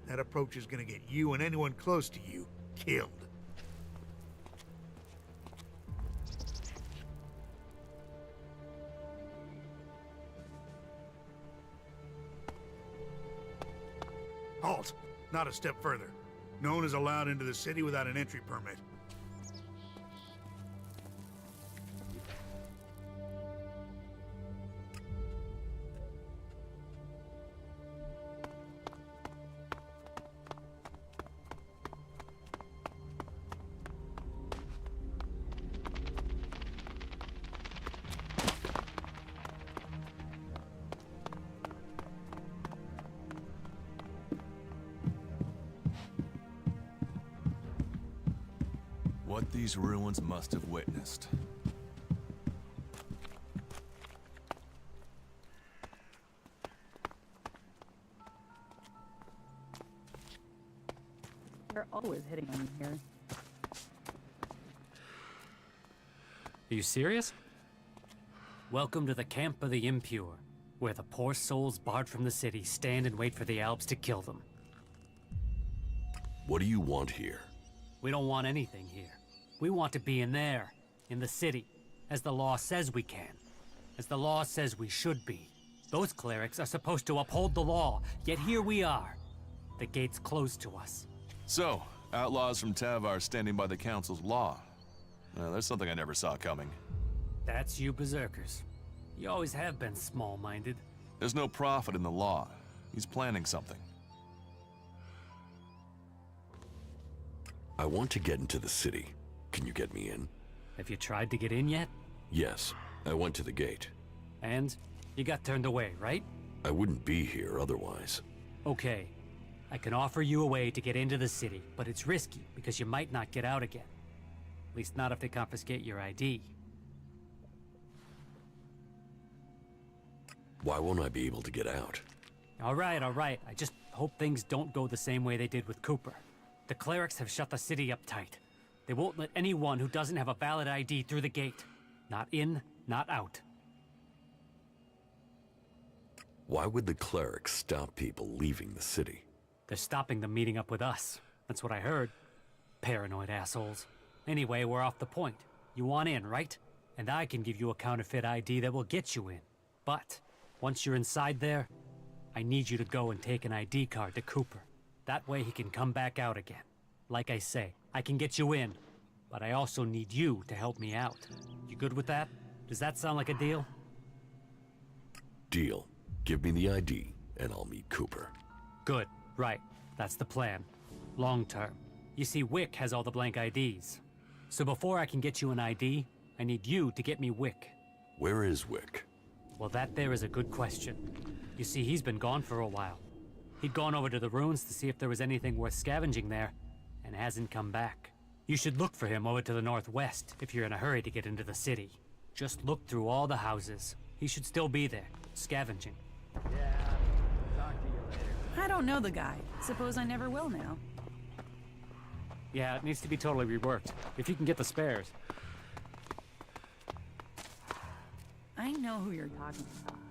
That approach is gonna get you and anyone close to you killed. Halt! Not a step further. No one is allowed into the city without an entry permit. What these ruins must have witnessed. They're always hitting on me here. Are you serious? Welcome to the camp of the impure, where the poor souls barred from the city stand and wait for the Alps to kill them. What do you want here? We don't want anything here. We want to be in there, in the city, as the law says we can, as the law says we should be. Those clerics are supposed to uphold the law, yet here we are. The gate's closed to us. So, outlaws from Tavar standing by the Council's law. There's something I never saw coming. That's you berserkers. You always have been small-minded. There's no profit in the law. He's planning something. I want to get into the city. Can you get me in? Have you tried to get in yet? Yes, I went to the gate. And? You got turned away, right? I wouldn't be here otherwise. Okay. I can offer you a way to get into the city, but it's risky because you might not get out again. At least not if they confiscate your ID. Why won't I be able to get out? All right. I just hope things don't go the same way they did with Cooper. The clerics have shut the city up tight. They won't let anyone who doesn't have a valid ID through the gate. Not in, not out. Why would the clerics stop people leaving the city? They're stopping them meeting up with us. That's what I heard. Paranoid assholes. Anyway, we're off the point. You want in, right? And I can give you a counterfeit ID that will get you in. But, once you're inside there, I need you to go and take an ID card to Cooper. That way he can come back out again. Like I say, I can get you in, but I also need you to help me out. You good with that? Does that sound like a deal? Deal. Give me the ID, and I'll meet Cooper. Good. Right. That's the plan. Long term. You see, Wick has all the blank IDs. So before I can get you an ID, I need you to get me Wick. Where is Wick? Well, that there is a good question. You see, he's been gone for a while. He'd gone over to the ruins to see if there was anything worth scavenging there, and hasn't come back. You should look for him over to the northwest if you're in a hurry to get into the city. Just look through all the houses. He should still be there, scavenging. I don't know the guy. Suppose I never will now. Yeah, it needs to be totally reworked, if you can get the spares. I know who you're talking about.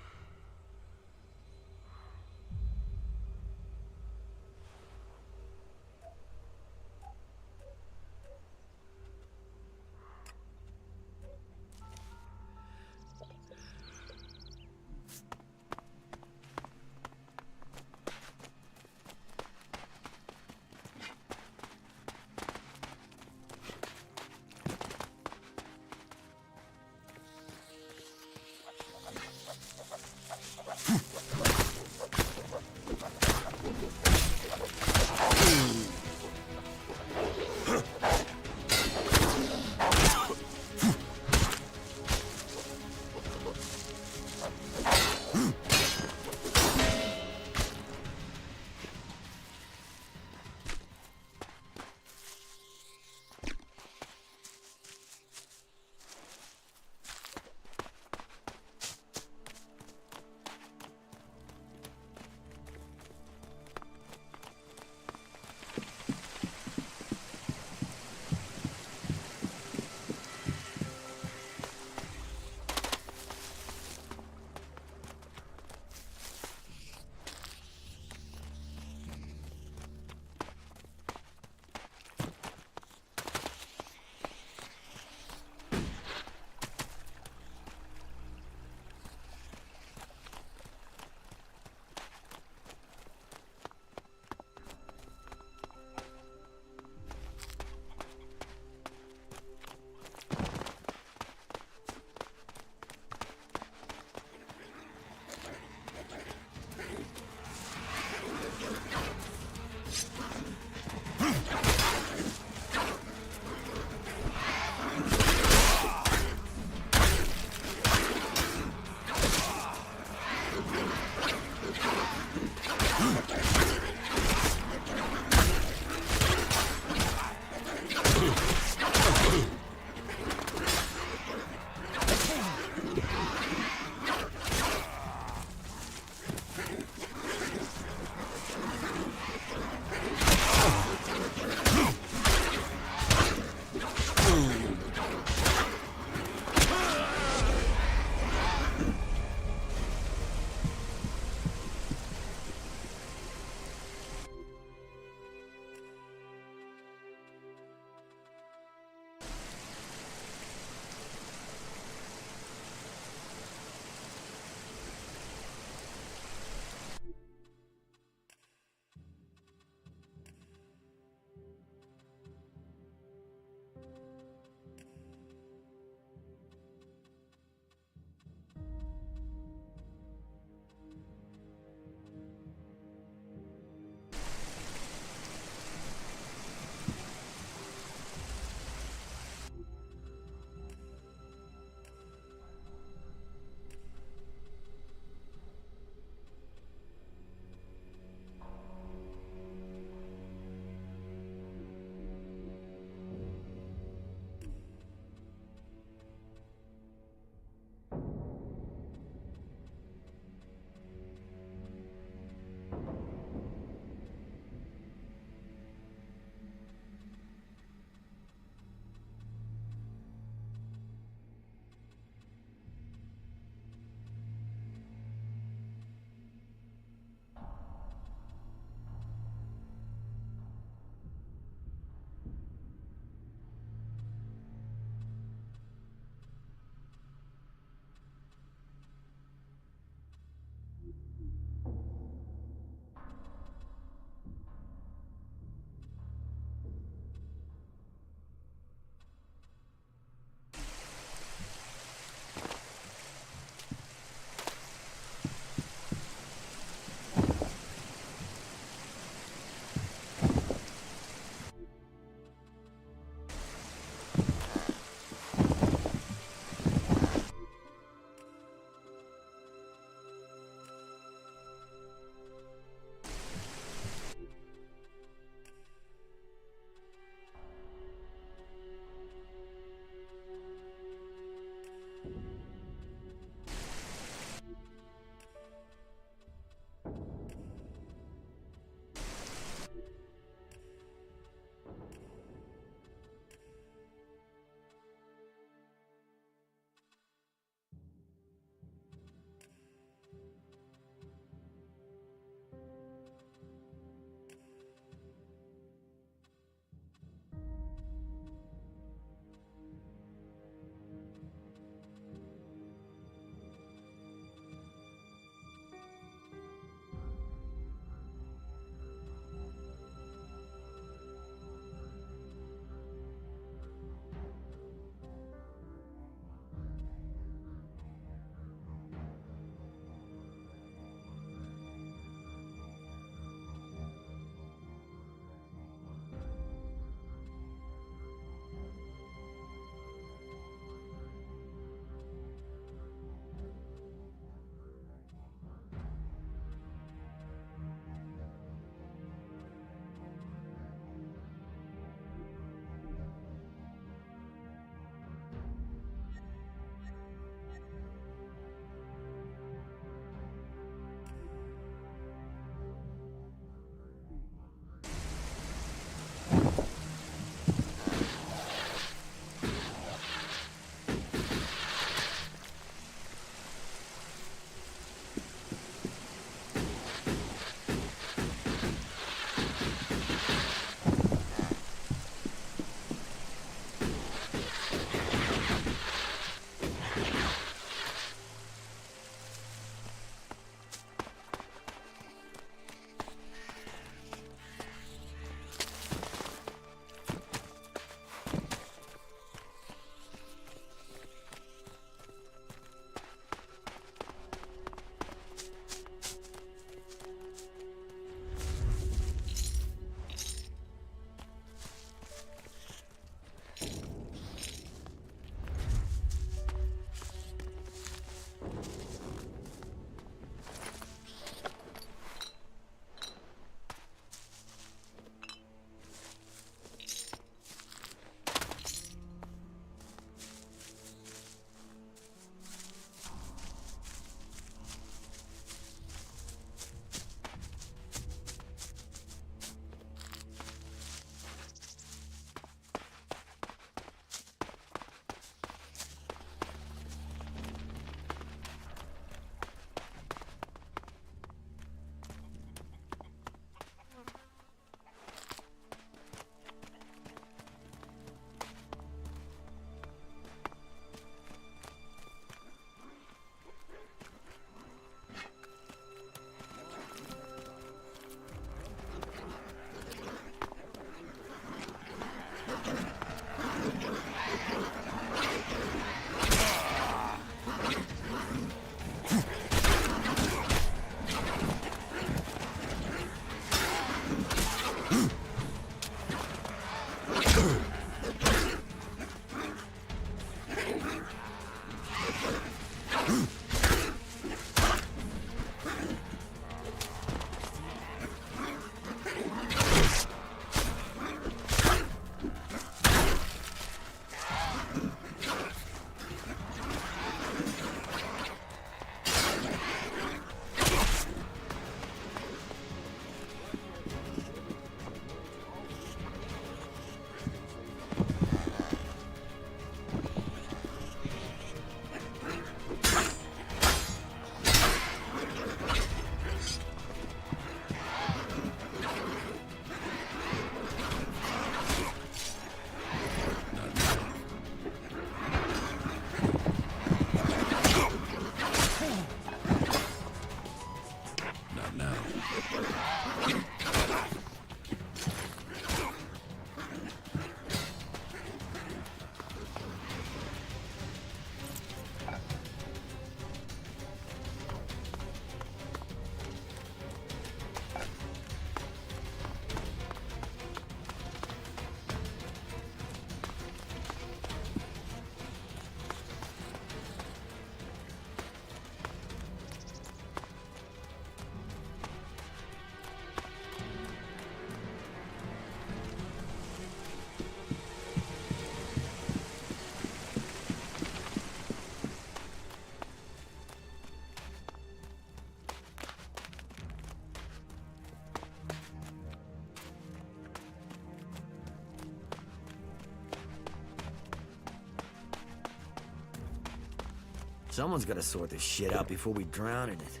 Someone's gotta sort this shit out before we drown in it.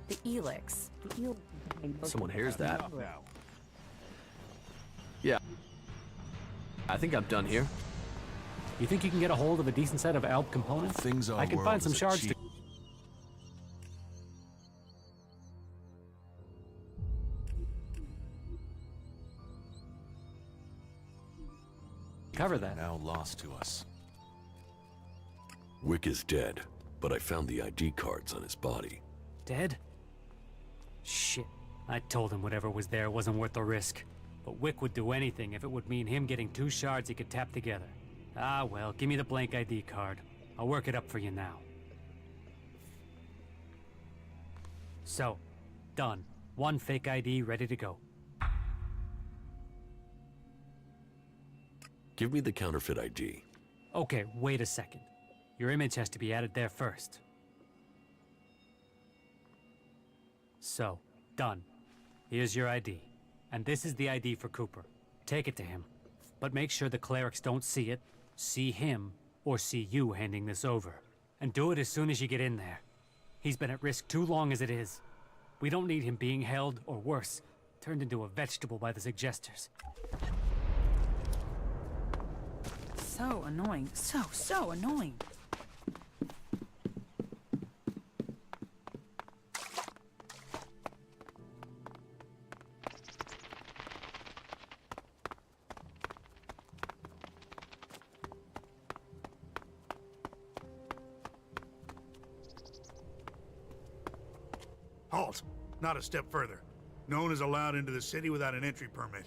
The ELEX. Someone hears that. Yeah. I think I'm done here. You think you can get a hold of a decent set of ALP components? Things our I can world find some is a shards cheap- to... cover that. Now lost to us. Wick is dead, but I found the ID cards on his body. Dead? Shit. I told him whatever was there wasn't worth the risk. But Wick would do anything if it would mean him getting 2 shards he could tap together. Ah, well, give me the blank ID card. I'll work it up for you now. So, done. 1 fake ID ready to go. Give me the counterfeit ID. Okay, wait a second. Your image has to be added there first. So, done. Here's your ID. And this is the ID for Cooper. Take it to him. But make sure the clerics don't see it, see him, or see you handing this over. And do it as soon as you get in there. He's been at risk too long as it is. We don't need him being held, or worse, turned into a vegetable by the suggesters. So annoying. So annoying. Halt! Not a step further. No one is allowed into the city without an entry permit.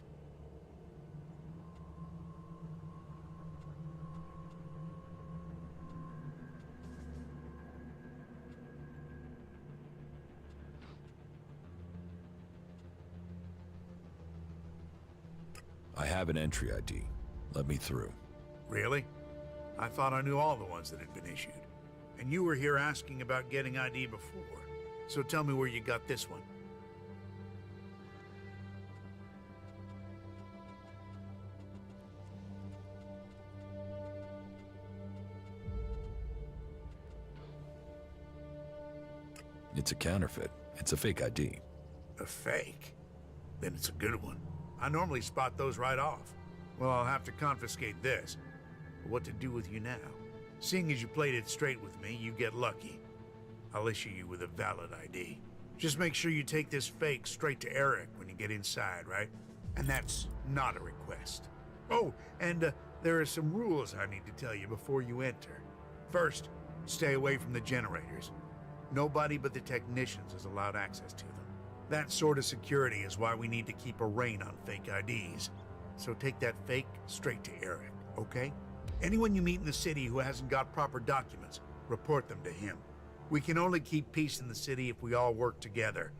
I have an entry ID. Let me through. Really? I thought I knew all the ones that had been issued. And you were here asking about getting ID before. So tell me where you got this one. It's a counterfeit. It's a fake ID. A fake? Then it's a good one. I normally spot those right off. Well, I'll have to confiscate this. But what to do with you now? Seeing as you played it straight with me, you get lucky. I'll issue you with a valid ID. Just make sure you take this fake straight to Eric when you get inside, right? And that's not a request. Oh, and there are some rules I need to tell you before you enter. First, stay away from the generators. Nobody but the technicians is allowed access to them. That sort of security is why we need to keep a rein on fake IDs. So take that fake straight to Eric, okay? Anyone you meet in the city who hasn't got proper documents, report them to him. We can only keep peace in the city if we all work together,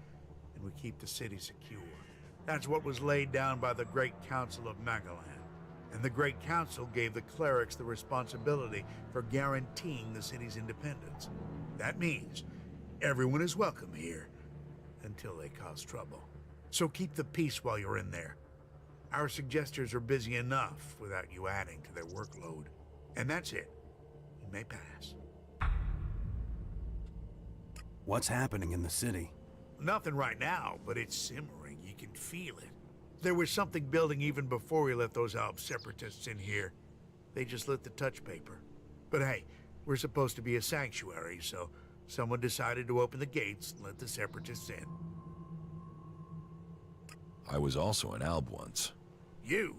and we keep the city secure. That's what was laid down by the Great Council of Magalan. And the Great Council gave the clerics the responsibility for guaranteeing the city's independence. That means everyone is welcome here, until they cause trouble. So keep the peace while you're in there. Our suggesters are busy enough without you adding to their workload. And that's it. You may pass. What's happening in the city? Nothing right now, but it's simmering. You can feel it. There was something building even before we let those Alp separatists in here. They just lit the touch paper. But hey, we're supposed to be a sanctuary, so someone decided to open the gates and let the separatists in. I was also an Alb once. You?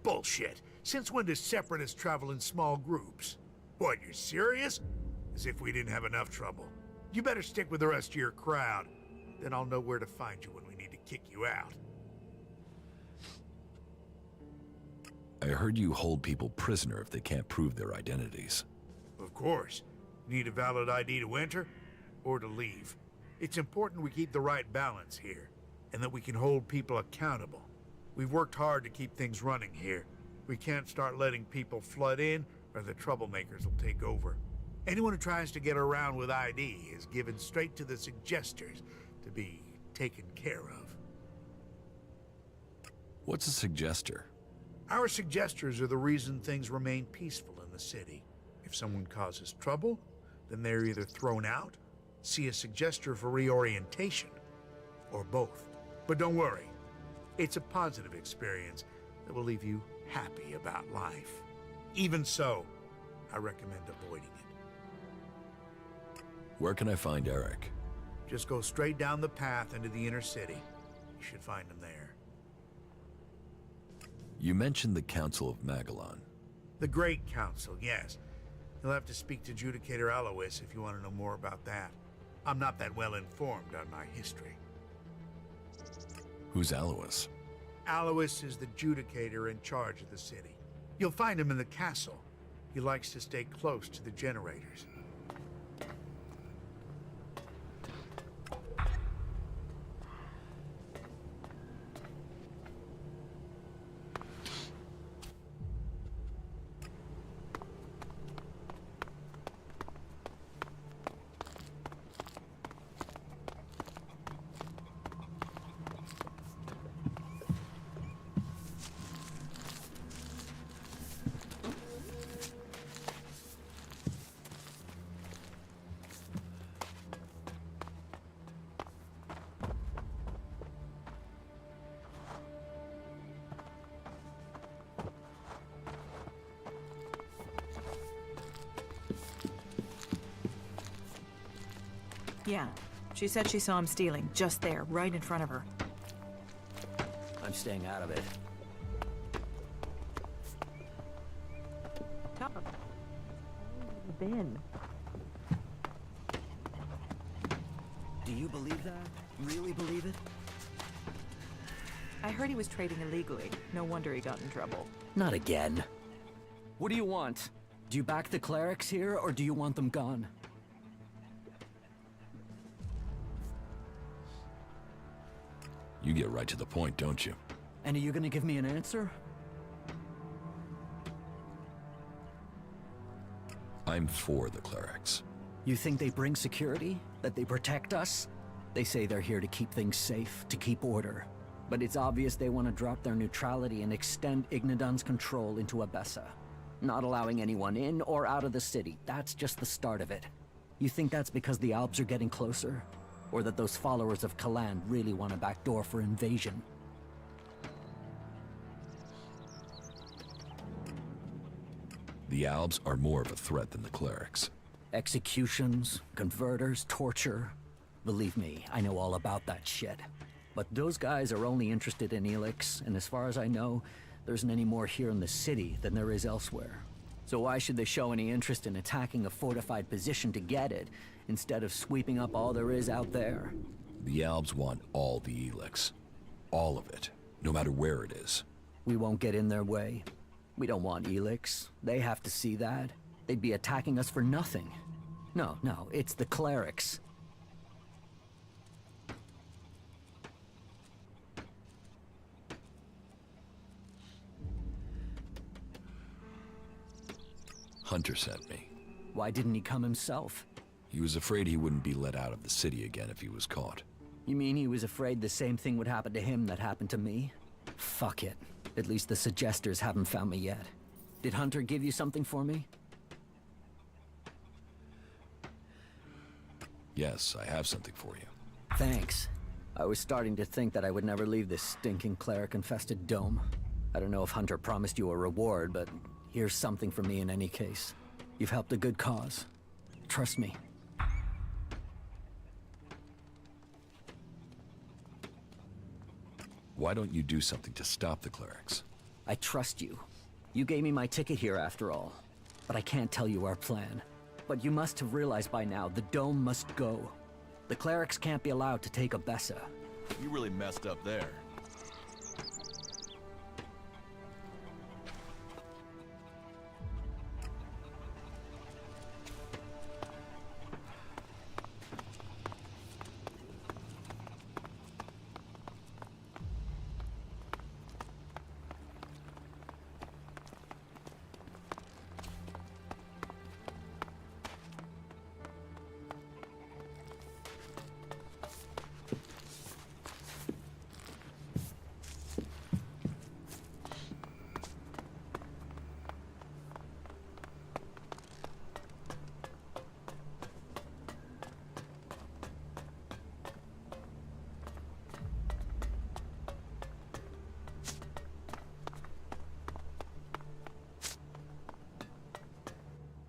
Bullshit. Since when do separatists travel in small groups? What, you're serious? As if we didn't have enough trouble. You better stick with the rest of your crowd. Then I'll know where to find you when we need to kick you out. I heard you hold people prisoner if they can't prove their identities. Of course. Need a valid ID to enter or to leave. It's important we keep the right balance here, and that we can hold people accountable. We've worked hard to keep things running here. We can't start letting people flood in, or the troublemakers will take over. Anyone who tries to get around with ID is given straight to the suggesters to be taken care of. What's a suggester? Our suggesters are the reason things remain peaceful in the city. If someone causes trouble, then they're either thrown out, see a suggester for reorientation, or both. But don't worry, it's a positive experience that will leave you happy about life. Even so, I recommend avoiding it. Where can I find Eric? Just go straight down the path into the inner city. You should find him there. You mentioned the Council of Magellan. The Great Council, yes. You'll have to speak to Judicator Alois if you want to know more about that. I'm not that well informed on my history. Who's Alois? Alois is the Judicator in charge of the city. You'll find him in the castle. He likes to stay close to the generators. Yeah. She said she saw him stealing, just there, right in front of her. I'm staying out of it. Ben. Do you believe that? Really believe it? I heard he was trading illegally. No wonder he got in trouble. Not again. What do you want? Do you back the clerics here, or do you want them gone? You get right to the point, don't you? And are you gonna give me an answer? I'm for the clerics. You think they bring security? That they protect us? They say they're here to keep things safe, to keep order. But it's obvious they want to drop their neutrality and extend Ignadon's control into Abessa. Not allowing anyone in or out of the city. That's just the start of it. You think that's because the Alps are getting closer? Or that those followers of Kalan really want a backdoor for invasion? The Albs are more of a threat than the clerics. Executions, converters, torture. Believe me, I know all about that shit. But those guys are only interested in ELEX, and as far as I know, there isn't any more here in the city than there is elsewhere. So why should they show any interest in attacking a fortified position to get it, instead of sweeping up all there is out there? The Albs want all the ELEX. All of it, no matter where it is. We won't get in their way. We don't want ELEX. They have to see that. They'd be attacking us for nothing. No, it's the clerics. Hunter sent me. Why didn't he come himself? He was afraid he wouldn't be let out of the city again if he was caught. You mean he was afraid the same thing would happen to him that happened to me? Fuck it. At least the suggesters haven't found me yet. Did Hunter give you something for me? Yes, I have something for you. Thanks. I was starting to think that I would never leave this stinking cleric-infested dome. I don't know if Hunter promised you a reward, but here's something for me in any case. You've helped a good cause. Trust me. Why don't you do something to stop the clerics? I trust you. You gave me my ticket here after all. But I can't tell you our plan. But you must have realized by now, the dome must go. The clerics can't be allowed to take Abessa. You really messed up there.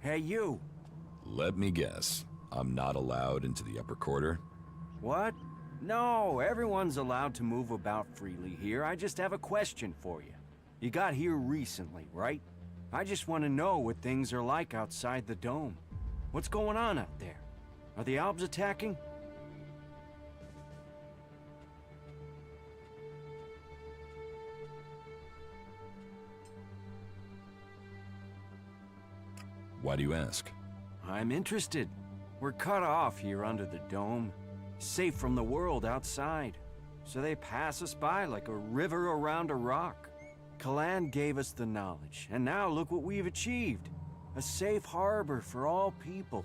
Hey, you! Let me guess. I'm not allowed into the upper quarter? What? No, everyone's allowed to move about freely here. I just have a question for you. You got here recently, right? I just want to know what things are like outside the dome. What's going on out there? Are the Albs attacking? Why do you ask? I'm interested. We're cut off here under the dome, safe from the world outside. So they pass us by like a river around a rock. Kalan gave us the knowledge, and now look what we've achieved. A safe harbor for all people.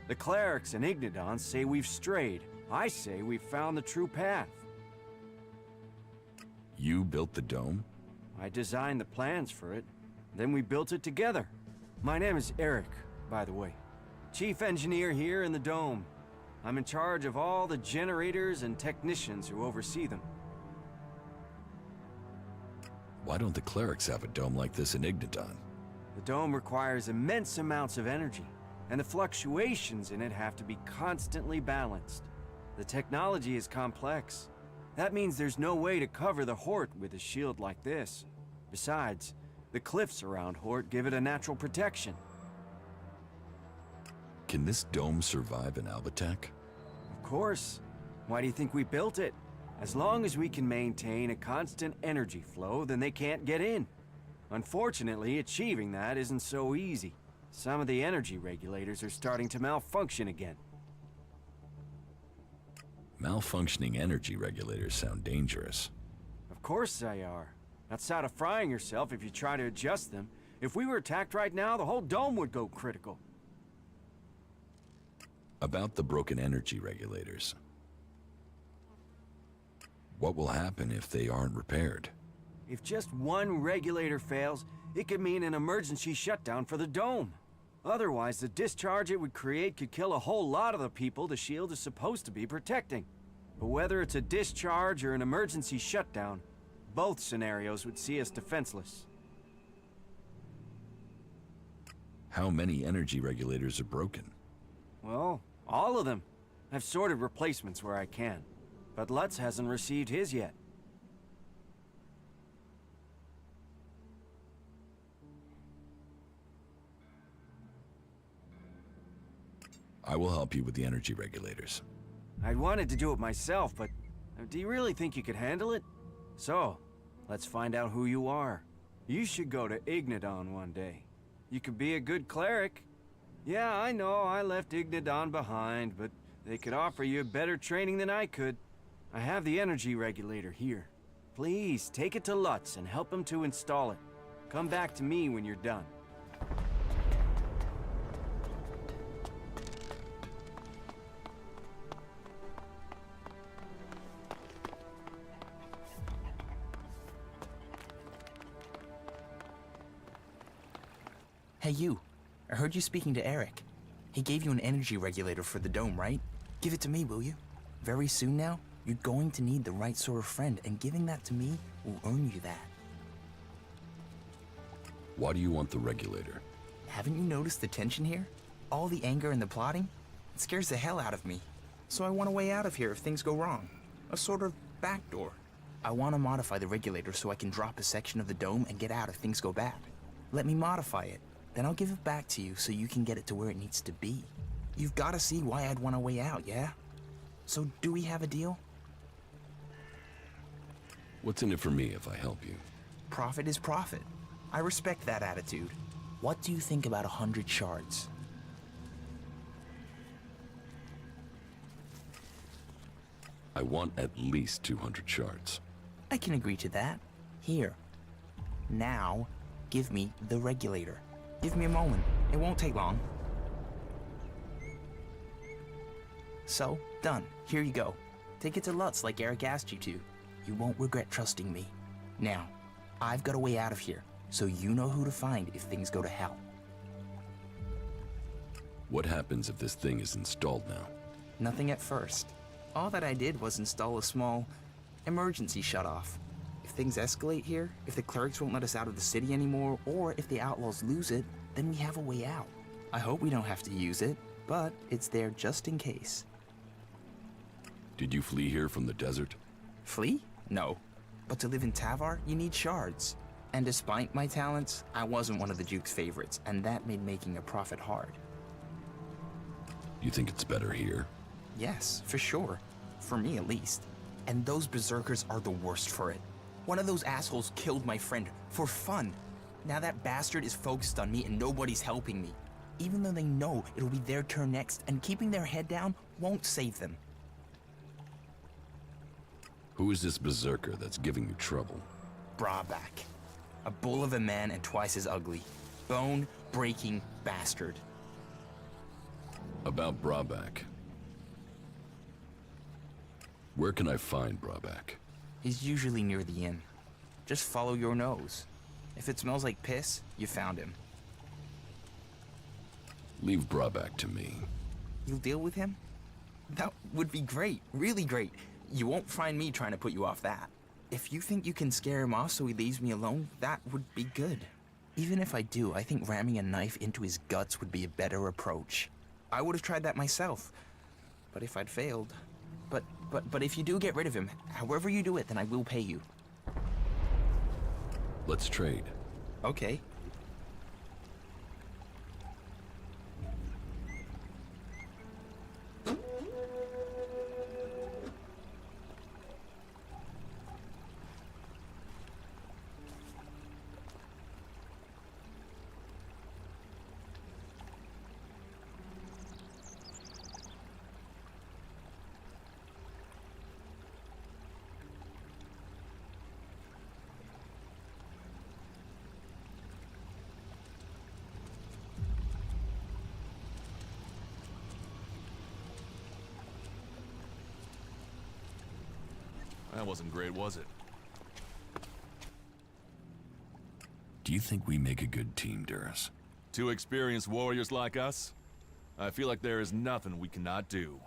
The clerics and Ignadons say we've strayed. I say we've found the true path. You built the dome? I designed the plans for it, then we built it together. My name is Eric, by the way. Chief engineer here in the dome. I'm in charge of all the generators and technicians who oversee them. Why don't the clerics have a dome like this in Ignadon? The dome requires immense amounts of energy, and the fluctuations in it have to be constantly balanced. The technology is complex. That means there's no way to cover the Hort with a shield like this. Besides, the cliffs around Hort give it a natural protection. Can this dome survive an Alb attack? Of course. Why do you think we built it? As long as we can maintain a constant energy flow, then they can't get in. Unfortunately, achieving that isn't so easy. Some of the energy regulators are starting to malfunction again. Malfunctioning energy regulators sound dangerous. Of course they are. Outside of frying yourself if you try to adjust them. If we were attacked right now, the whole dome would go critical. About the broken energy regulators. What will happen if they aren't repaired? If just one regulator fails, it could mean an emergency shutdown for the dome. Otherwise, the discharge it would create could kill a whole lot of the people the shield is supposed to be protecting. But whether it's a discharge or an emergency shutdown, both scenarios would see us defenseless. How many energy regulators are broken? Well, all of them. I've sorted replacements where I can. But Lutz hasn't received his yet. I will help you with the energy regulators. I'd wanted to do it myself, but do you really think you could handle it? So, let's find out who you are. You should go to Ignadon one day. You could be a good cleric. Yeah, I know I left Ignadon behind, but they could offer you better training than I could. I have the energy regulator here. Please, take it to Lutz and help him to install it. Come back to me when you're done. Hey, you. I heard you speaking to Eric. He gave you an energy regulator for the dome, right? Give it to me, will you? Very soon now, you're going to need the right sort of friend, and giving that to me will earn you that. Why do you want the regulator? Haven't you noticed the tension here? All the anger and the plotting? It scares the hell out of me. So I want a way out of here if things go wrong. A sort of backdoor. I want to modify the regulator so I can drop a section of the dome and get out if things go bad. Let me modify it. Then I'll give it back to you so you can get it to where it needs to be. You've got to see why I'd want a way out, yeah? So do we have a deal? What's in it for me if I help you? Profit is profit. I respect that attitude. What do you think about 100 shards? I want at least 200 shards. I can agree to that. Here. Now, give me the regulator. Give me a moment. It won't take long. So, done. Here you go. Take it to Lutz like Eric asked you to. You won't regret trusting me. Now, I've got a way out of here, so you know who to find if things go to hell. What happens if this thing is installed now? Nothing at first. All that I did was install a small emergency shutoff. If things escalate here, if the clerics won't let us out of the city anymore, or if the outlaws lose it, then we have a way out. I hope we don't have to use it, but it's there just in case. Did you flee here from the desert? Flee? No. But to live in Tavar, you need shards. And despite my talents, I wasn't one of the Duke's favorites, and that made making a profit hard. You think it's better here? Yes, for sure. For me, at least. And those berserkers are the worst for it. One of those assholes killed my friend for fun. Now that bastard is focused on me and nobody's helping me. Even though they know it'll be their turn next, and keeping their head down won't save them. Who is this berserker that's giving you trouble? Brabak. A bull of a man and twice as ugly. Bone-breaking bastard. About Brabak. Where can I find Brabak? He's usually near the inn. Just follow your nose. If it smells like piss, you found him. Leave Brabak to me. You'll deal with him? That would be great, really great. You won't find me trying to put you off that. If you think you can scare him off so he leaves me alone, that would be good. Even if I do, I think ramming a knife into his guts would be a better approach. I would have tried that myself. But if I'd failed... But if you do get rid of him, however you do it, then I will pay you. Let's trade. Okay. That wasn't great, was it? Do you think we make a good team, Duras? Two experienced warriors like us? I feel like there is nothing we cannot do.